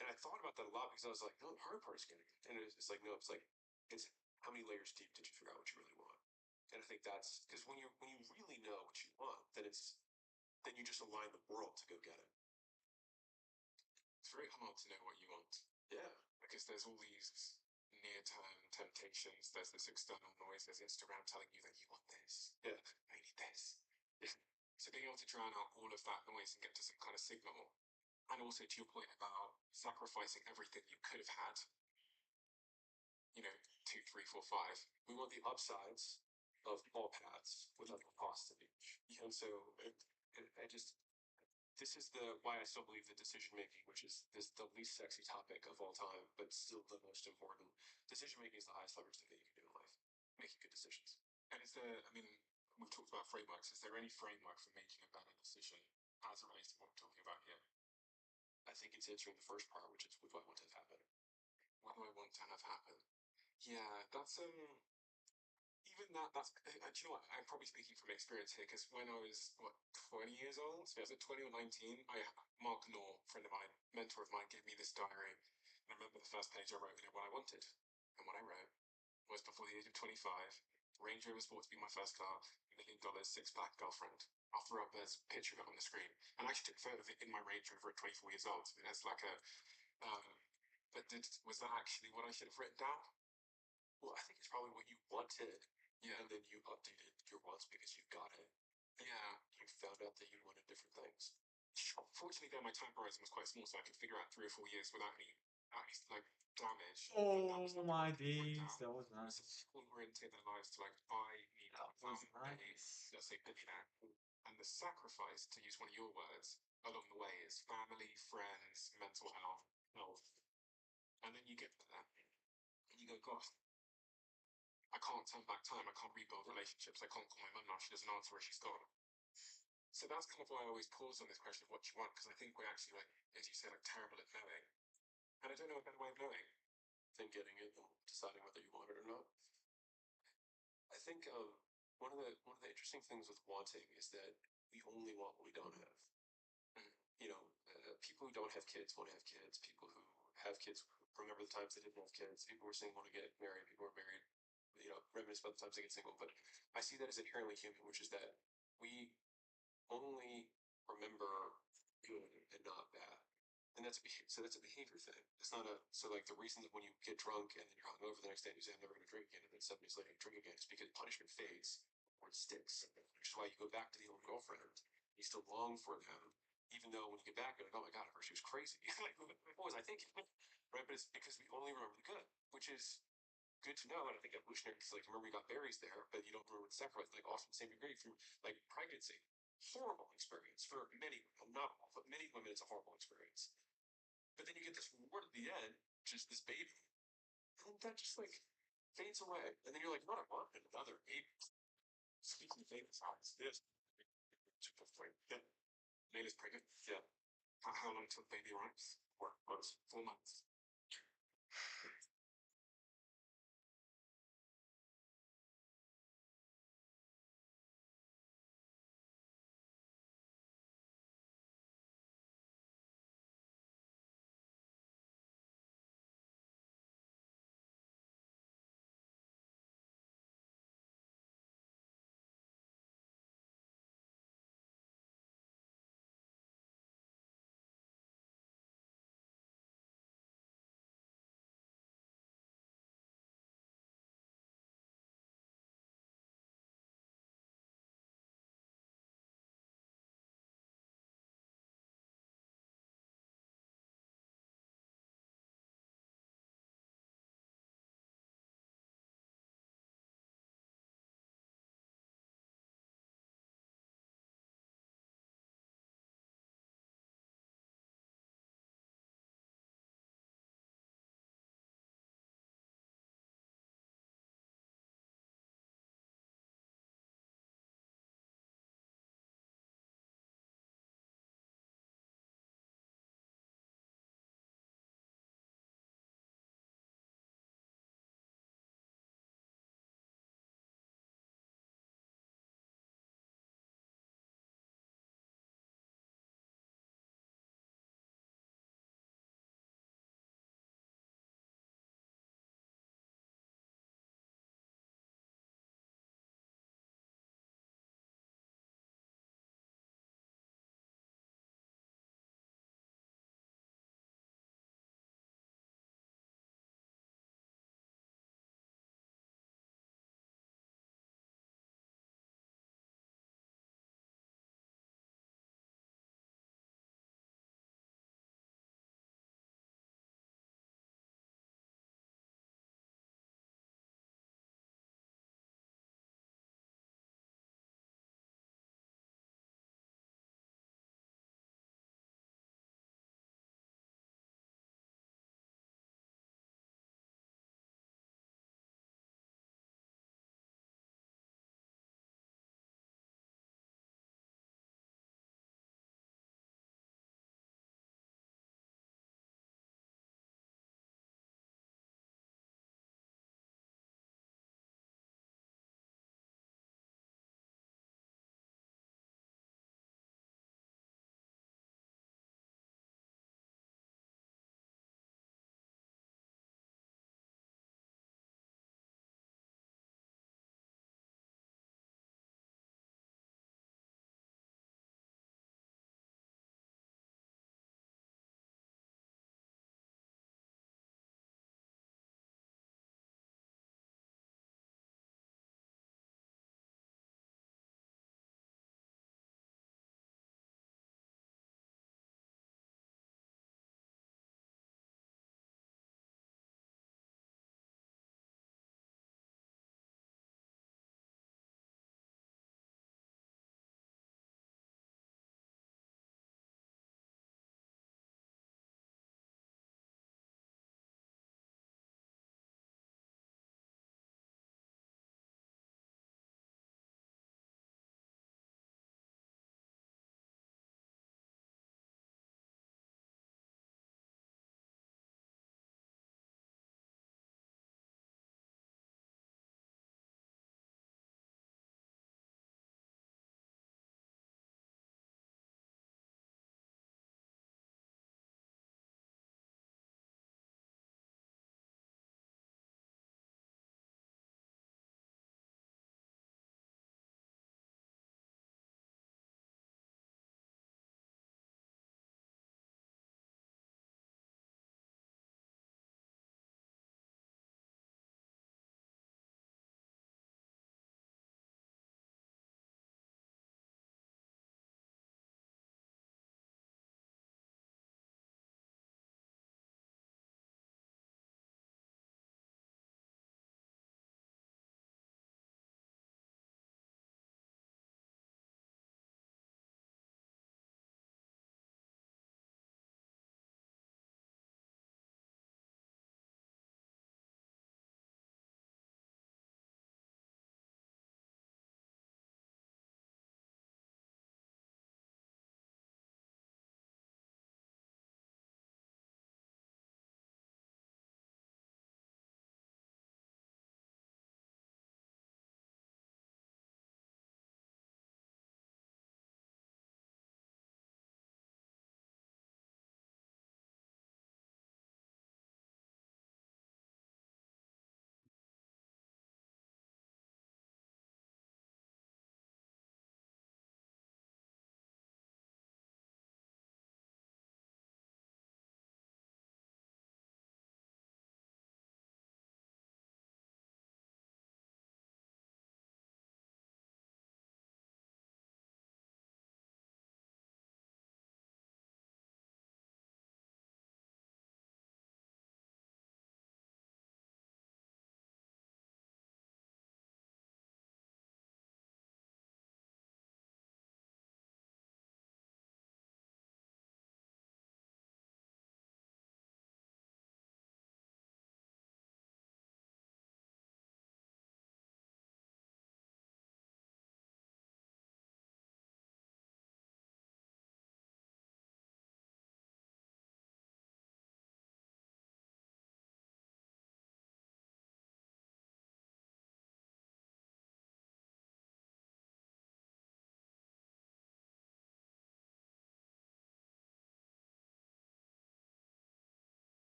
And I thought about that a lot because I was like, no, the hard part is getting it. And it's like, no, it's how many layers deep did you figure out what you really want? And I think that's because when you really know what you want, then you just align the world to go get it. It's very hard to know what you want. Yeah. Because there's all these near-term temptations. There's this external noise. There's Instagram telling you that you want this. Yeah. I need this. Yeah. So being able to drown out all of that noise and get to some kind of signal. And also to your point about sacrificing everything you could have had, 2, 3, 4, 5. We want the upsides of all paths without the cost of each. And so this is why I still believe that decision making, which is the least sexy topic of all time, but still the most important. Decision making is the highest leverage thing that you can do in life. Making good decisions. And we've talked about frameworks. Is there any framework for making a better decision as it relates to what we're talking about here? I think it's answering the first part, which is what do I want to have happen? What do I want to have happen? Yeah, that's even that's do you know what? I'm probably speaking from experience here because when I was 20 years old, so I was at 20 or 19, Mark Knorr, friend of mine, mentor of mine, gave me this diary. And I remember the first page I wrote in it what I wanted. And what I wrote was before the age of 25. Range Rover Sport to be my first car. $1 million six-pack girlfriend. I'll throw up this picture of it on the screen. And I actually took a photo of it in my Range Rover at 24 years old. I mean, that's like a. But was that actually what I should have written down? Well, I think it's probably what you wanted. Yeah. And then you updated your wants because you got it. Yeah. You found out that you wanted different things. Fortunately, though, my time horizon was quite small, so I could figure out 3 or 4 years without any like damage. Oh my days, that was nice. People orientate their lives to like, I need That to was become a, nice. let's say, billionaire. And the sacrifice, to use one of your words, along the way is family, friends, mental health. And then you get there, and you go, gosh, I can't turn back time. I can't rebuild relationships. I can't call my mum now. She doesn't answer where she's gone. So that's kind of why I always pause on this question of what you want, because I think we're actually, like, as you said, like terrible at knowing. And I don't know a better way of knowing than getting it and deciding whether you want it or not. I think one of the interesting things with wanting is that we only want what we don't have. You know, people who don't have kids want to have kids. People who have kids remember the times they didn't have kids. People who are single want to get married. People who are married, you know, reminisce about the times they get single. But I see that as inherently human, which is that we only remember good and not bad. And that's a behavior thing. It's not a so like the reason that when you get drunk and then you're hungover the next day and you say I'm never going to drink again, and then 7 days later you drink again, it's because punishment fades or it sticks. Which is why you go back to the old girlfriend. You still long for them, even though when you get back, you're like, oh my god, at first she was crazy. Like, what was I thinking? Right? But it's because we only remember the good, which is good to know. And I think evolutionary, because like remember you got berries there, but you don't remember the sacrifice. Like often the same degree from like pregnancy, horrible experience for many, not all, but many women. It's a horrible experience. But then you get this reward at the end, which is this baby, and that just like fades away. And then you're like, what I want another baby. Speaking of famous eyes, this. Yeah. Layla's pregnant. Yeah. How long till baby arrives? 4 months. 4 months.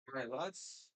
All right, lads.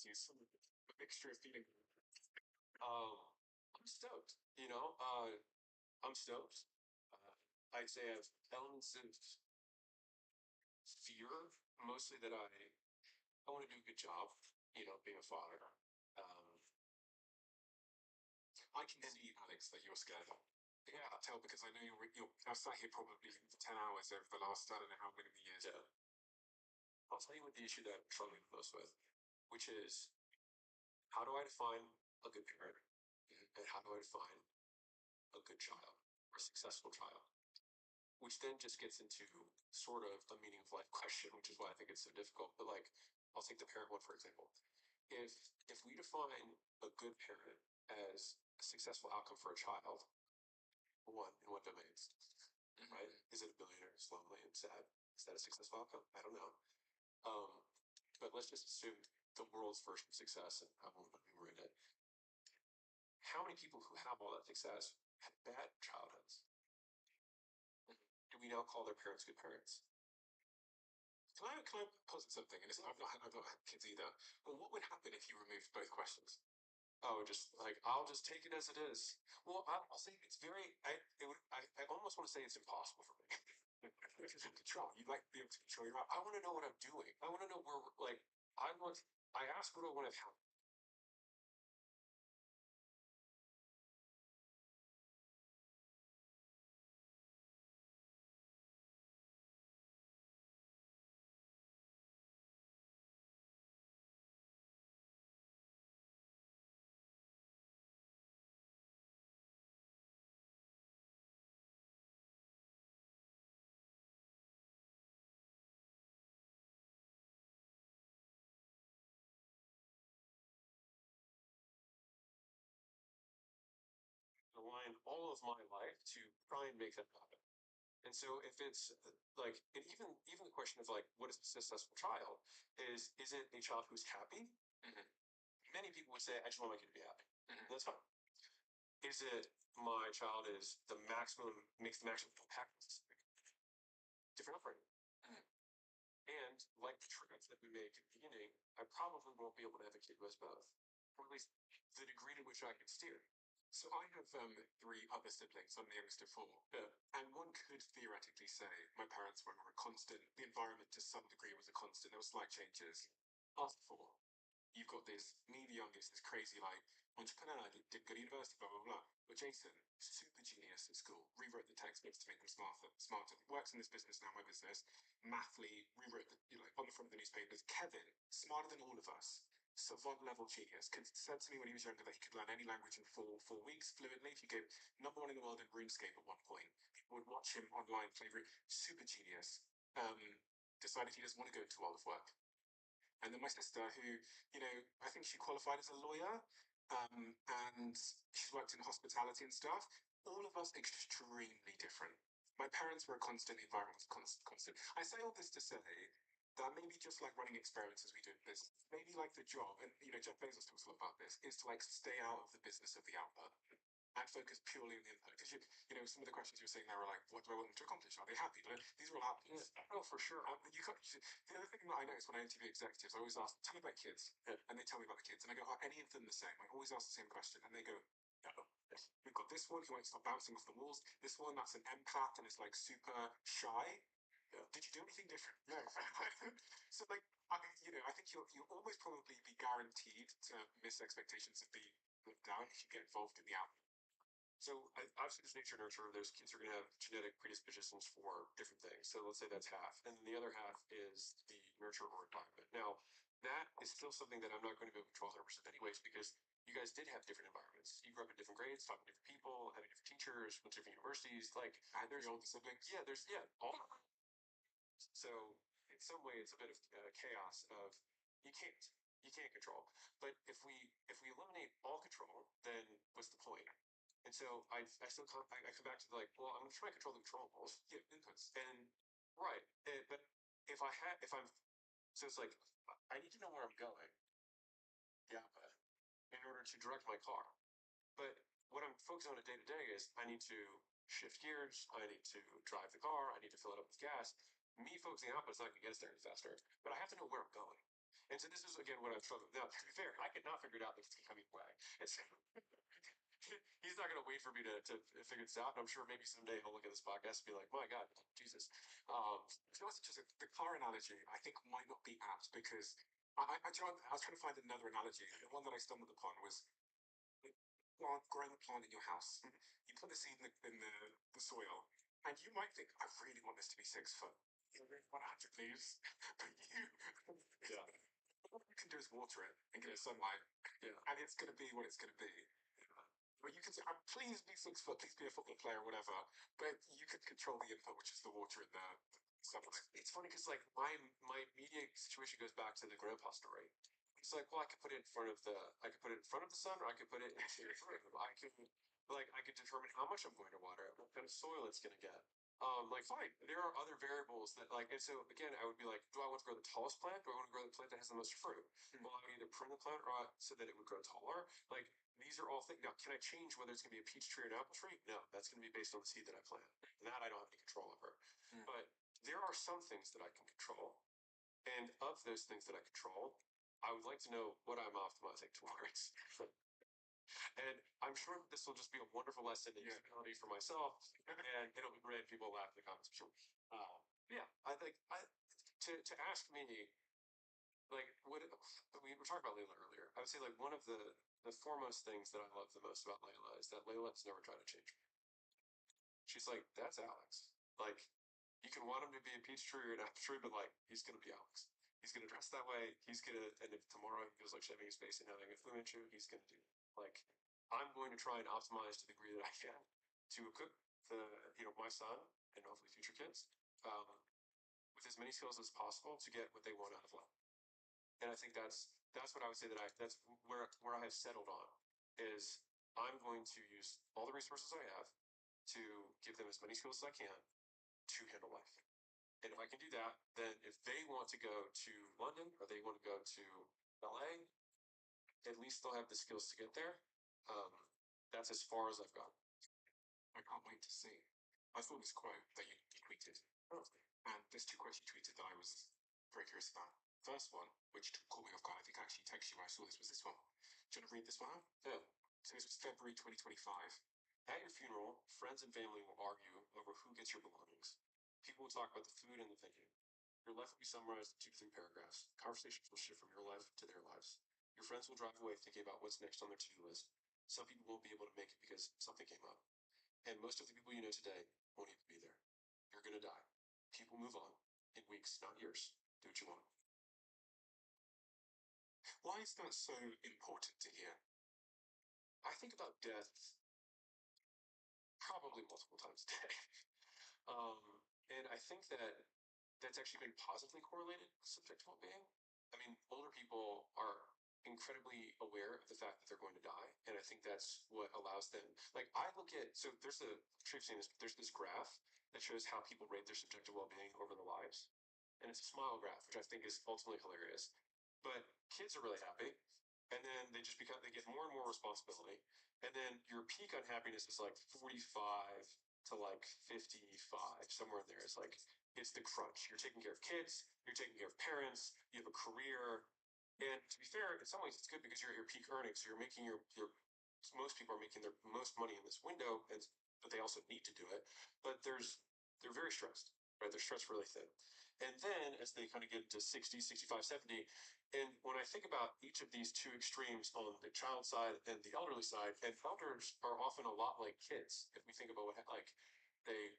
It's a mixture of feeling. I'm stoked. I'm stoked. I'd say I have elements of fear, mostly that I want to do a good job. Being a father. I can see, Alex, that you're scared. Yeah, I tell because I know I've sat here probably for 10 hours over the last I don't know how many years. Yeah. I'll tell you what the issue that I'm struggling most with, which is how do I define a good parent, and how do I define a good child or a successful child? Which then just gets into sort of a meaning of life question, which is why I think it's so difficult. But like, I'll take the parent one for example. If we define a good parent as a successful outcome for a child, one in what domains? Right? Is it a billionaire who's lonely and sad? Is that a successful outcome? I don't know. Um, but let's just assume the world's version of success, and I won't enumerate it. How many people who have all that success had bad childhoods? Do we now call their parents good parents? Can I pose something? And I've not had kids either. Well, what would happen if you removed both questions? Oh, just like I'll just take it as it is. Well, I'll say it's very. I almost want to say it's impossible for me because of control. You'd like to be able to control your. I want to know what I'm doing. I want to know where. Like I want. I ask what I want to have. Align all of my life to try and make that happen. And so if it's like, and even the question of like, what is a successful child? Is it a child who's happy? Mm-hmm. Many people would say, I just want my kid to be happy. Mm-hmm. That's fine. Is it my child is the maximum makes the maximum impact? Different upbringing. Mm-hmm. And like the traits that we made at the beginning, I probably won't be able to have a kid who has both, or at least the degree to which I can steer. So I have three other siblings. I'm the youngest of four. And one could theoretically say my parents were a constant. The environment to some degree was a constant. There were slight changes. After four, you've got me, the youngest, this crazy like entrepreneur, did good university, blah blah blah. But Jason, super genius at school, rewrote the textbooks to make them smarter. Works in this business now, my business. Mathly, rewrote on the front of the newspapers. Kevin, smarter than all of us, savant level genius, said to me when he was younger that he could learn any language in four weeks fluently. If you gave number one in the world in RuneScape at one point, people would watch him online play. Super genius. Decided he doesn't want to go into the world of work. And then my sister, who, I think she qualified as a lawyer, and she's worked in hospitality and stuff. All of us extremely different. My parents were a constant environment, constant. I say all this to say that maybe just like running experiments as we do in business, maybe like the job, and Jeff Bezos talks a lot about this, is to like stay out of the business of the output and focus purely on the input. Because some of the questions you were saying there were like, what do I want them to accomplish? Are they happy? But these are all outputs. Yeah. Oh, for sure. The other thing that I notice when I interview executives, I always ask, tell me about kids. Yeah. And they tell me about the kids. And I go, are any of them the same? I always ask the same question. And they go, no. We've got this one who won't stop bouncing off the walls. This one that's an empath and is like super shy. Did you do anything different? No. So like, I think you'll always probably be guaranteed to miss expectations of being put down if you get involved in the output. So obviously, this nature nurture, those kids are going to have genetic predispositions for different things. So let's say that's half, and then the other half is the nurture or environment. Now, that is still something that I'm not going to be able to control 100% anyways, because you guys did have different environments. You grew up in different grades, talking to different people, having different teachers, went to different universities. Like, And there's older siblings. yeah, all. So in some way, it's a bit of chaos of you can't you can't control. But if we eliminate all control, then what's the point? And so I still I come back to like, well, I'm trying to control the controllables. Yeah, inputs. And right, but if I'm so it's like I need to know where I'm going, the output, in order to direct my car. But what I'm focused on a day to day is I need to shift gears, I need to drive the car, I need to fill it up with gas. Me focusing on output is not going to get us there any faster, but I have to know where I'm going. And so this is again what I'm struggling with. Now, to be fair, I could not figure it out the coming way. It's he's not going to wait for me to figure this out. And I'm sure maybe someday he'll look at this podcast and be like, my God, Jesus. It's just the car analogy, I think, might not be apt because I was trying to find another analogy. The one that I stumbled upon was growing a plant in your house. You put the seed in the soil, and you might think, I really want this to be 6 foot. You really want 100 leaves, but Yeah. all you can do is water it and get it sunlight, Yeah. and it's going to be what it's going to be. But you can say, please be 6 foot, please be a football player, whatever. But you can control the input, which is the water and the sunlight. It's funny because like my media situation goes back to the grandpa story. It's like, well, I could put it in front of the sun, or I could put it in I could determine how much I'm going to water it, what kind of soil it's going to get. Like fine, there are other variables that like, and so again, I would be like, do I want to grow the tallest plant? Do I want to grow the plant that has the most fruit? Well, I would either prune the plant or so that it would grow taller. Like these are all things. Now, can I change whether it's going to be a peach tree or an apple tree? No, that's going to be based on the seed that I plant. And that I don't have any control over. But there are some things that I can control. And of those things that I control, I would like to know what I'm optimizing towards. And I'm sure this will just be a wonderful lesson in humility for myself, and it'll be great if people laugh in the comments. I'm sure. Yeah, to ask me like what we were talking about Layla earlier. I would say like one of the foremost things that I love the most about Layla is that Layla's never tried to change me. She's like, that's Alex. Like, you can want him to be a peach tree or an apple tree, but like, he's gonna be Alex. He's gonna dress that way. He's gonna, and if tomorrow he feels like shaving his face and having a Fu Manchu, he's gonna do it. Like, I'm going to try and optimize to the degree that I can to equip my son and hopefully future kids with as many skills as possible to get what they want out of life. And I think that's what I would say that's where I have settled on is I'm going to use all the resources I have to give them as many skills as I can to handle life. And if I can do that, then if they want to go to London or they want to go to LA, at least they'll have the skills to get there. That's as far as I've gone. I can't wait to see. I saw this quote that you tweeted. Oh. And there's 2 quotes you tweeted that I was very curious about. First one, which caught me off guard, I think I actually texted you when I saw this, was this one. Do you want to read this one out? Yeah. So this was February 2025. At your funeral, friends and family will argue over who gets your belongings. People will talk about the food and the venue. Your life will be summarized in 2 to 3 paragraphs. Conversations will shift from your life to their lives. Your friends will drive away thinking about what's next on their to-do list. Some people won't be able to make it because something came up. And most of the people you know today won't even be there. You're going to die. People move on in weeks, not years. Do what you want. Why is that so important to hear? I think about death probably multiple times a day. And I think that that's actually been positively correlated with subjective well-being. I mean, older people are incredibly aware of the fact that they're going to die, and I think that's what allows them. Like I look at, so there's a, I'm sure you've seen this, but there's this graph that shows how people rate their subjective well-being over their lives, and it's a smile graph, which I think is ultimately hilarious. But kids are really happy, and then they get more and more responsibility, and then your peak unhappiness is like 45 to like 55, somewhere in there. It's like it's the crunch. You're taking care of kids, you're taking care of parents, you have a career, and to be fair, in some ways it's good because you're at your peak earnings. So you're making your most people are making their most money in this window, and but they also need to do it. But they're very stressed, right? They're stretched really thin. And then as they kind of get to 60, 65, 70, and when I think about each of these two extremes on the child side and the elderly side, and elders are often a lot like kids. If we think about what like they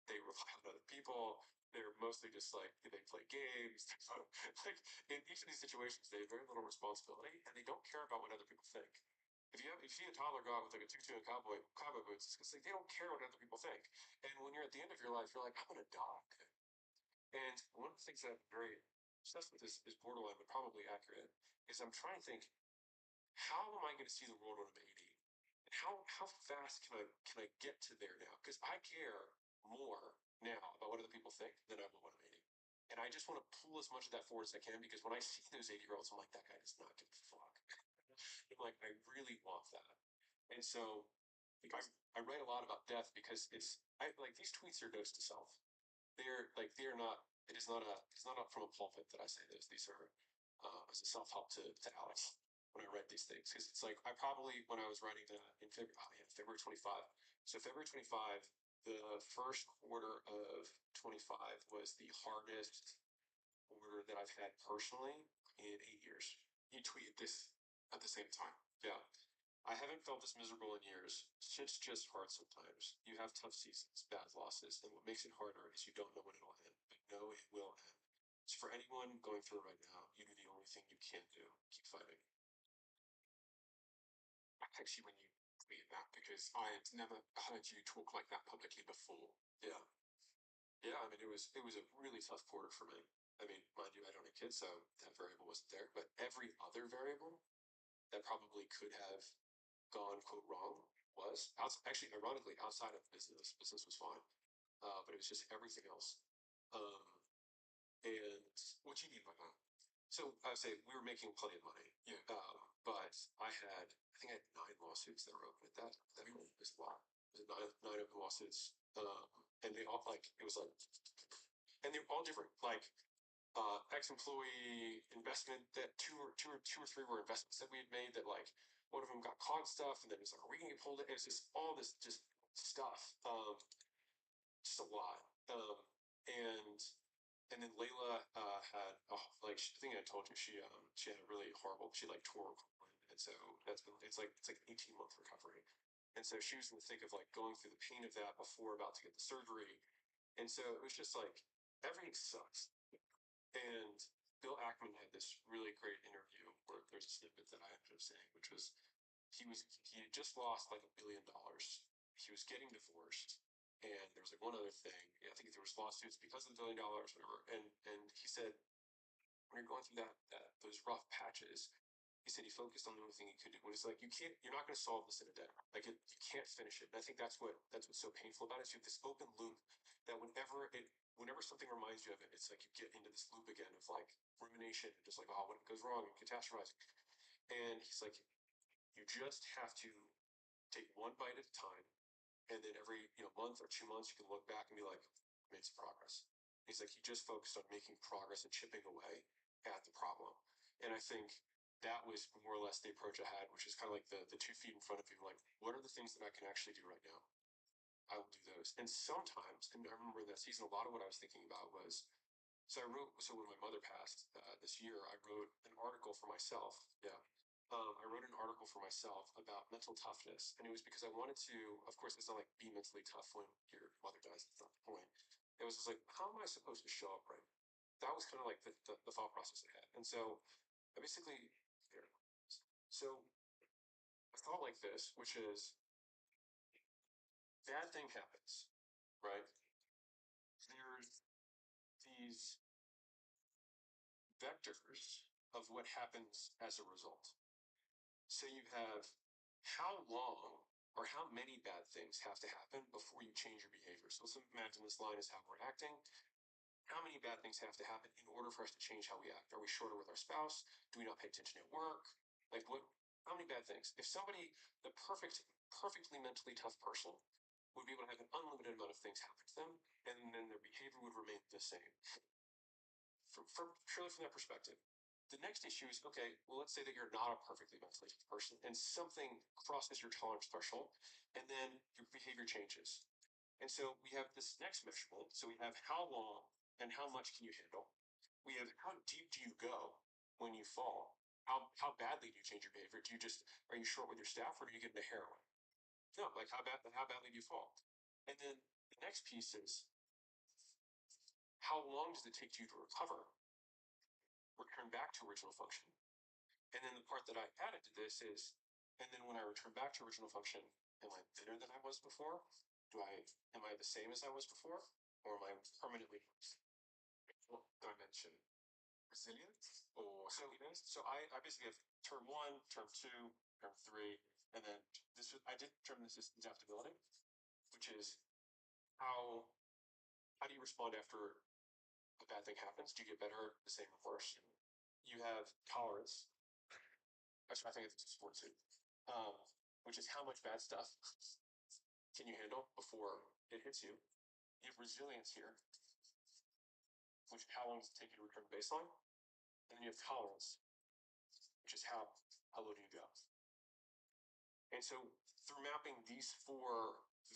they rely on other people. They're mostly just like they play games. Like in each of these situations, they have very little responsibility, and they don't care about what other people think. If you see a toddler go out with like a tutu and cowboy boots, it's because like, they don't care what other people think. And when you're at the end of your life, you're like, I'm gonna die. And one of the things that I'm very obsessed with is borderline, but probably accurate, is I'm trying to think, how am I going to see the world when I'm 80? And how fast can I get to there now? Because I care more now about what other people think than I will when I'm 80. And I just want to pull as much of that forward as I can because when I see those 80-year-olds, I'm like, that guy does not give a fuck. I'm like, I really want that. And so like, I write a lot about death because I like these tweets are dose to self. They're not. It is not a. It's not up from a pulpit that I say this. These are as a self help to Alex when I write these things because it's like I probably when I was writing in February. Oh yeah, February 25. So February 25, the first quarter of 25 was the hardest quarter that I've had personally in 8 years. You tweeted this at the same time. Yeah. I haven't felt this miserable in years. Shit's just hard sometimes. You have tough seasons, bad losses, and what makes it harder is you don't know when it'll end, but know it will end. So for anyone going through it right now, you do the only thing you can do. Keep fighting. I text you when you tweeted that because I had never heard you talk like that publicly before. Yeah. Yeah, I mean it was a really tough quarter for me. I mean, mind you, I don't have kids, so that variable wasn't there. But every other variable that probably could have gone quote wrong was actually ironically outside of business. Business was fine, but it was just everything else. Um, and What do you mean by that? so I would say we were making plenty of money. Yeah. But I think I had 9 lawsuits that were open at that point. It was a lot. It was nine open lawsuits. And they all like it was like, and they were all different. Like ex-employee investment that two or three were investments that we had made that like one of them got caught stuff and then it's like are we gonna get pulled in? It's just all this just stuff. Just a lot. And then Layla had like I think I told you she had a really horrible she like tore her colon, and so it's like 18-month recovery, and so she was in the thick of like going through the pain of that before about to get the surgery, and so it was just like everything sucks. And Bill Ackman had this really great interview where there's a snippet that I ended up saying, which was he had just lost like $1 billion. He was getting divorced, and there was like one other thing. I think there was lawsuits because of the $1 billion, whatever. And he said when you're going through those rough patches, he said he focused on the only thing he could do. When it's like you're not going to solve this in a day. Like you can't finish it. And I think that's what's so painful about it. Is you have this open loop that whenever something reminds you of it, it's like you get into this loop again of like rumination and just like oh when it goes wrong and catastrophizing. And he's like you just have to take one bite at a time, and then every month or 2 months you can look back and be like made some progress. He's like he just focused on making progress and chipping away at the problem. And I think that was more or less the approach I had, which is kind of like the 2 feet in front of you, like what are the things that I can actually do right now? I will do those. And sometimes, and I remember in that season, a lot of what I was thinking about was so when my mother passed this year, I wrote an article for myself. Yeah. I wrote an article for myself about mental toughness, and it was because I wanted to. Of course, it's not like be mentally tough when your mother dies. That's not the point. It was just like, how am I supposed to show up right? That was kind of like the thought process I had, and so I basically here. So I thought like this, which is bad thing happens, right? There's these vectors of what happens as a result. So you have how long or how many bad things have to happen before you change your behavior. So let's imagine this line is how we're acting. How many bad things have to happen in order for us to change how we act? Are we shorter with our spouse? Do we not pay attention at work? Like what? How many bad things? If somebody, the perfectly mentally tough person, would be able to have an unlimited amount of things happen to them, and then their behavior would remain the same. Purely from that perspective. The next issue is okay, well, let's say that you're not a perfectly mentally tough person and something crosses your tolerance threshold, and then your behavior changes. And so we have this next measurement. So we have how long and how much can you handle? We have how deep do you go when you fall? How badly do you change your behavior? Are you short with your staff or do you get into heroin? No, like how badly do you fall? And then the next piece is how long does it take you to recover? Return back to original function. And then the part that I added to this is, and then when I return back to original function, am I better than I was before? Am I the same as I was before? Or am I permanently worse? What dimension? Resilience or happiness? So I basically have term 1, term 2, term 3, and then I did term this as adaptability, which is how do you respond after a bad thing happens? Do you get better, the same, or worse? You have tolerance. Actually, I think it's a sport suit, which is how much bad stuff can you handle before it hits you. You have resilience here, which how long does it take you to return to baseline? And then you have tolerance, which is how low do you go? And so through mapping these 4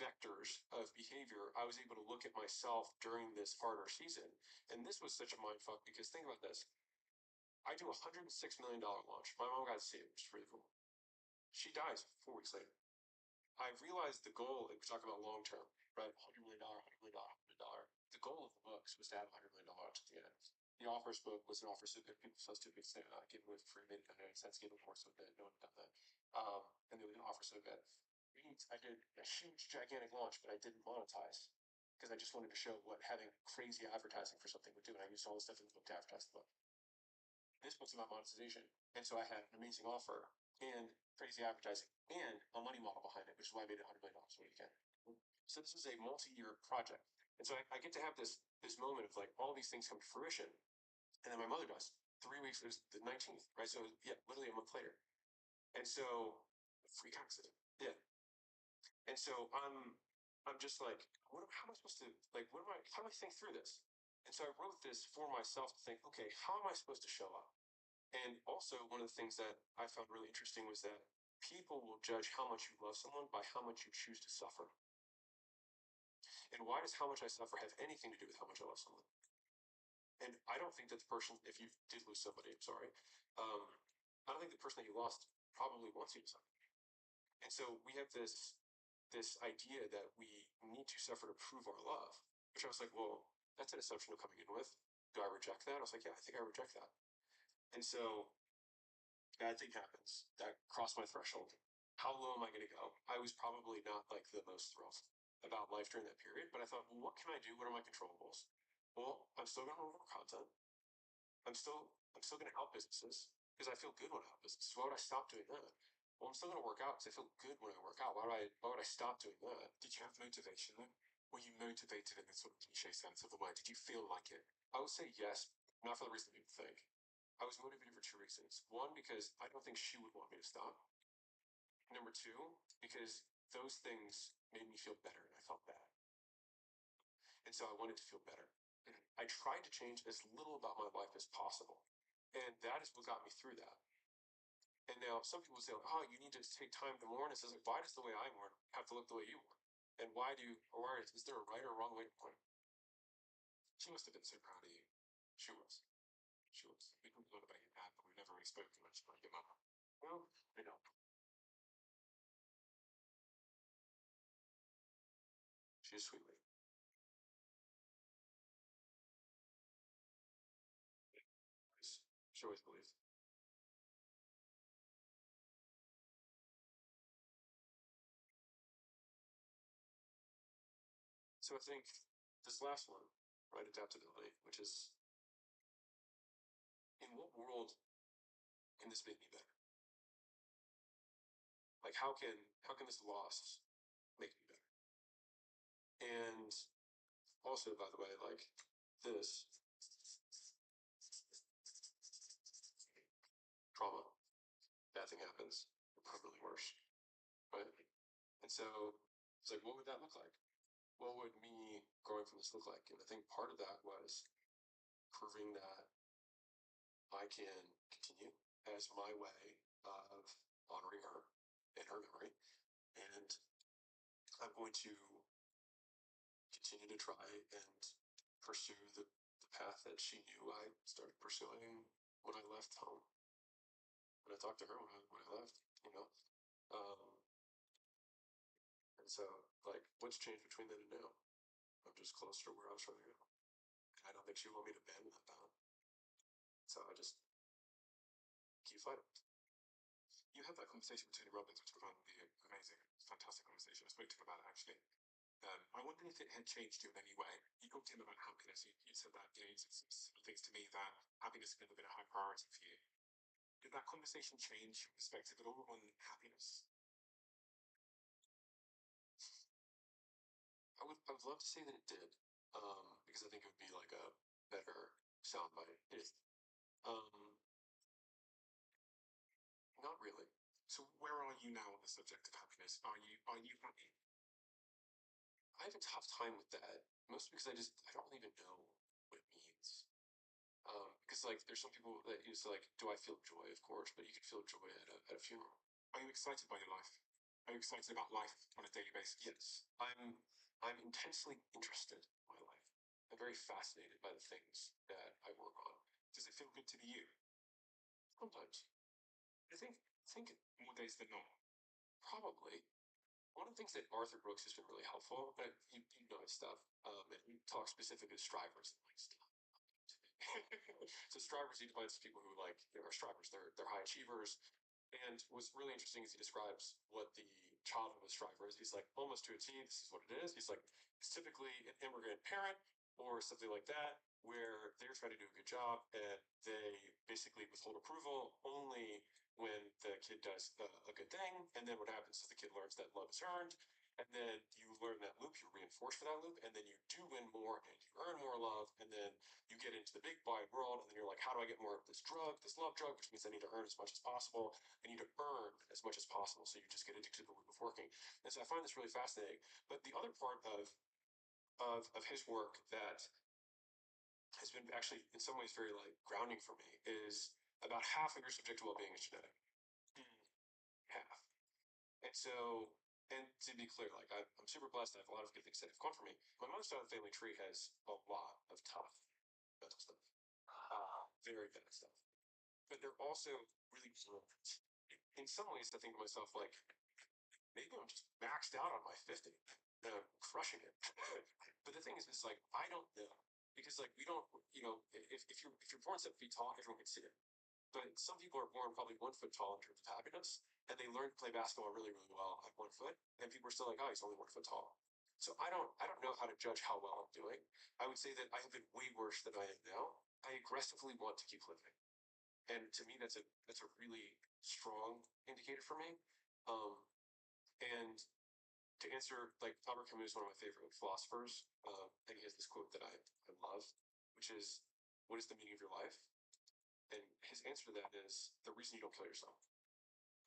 vectors of behavior, I was able to look at myself during this harder season. And this was such a mindfuck because think about this. I do a $106 million launch. My mom got to see it, which is really cool. She dies 4 weeks later. I realized the goal, if we're talking about long term, right? $100 million, $100 million, $100 million. The goal of the books was to have $100 million at the end. The offers book was an offer so good, people so stupid, say, give away for free, made 99 cents, give away so good, no one done that. And there was an offer so good. I did a huge, gigantic launch, but I didn't monetize because I just wanted to show what having crazy advertising for something would do. And I used all the stuff in the book to advertise the book. This book's about monetization. And so I had an amazing offer and crazy advertising and a money model behind it, which is why I made $100 million a weekend. So this is a multi-year project. And so I get to have this moment of like all these things come to fruition. And then my mother dies. 3 weeks, it was the 19th, right? So yeah, literally a month later. And so freak accident. Yeah. And so I'm just like, how am I supposed to how do I think through this? And so I wrote this for myself to think, okay, how am I supposed to show up? And also one of the things that I found really interesting was that people will judge how much you love someone by how much you choose to suffer. And why does how much I suffer have anything to do with how much I love someone? And I don't think that the person, if you did lose somebody, I'm sorry, I don't think the person that you lost probably wants you to suffer. And so we have this idea that we need to suffer to prove our love, which I was like, well, that's an assumption I'm coming in with. Do I reject that? I was like, yeah, I think I reject that. And so bad thing happens that crossed my threshold. How low am I going to go? I was probably not like the most thrilled about life during that period, but I thought, well, what can I do? What are my controllables? Well, I'm still going to work content. I'm still going to help businesses because I feel good when I help businesses. Why would I stop doing that? Well, I'm still going to work out because I feel good when I work out. Why would I stop doing that? Did you have motivation then? Were you motivated in the sort of cliche sense of the word? Did you feel like it? I would say yes, not for the reason people think. I was motivated for 2 reasons. One, because I don't think she would want me to stop. Number 2, because those things made me feel better and I felt bad. And so I wanted to feel better. And I tried to change as little about my life as possible. And that is what got me through that. And now some people say, oh, you need to take time to mourn. It says, like, why does the way I mourn have to look the way you mourn? And is there a right or a wrong way to mourn? She must have been so proud of you. She was. We talked a lot about your dad, but we've never really spoken much about your mum. Well, I know. She's a sweet lady. She always believes. So I think this last one, right, adaptability, which is in what world can this make me better? Like, how can this loss make me better? And also, by the way, like this trauma, bad thing happens, probably worse, right? And so it's like, what would that look like? What would me growing from this look like? And I think part of that was proving that I can continue as my way of honoring her and her memory. And I'm going to continue to try and pursue the path that she knew I started pursuing when I left home. When I talked to her when I left, you know. Um, and so, like, what's changed between then and now? I'm just closer to where I was trying to go. And I don't think she wanted me to abandon that path. So I just keep fighting. You had that conversation with Tony Robbins, which I found really amazing. Fantastic conversation. I spoke to him about it actually. I wonder if it had changed you in any way. You talked to him about happiness. You said that, you said some things to me that happiness had never been a high priority for you. Did that conversation change your perspective at all on happiness? I would love to say that it did, because I think it would be like a better soundbite. Not really. So where are you now on the subject of happiness? Are you happy? I have a tough time with that, mostly because I don't even know what it means. Because like there's some people that use like, do I feel joy? Of course, but you can feel joy at a funeral. Are you excited by your life? Are you excited about life on a daily basis? Yes, I'm intensely interested in my life. I'm very fascinated by the things that I work on. Does it feel good to be you? Sometimes, I think more days than not. probably. One of the things that Arthur Brooks has been really helpful, you know his stuff, and he talks specifically to strivers and like stuff. So strivers, he defines people who like are strivers. They're high achievers. And what's really interesting is he describes what the child of a striver is. He's like, almost to a T, this is what it is. He's like, it's typically an immigrant parent or something like that, where they're trying to do a good job and they basically withhold approval only when the kid does a good thing. And then what happens is the kid learns that love is earned. And then you learn that loop, you reinforce for that loop, and then you do win more and you earn more love. And then you get into the big wide world, and then you're like, how do I get more of this drug, this love drug, which means I need to earn as much as possible. I need to earn as much as possible. So you just get addicted to the loop of working. And so I find this really fascinating. But the other part of his work that has been actually in some ways very like grounding for me is about half of your subjective well-being is genetic. Half. And so, and to be clear, like I'm super blessed. I have a lot of good things that have come for me. My mother's side of the family tree has a lot of tough mental stuff, very bad stuff. But they're also really brilliant. In some ways, I think to myself, like, maybe I'm just maxed out on my 50 and I'm crushing it. But the thing is, it's like, I don't know. Because, like, we don't, if you're born 7 feet tall, everyone can see it. But some people are born probably 1 foot tall in terms of happiness, and they learn to play basketball really, really well at 1 foot, and people are still like, oh, he's only 1 foot tall. So I don't know how to judge how well I'm doing. I would say that I have been way worse than I am now. I aggressively want to keep living. And to me, that's a really strong indicator for me. And to answer, like Albert Camus is one of my favorite philosophers, and he has this quote that I love, which is, "What is the meaning of your life?" And his answer to that is the reason you don't kill yourself.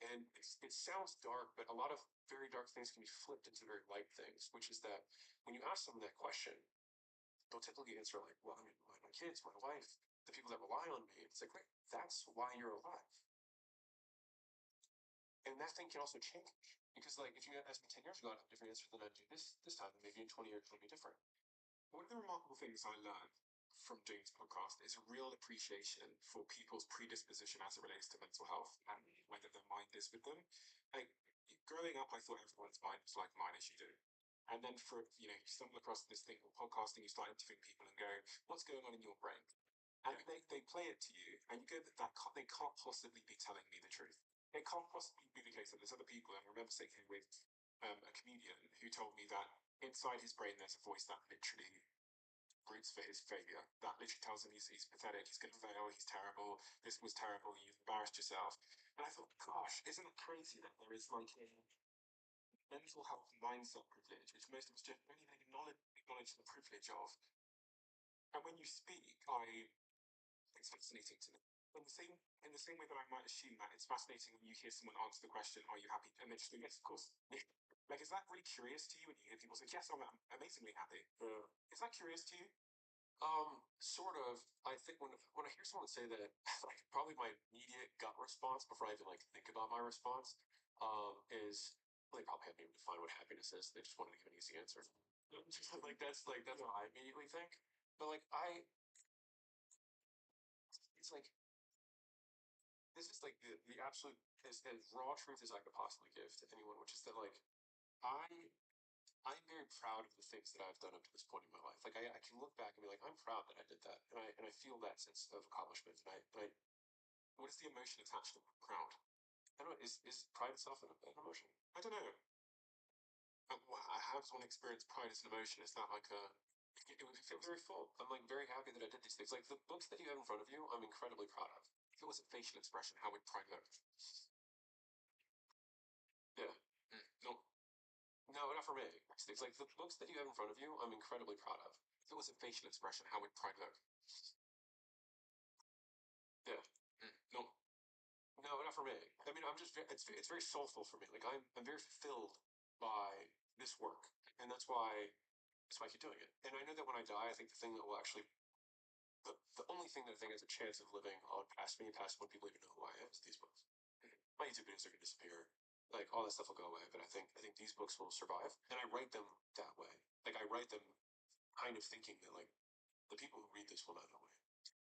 And it sounds dark, but a lot of very dark things can be flipped into very light things, which is that when you ask someone that question, they'll typically answer like, well, I mean, my kids, my wife, the people that rely on me. It's like, wait, that's why you're alive. And that thing can also change. Because like if you asked me 10 years ago, I'd have a different answer than I do this time, and maybe in 20 years it'll be different. One of the remarkable things I learned from doing this podcast is a real appreciation for people's predisposition as it relates to mental health and whether their mind is with them. Like growing up, I thought everyone's mind was like mine as you do. And then for you stumble across this thing called podcasting, you start interviewing people and go, what's going on in your brain? And they play it to you, and you go, they can't possibly be telling me the truth. It can't possibly be the case that there's other people. And I remember speaking with a comedian who told me that inside his brain there's a voice that literally celebrates his failure. That literally tells him he's pathetic, he's going to fail, he's terrible, this was terrible, you've embarrassed yourself. And I thought, gosh, isn't it crazy that there is like a mental health mindset privilege, which most of us just don't even acknowledge the privilege of. And when you speak, it's fascinating to me. In the same way that I might assume that it's fascinating when you hear someone answer the question, "Are you happy?" And they just go, "Yes, of course." Like, is that really curious to you when you hear people say, "Yes, I'm amazingly happy"? Is that curious to you? Sort of. I think when I hear someone say that, like probably my immediate gut response before I even like think about my response, is well, they probably haven't even defined what happiness is. They just wanted to give an easy answer. That's what I immediately think. But it's like this is like the absolute as raw truth as I could possibly give to anyone, which is that like I I'm very proud of the things that I've done up to this point in my life. Like I can look back and be like, I'm proud that I did that, and I feel that sense of accomplishment. What is the emotion attached to proud? I don't know. Is pride itself an emotion? I don't know. How does one experience pride as an emotion? Is that like a it would feel very full. I'm like very happy that I did these things. Like the books that you have in front of you, I'm incredibly proud of. If it was a facial expression, how would pride look? Yeah. No, no, not for me. It's like the books that you have in front of you, I'm incredibly proud of. If it was a facial expression, how would pride look? Yeah. No, no, not for me. I mean, it's very soulful for me. Like I'm very fulfilled by this work, and that's why I keep doing it. And I know that when I die, I think the thing that will actually the only thing that I think has a chance of living on past me, past when people even know who I am, is these books. My YouTube videos are going to disappear. Like all that stuff will go away, but I think these books will survive, and I write them that way. Like I write them kind of thinking that like the people who read this will know that way.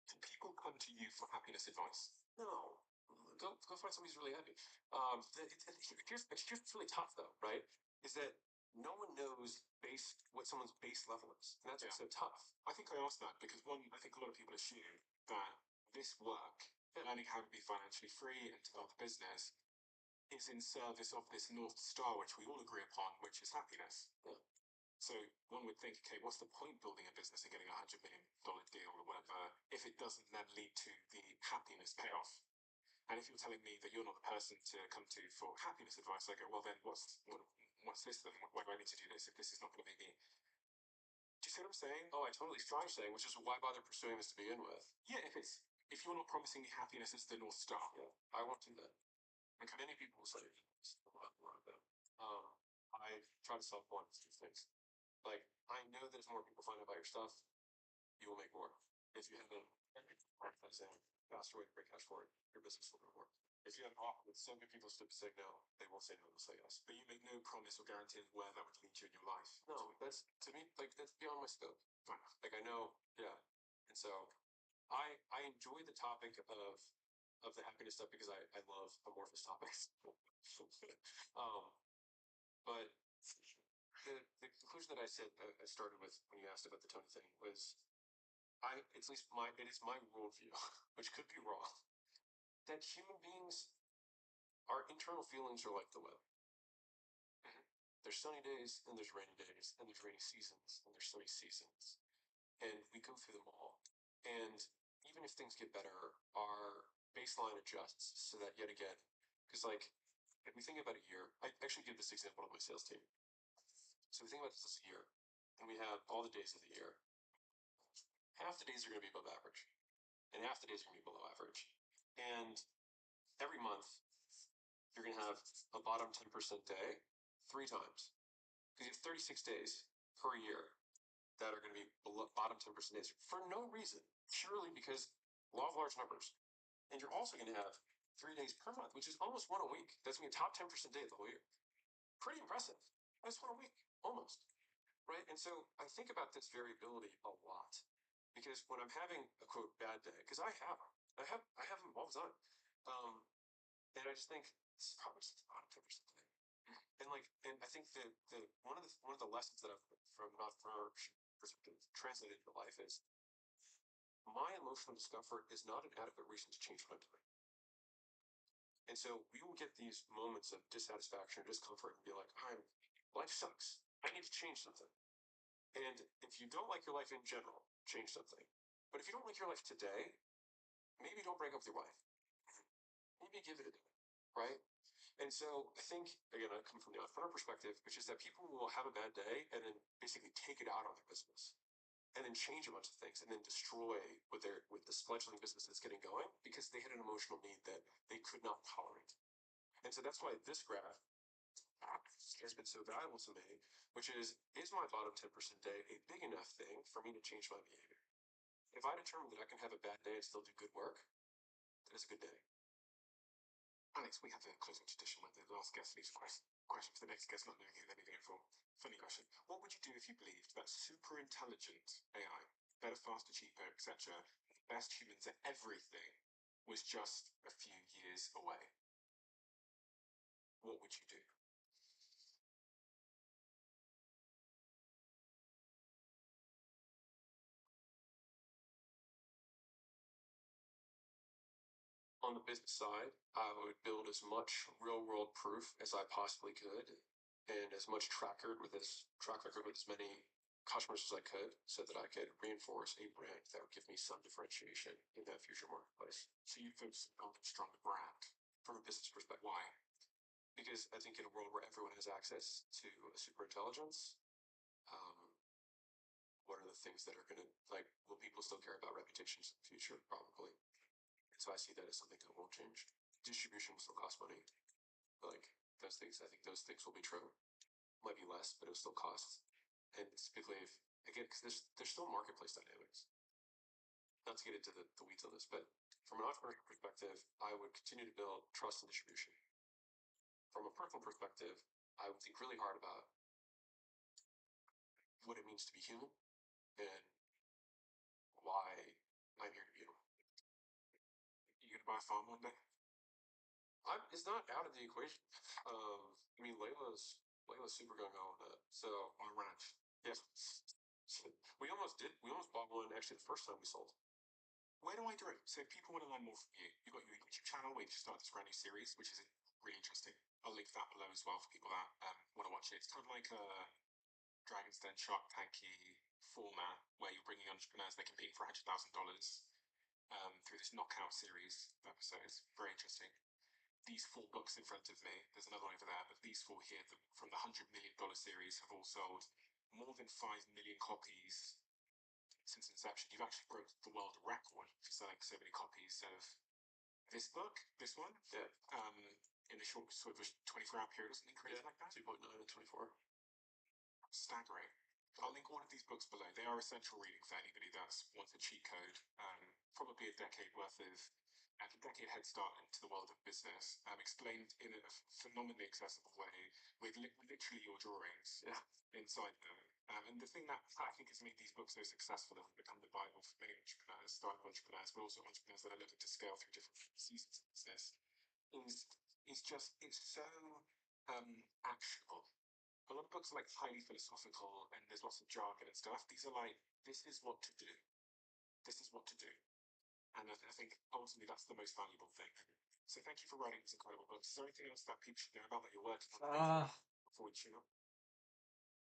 Do people come to you for happiness advice? No. Go find somebody who's really happy. Here's what's really tough though, right? Is that no one knows what someone's base level is. And that's what's so tough. I think I asked that because one, I think a lot of people assume that this work, learning how to be financially free and to build a business, is in service of this North Star, which we all agree upon, which is happiness. Yeah. So one would think, okay, what's the point building a business and getting $100 million deal or whatever if it doesn't then lead to the happiness payoff? And if you're telling me that you're not the person to come to for happiness advice, I go, well then what's this then? Why do I need to do this if this is not going to make me? Do you see what I'm saying? Oh, I totally see what you're saying, which is why bother pursuing this to begin with? Yeah, if you're not promising me happiness as the North Star, yeah, I won't do that. And many people will say, um, I try to solve one of two things. Like, I know that if more people find out about your stuff, you will make more. If you haven't, as a faster way to break cash forward, your business will grow more. If you have an offer with so many people to say no, they will say no, they'll say yes. But you make no promise or guarantee where that would lead you in your life. No, that's to me, like that's beyond my scope. Like I know, yeah. And so I enjoy the topic of the happiness stuff because I love amorphous topics. um, but the conclusion that I said I started with when you asked about the Tony thing was it is my worldview, which could be wrong, that human beings, our internal feelings are like the weather. There's sunny days and there's rainy days and there's rainy seasons and there's sunny seasons, and we go through them all. And even if things get better, our baseline adjusts so that yet again, because like if we think about a year, I actually give this example to my sales team. So we think about this year, and we have all the days of the year. Half the days are going to be above average, and half the days are going to be below average. And every month, you're going to have a bottom 10% day 3 times. Because you have 36 days per year that are going to be below, bottom 10% days for no reason, purely because law of large numbers. And you're also going to have 3 days per month, which is almost one a week. That's going to be a top 10% day of the whole year. Pretty impressive. That's one a week, almost. Right? And so I think about this variability a lot. Because when I'm having a quote bad day, because I have them all the time. And I just think this is probably just the bottom 10% day. And I think that one of the lessons that I've from not from our perspective translated into life is my emotional discomfort is not an adequate reason to change what I'm doing. And so we will get these moments of dissatisfaction or discomfort and be like, life sucks. I need to change something. And if you don't like your life in general, change something. But if you don't like your life today, maybe don't break up with your wife. Maybe give it a day, right? And so I think, again, I come from the entrepreneur perspective, which is that people will have a bad day and then basically take it out on their business and then change a bunch of things and then destroy with the fledgling business that's getting going because they had an emotional need that they could not tolerate. And so that's why this graph has been so valuable to me, which is my bottom 10% day a big enough thing for me to change my behavior? If I determine that I can have a bad day and still do good work, then it's a good day. Alex, we have a closing tradition where the last guest leaves a question for the next guest, not knowing who they're going for. Funny question. What would you do if you believed that super intelligent AI, better, faster, cheaper, etc., best humans at everything, was just a few years away? What would you do? On the business side, I would build as much real world proof as I possibly could and as much track record with as many customers as I could so that I could reinforce a brand that would give me some differentiation in that future marketplace. So you focus on building a stronger brand. From a business perspective, Why? because I think in a world where everyone has access to super intelligence, what are the things that are going to, like, will people still care about reputations in the future? Probably. So I see that as something that won't change. Distribution will still cost money. Like those things, I think those things will be true. Might be less, but it'll still cost. And typically, if again, because there's still marketplace dynamics. Not to get into the weeds on this, but from an entrepreneurial perspective, I would continue to build trust and distribution. From a personal perspective, I would think really hard about what it means to be human and why I'm here to be human. You gonna buy a farm one day? It's not out of the equation. I mean, Layla's super gung ho on that. So On a ranch? yes, we almost did. We almost bought one actually the first time we sold. Where do I direct? So if people want to learn more from you, you've got your YouTube channel where you just started this brand new series, which is really interesting. I'll link that below as well for people that want to watch it. It's kind of like a Dragon's Den Shark Tanky format where you're bringing entrepreneurs, they're competing for $100,000 through this knockout series of episodes. Very interesting. These 4 books in front of me, there's another one over there, but these 4 here from the $100 million series have all sold more than 5 million copies since inception. You've actually broke the world record for selling so many copies of this book, this one, Yeah, in a short sort of 24-hour period or something crazy like that. 2.9 and 24. Staggering. I'll link all of these books below. They are essential reading for anybody that wants a cheat code. Probably a decade head start into the world of business, explained in a phenomenally accessible way with literally your drawings inside them. And the thing that I think has made these books so successful and become the Bible for many entrepreneurs, startup entrepreneurs, but also entrepreneurs that are looking to scale through different seasons of business, it's so actionable. A lot of books are like highly philosophical and there's lots of jargon and stuff. These are like, this is what to do. This is what to do. And I think ultimately that's the most valuable thing. So thank you for writing these incredible books. Is there anything else that people should know about that you're working on before we tune up?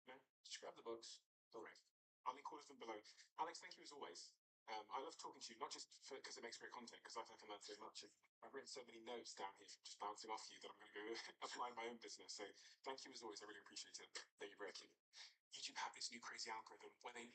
No? Just grab the books. Great. I'll link all of them below. Alex, thank you as always. I love talking to you, not just because it makes great content, because I think I learned so much. I've written so many notes down here from just bouncing off you that I'm going to go apply in my own business. So thank you as always. I really appreciate it. Thank you, Brett. YouTube have this new crazy algorithm where they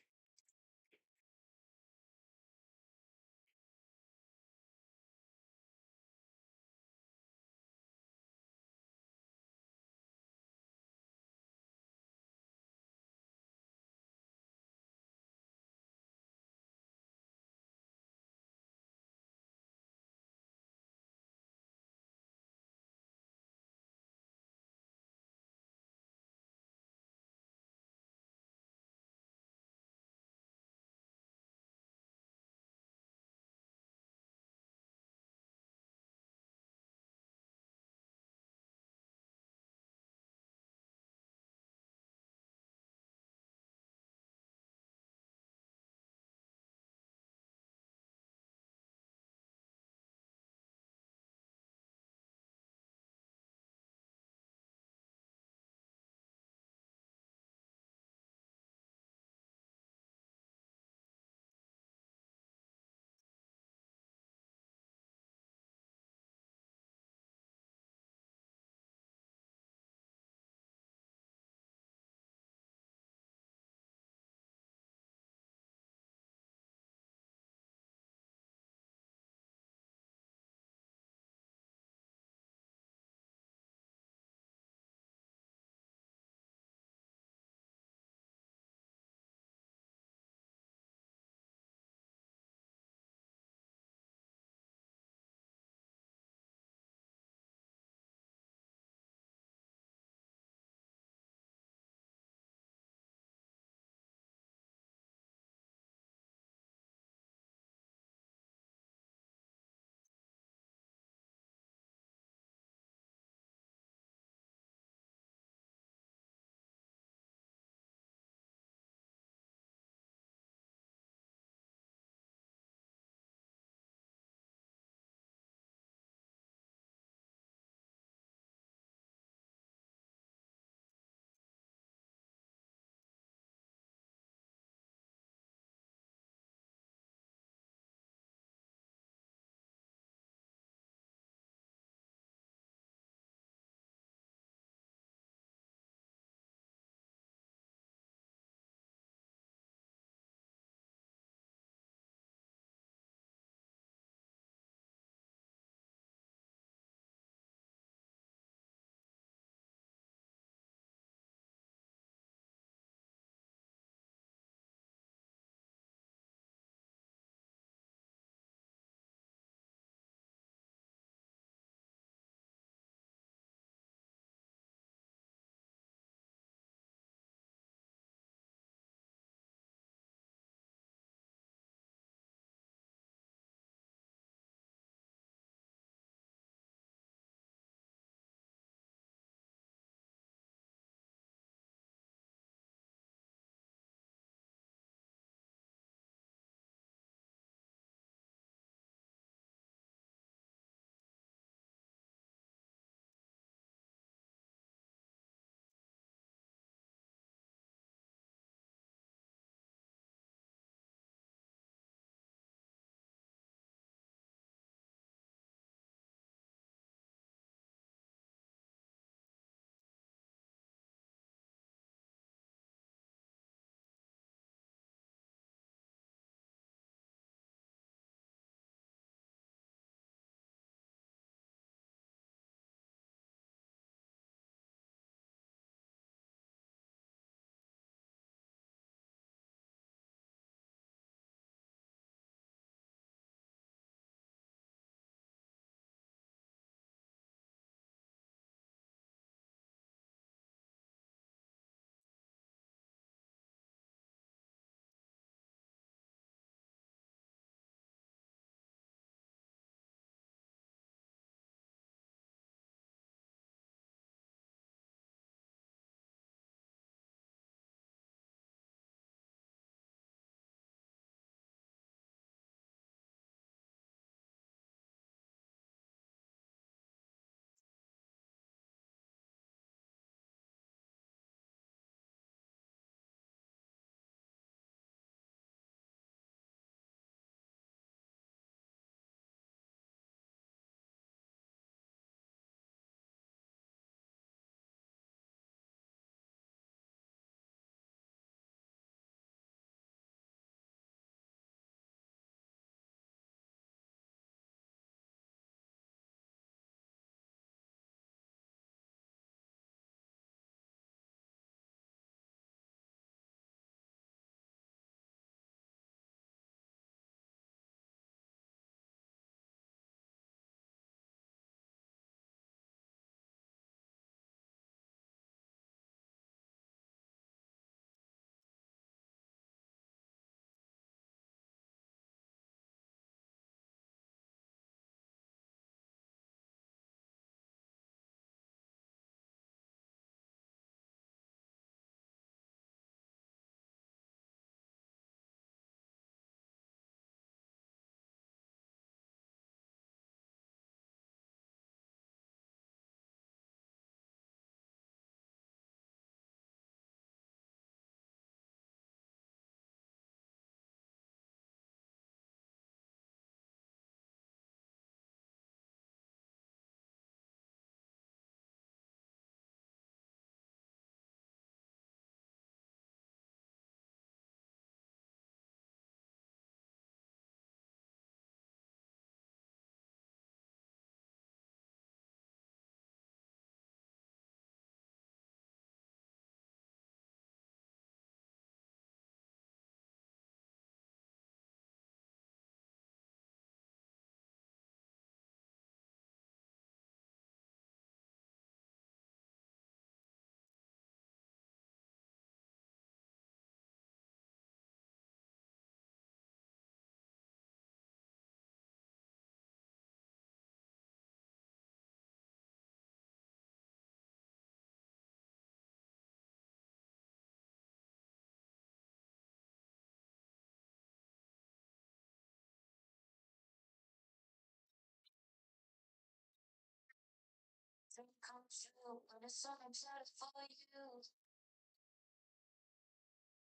dream come true when it's something better for you.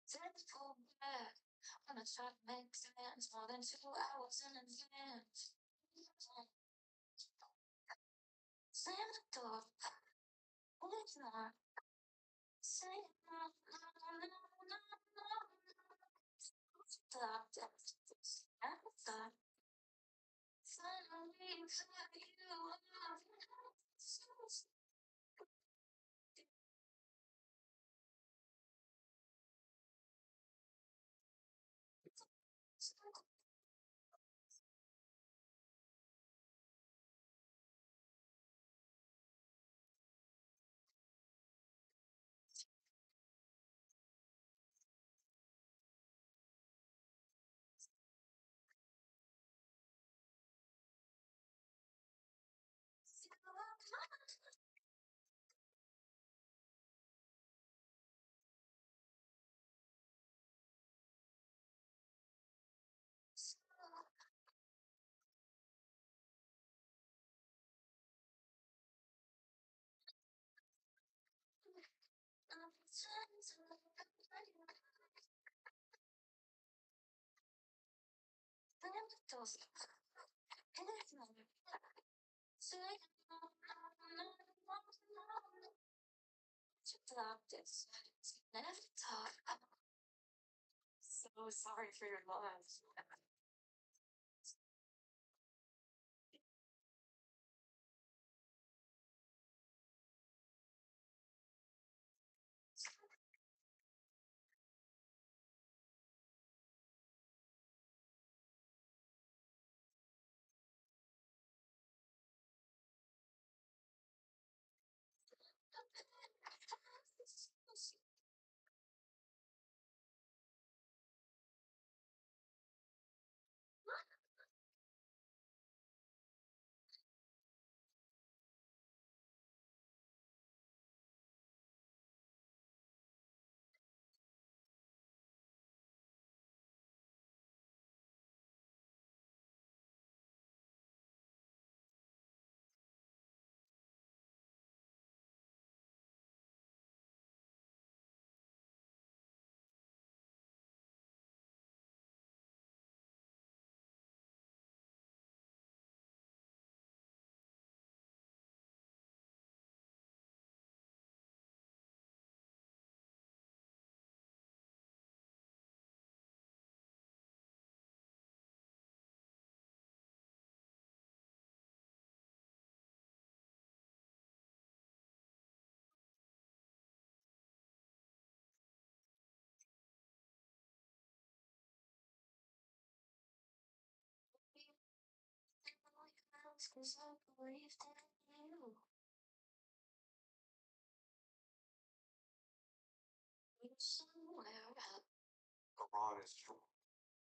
Then pull back when I try to make sense more than 2 hours in advance. Slam the door, it's not. Say no, no, no, no, no. Stop that. Never thought. Finally, cut you off. Stop this. Never talk. So sorry for your loss. Cause I believed in you. You somewhere out. Iran is strong.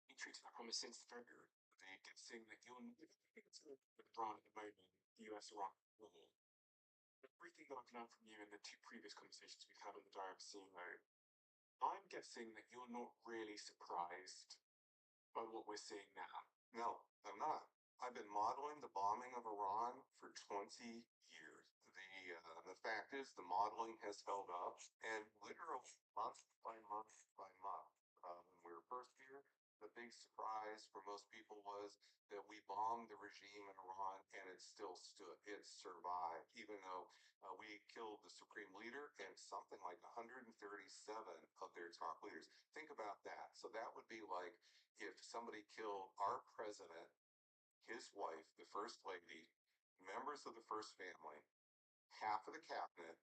He treats it from a sense of figure. They get saying that you and it's with Iran at the moment, the US Iraq war. Everything that I've learned from you in the two previous conversations we've had on the Diary of a CEO, I'm guessing that you're not really surprised by what we're seeing now. No, I'm not. I've been modeling the bombing of Iran for 20 years. The fact is, the modeling has held up, and literally month by month by month. When we were first here, the big surprise for most people was that we bombed the regime in Iran, and it still stood. It survived, even though we killed the supreme leader and something like 137 of their top leaders. Think about that. So that would be like if somebody killed our president, his wife, the first lady, members of the first family, half of the cabinet,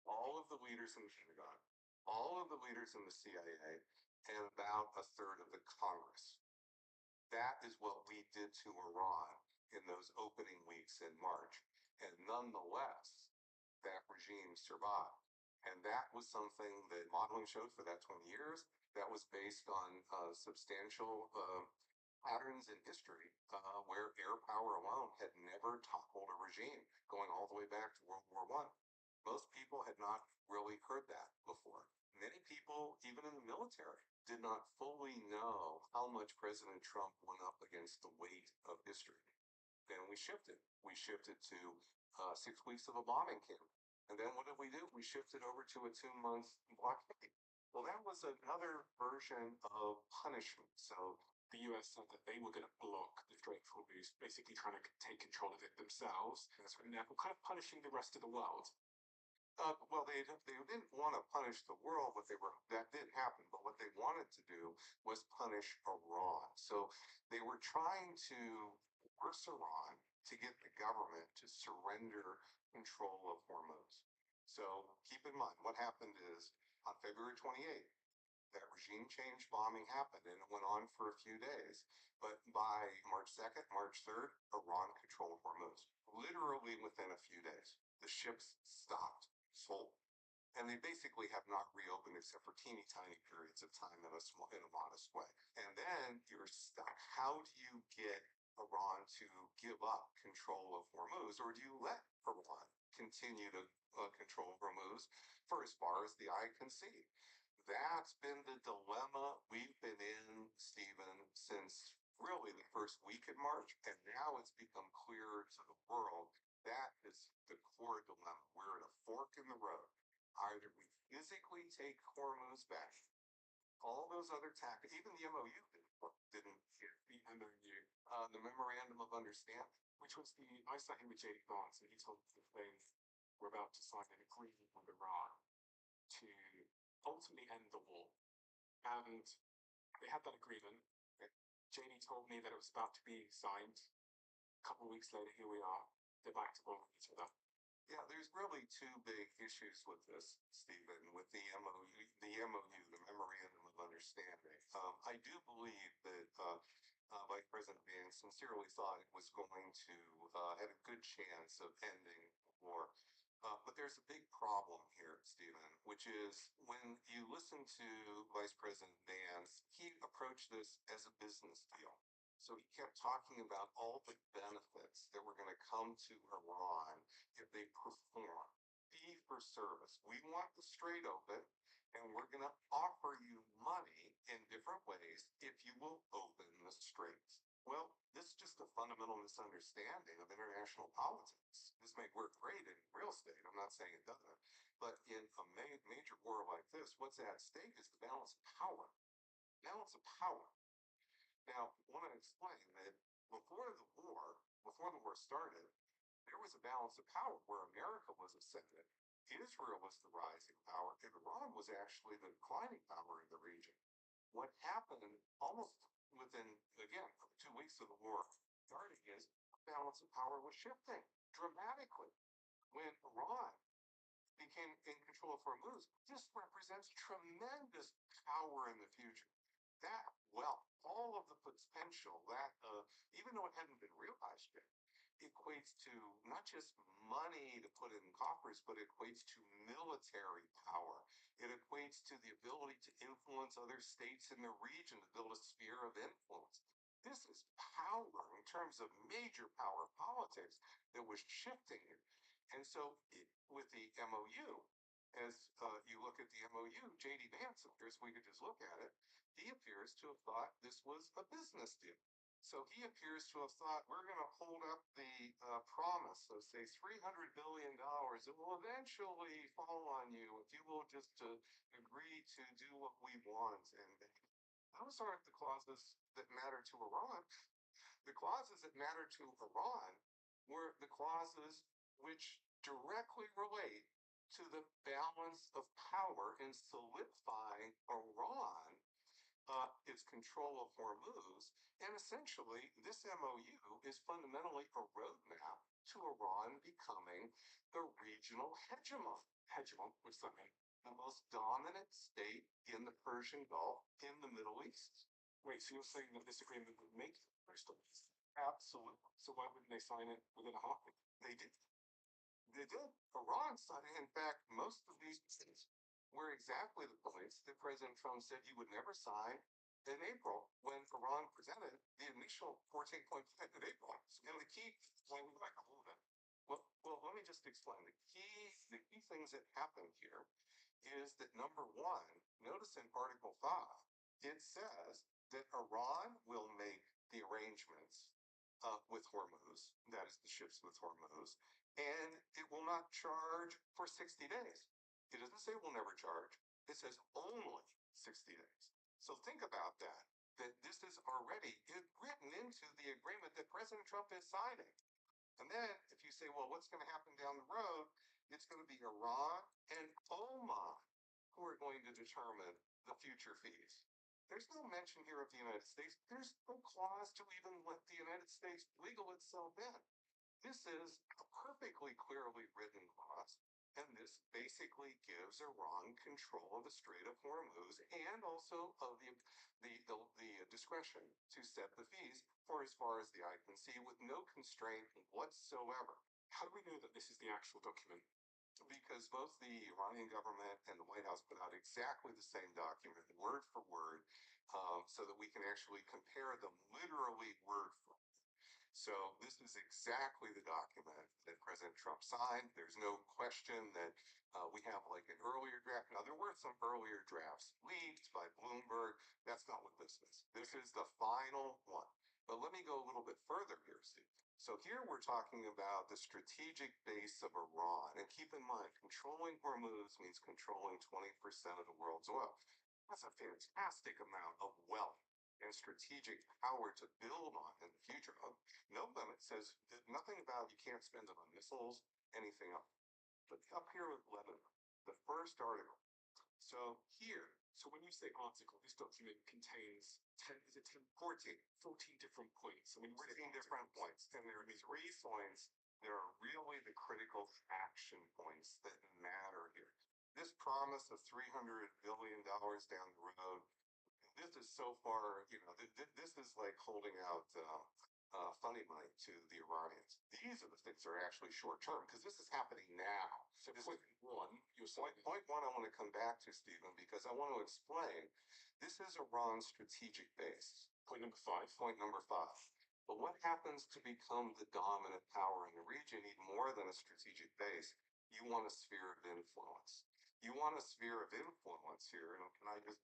all of the leaders in the Pentagon, all of the leaders in the CIA, and about a third of the Congress. That is what we did to Iran in those opening weeks in March. And nonetheless, that regime survived. And that was something that modeling showed for that 20 years. That was based on substantial patterns in history where air power alone had never toppled a regime, going all the way back to World War I. Most people had not really heard that before. Many people, even in the military, did not fully know how much President Trump went up against the weight of history. then we shifted. We shifted to 6 weeks of a bombing camp. And then what did we do? We shifted over to a 2 month blockade. Well, that was another version of punishment. So The US said that they were going to block the Strait of Hormuz, basically trying to take control of it themselves. And therefore kind of punishing the rest of the world. well, they didn't want to punish the world. That didn't happen. But what they wanted to do was punish Iran. So they were trying to force Iran to get the government to surrender control of Hormuz. So keep in mind what happened is on February 28th, that regime change bombing happened and it went on for a few days. But by March 2nd, March 3rd, Iran controlled Hormuz. Literally within a few days, the ships stopped, sold. And they basically have not reopened except for teeny tiny periods of time in a modest way. And then you're stuck. How do you get Iran to give up control of Hormuz, or do you let Iran continue to control Hormuz for as far as the eye can see? That's been the dilemma we've been in, Stephen, since really the first week in March, and now it's become clearer to the world. That is the core dilemma. We're at a fork in the road. Either we physically take Hormuz back, all those other tactics, even the MOU didn't hit The MOU, the memorandum of understanding. which was I sat here with J.D. Vance and he told me that they were about to sign an agreement with Iran to ultimately end the war. And they had that agreement. JD told me that it was about to be signed. A couple of weeks later, here we are. They're back to bombing each other. Yeah, there's really two big issues with this, Stephen, with the MOU, the Memorandum of Understanding. I do believe that Vice President Vance sincerely thought it was going to have a good chance of ending the war. But there's a big problem here, Stephen, which is when you listen to Vice President Vance, he approached this as a business deal. So he kept talking about all the benefits that were going to come to Iran if they perform. Fee for service. We want the strait open, and we're going to offer you money in different ways if you will open the straits. Well, this is just a fundamental misunderstanding of international politics. This may work great in real estate. I'm not saying it doesn't. But in a major war like this, what's at stake is the balance of power. Balance of power. Now, I want to explain that before the war started, there was a balance of power where America was ascendant, Israel was the rising power, and Iran was actually the declining power in the region. What happened almost within, again, 2 weeks of the war starting is the balance of power was shifting dramatically. When Iran became in control of Hormuz, this represents tremendous power in the future. That wealth, all of the potential, that even though it hadn't been realized yet, equates to not just money to put in coffers, but it equates to military power. It equates to the ability to influence other states in the region, to build a sphere of influence. This is power in terms of major power politics that was shifting here. And so with the MOU, as you look at the MOU, J.D. Vance appears, we could just look at it, he appears to have thought this was a business deal. So he appears to have thought we're going to hold up the promise of, say, $300 billion. It will eventually fall on you if you will just agree to do what we want. And those aren't the clauses that matter to Iran. The clauses that matter to Iran were the clauses which directly relate to the balance of power in solidifying Iran its control of Hormuz, and essentially this MOU is fundamentally a roadmap to Iran becoming the regional hegemon. Hegemon, which does that mean? The most dominant state in the Persian Gulf in the Middle East. Wait, so you're saying that this agreement would make the first of these? Absolutely. So why wouldn't they sign it within a heartbeat? They did. They did. Iran signed. In fact, most of these things were exactly the points that President Trump said he would never sign in April when Iran presented the initial 14-point plan in April. And the key, well, we like a little bit. Well, let me just explain. The key things that happened here is that number one, notice in Article 5, it says that Iran will make the arrangements with Hormuz. That is the ships with Hormuz. And it will not charge for 60 days. It doesn't say we'll never charge. It says only 60 days. So think about that. That this is already written into the agreement that President Trump is signing. And then if you say, well, what's going to happen down the road? It's going to be Iran and Oman who are going to determine the future fees. There's no mention here of the United States. There's no clause to even let the United States wiggle itself in. This is a perfectly clearly written clause, and this basically gives Iran control of the Strait of Hormuz and also of the discretion to set the fees for as far as the eye can see with no constraint whatsoever. How do we know that this is the actual document? Because both the Iranian government and the White House put out exactly the same document, word for word, so that we can actually compare them literally word for word. So this is exactly the document that President Trump signed. There's no question that we have like an earlier draft. Now, there were some earlier drafts leaked by Bloomberg. That's not what this is. This is the final one. But let me go a little bit further here, Steve. So here we're talking about the strategic base of Iran. And keep in mind, controlling Hormuz means controlling 20% of the world's oil. That's a fantastic amount of wealth and strategic power to build on in the future. No limit says nothing about you can't spend it on missiles, anything else. But up here with Lebanon, the first article. So here, So when you say article, this document contains 10, is it 10, 14, 14 different points. And when you say 14 different articles, points. And there are these 3 points that are really the critical action points that matter here. This promise of $300 billion down the road, this is so far, this is like holding out funny money to the Iranians. These are the things that are actually short term because this is happening now. So This point one, you're saying point one I want to come back to, Stephen, because I want to explain this is Iran's strategic base. point number 5. Point number 5. But what happens to become the dominant power in the region, even more than a strategic base? You want a sphere of influence. You want a sphere of influence here. And can I just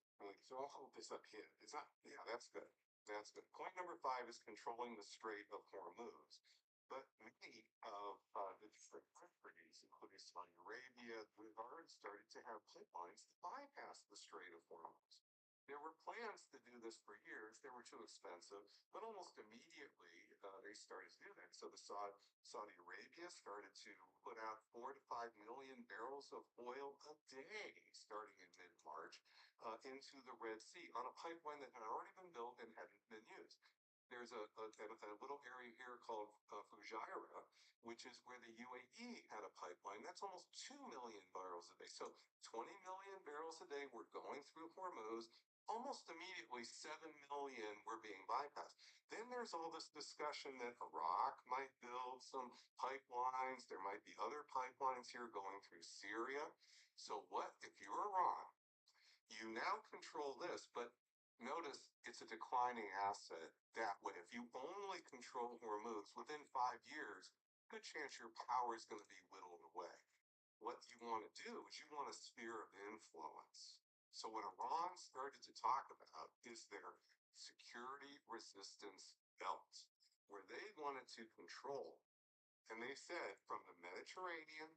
So I'll hold this up here. Is that yeah, that's good. That's good. Point number 5 is controlling the Strait of Hormuz. But many of the different countries, including Saudi Arabia, we've already started to have pipelines to bypass the Strait of Hormuz. There were plans to do this for years. They were too expensive, but almost immediately they started to do that. So the Saudi Arabia started to put out 4 to 5 million barrels of oil a day starting in mid-March into the Red Sea on a pipeline that had already been built and hadn't been used. There's a little area here called Fujairah, which is where the UAE had a pipeline. That's almost 2 million barrels a day. So 20 million barrels a day were going through Hormuz. Almost immediately, 7 million were being bypassed. Then there's all this discussion that Iraq might build some pipelines. There might be other pipelines here going through Syria. So what if you're Iran? You now control this, but notice it's a declining asset that way. If you only control Hormuz within 5 years, good chance your power is going to be whittled away. What you want to do is you want a sphere of influence. So what Iran started to talk about is their security resistance belt, where they wanted to control. And they said from the Mediterranean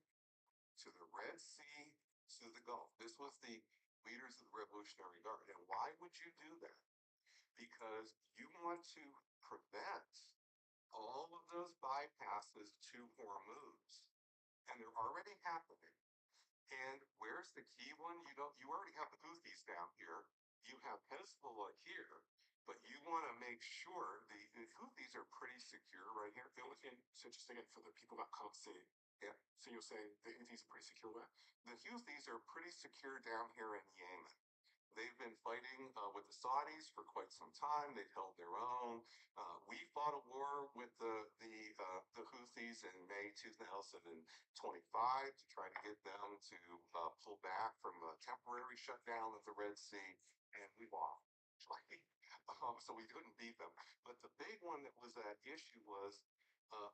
to the Red Sea to the Gulf. This was the leaders of the Revolutionary Guard. And why would you do that? Because you want to prevent all of those bypasses to Hormuz. And they're already happening. And where's the key one? You already have the Houthis down here. You have Hezbollah here. But you want to make sure the Houthis are pretty secure right here. so just again for the people that can't see? Yeah. So you're saying the Houthis are pretty secure there? The Houthis are pretty secure down here in Yemen. They've been fighting with the Saudis for quite some time. They've held their own. We fought a war with the Houthis in May 2025 to try to get them to pull back from a temporary shutdown of the Red Sea, and we lost. So we couldn't beat them. But the big one that was at issue was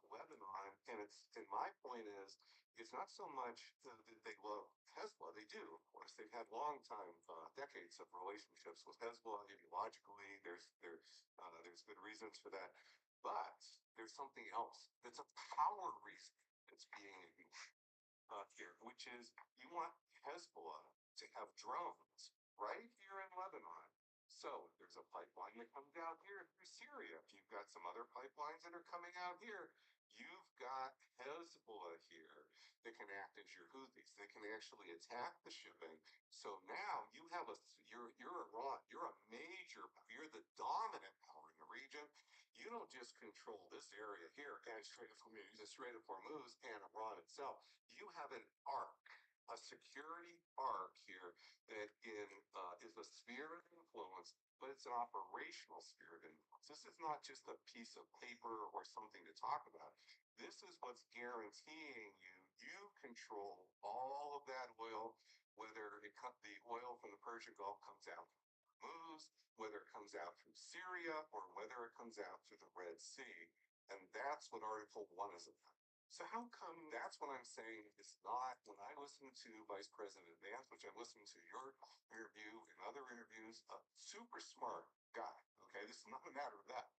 Lebanon, and my point is, it's not so much that they love Hezbollah. They do, of course. They've had long time, decades of relationships with Hezbollah ideologically. There's good reasons for that. But there's something else that's a power reason that's being ignored here, which is you want Hezbollah to have drones right here in Lebanon. So if there's a pipeline that comes out here through Syria, if you've got some other pipelines that are coming out here, you've got Hezbollah here that can act as your Houthis. They can actually attack the shipping. So now you have you're Iran. You're a major. You're the dominant power in the region. You don't just control this area here and straight from the Strait of Hormuz and Iran itself. You have an arc, a security arc here that is a sphere of influence, but it's an operational sphere of influence. This is not just a piece of paper or something to talk about. This is what's guaranteeing you control all of that oil, whether the oil from the Persian Gulf comes out from Hormuz, whether it comes out through Syria, or whether it comes out through the Red Sea. And that's what Article 1 is about. So how come that's what I'm saying is not, when I listen to Vice President Vance, which I listened to your interview and other interviews, a super smart guy, okay? This is not a matter of that,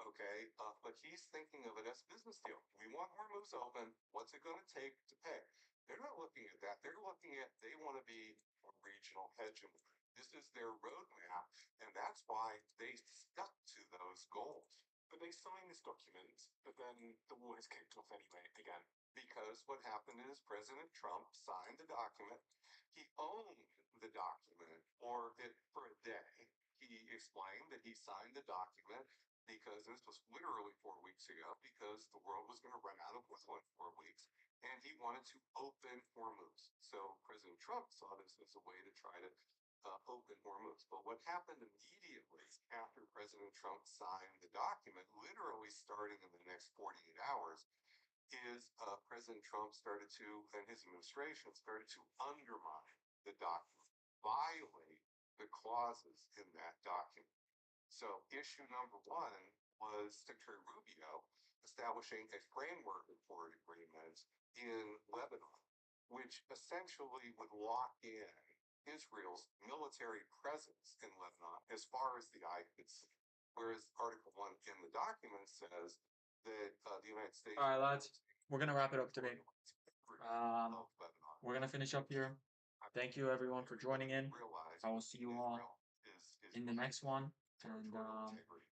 okay? But he's thinking of it as a business deal. We want Hormuz open. What's it going to take to pay? They're not looking at that. They're looking at, they want to be a regional hegemon. This is their roadmap, and that's why they stuck to those goals. But they signed this document, but then the war has kicked off anyway, again. Because what happened is President Trump signed the document. He owned the document, or for a day. He explained that he signed the document because this was literally 4 weeks ago, because the world was going to run out of oil in 4 weeks, and he wanted to open Hormuz. So President Trump saw this as a way to try to open Hormuz. But what happened immediately after President Trump signed the document, literally starting in the next 48 hours, is President Trump started to, and his administration started to undermine the document, violate the clauses in that document. So issue number one was Secretary Rubio establishing a framework accord agreement in Lebanon, which essentially would lock in Israel's military presence in Lebanon as far as the eye could see. Whereas Article 1 in the document says that the United States. All right, lads, we're going to wrap it up today. We're going to finish up here. Thank you, everyone, for joining in. I will see you all in the next one. And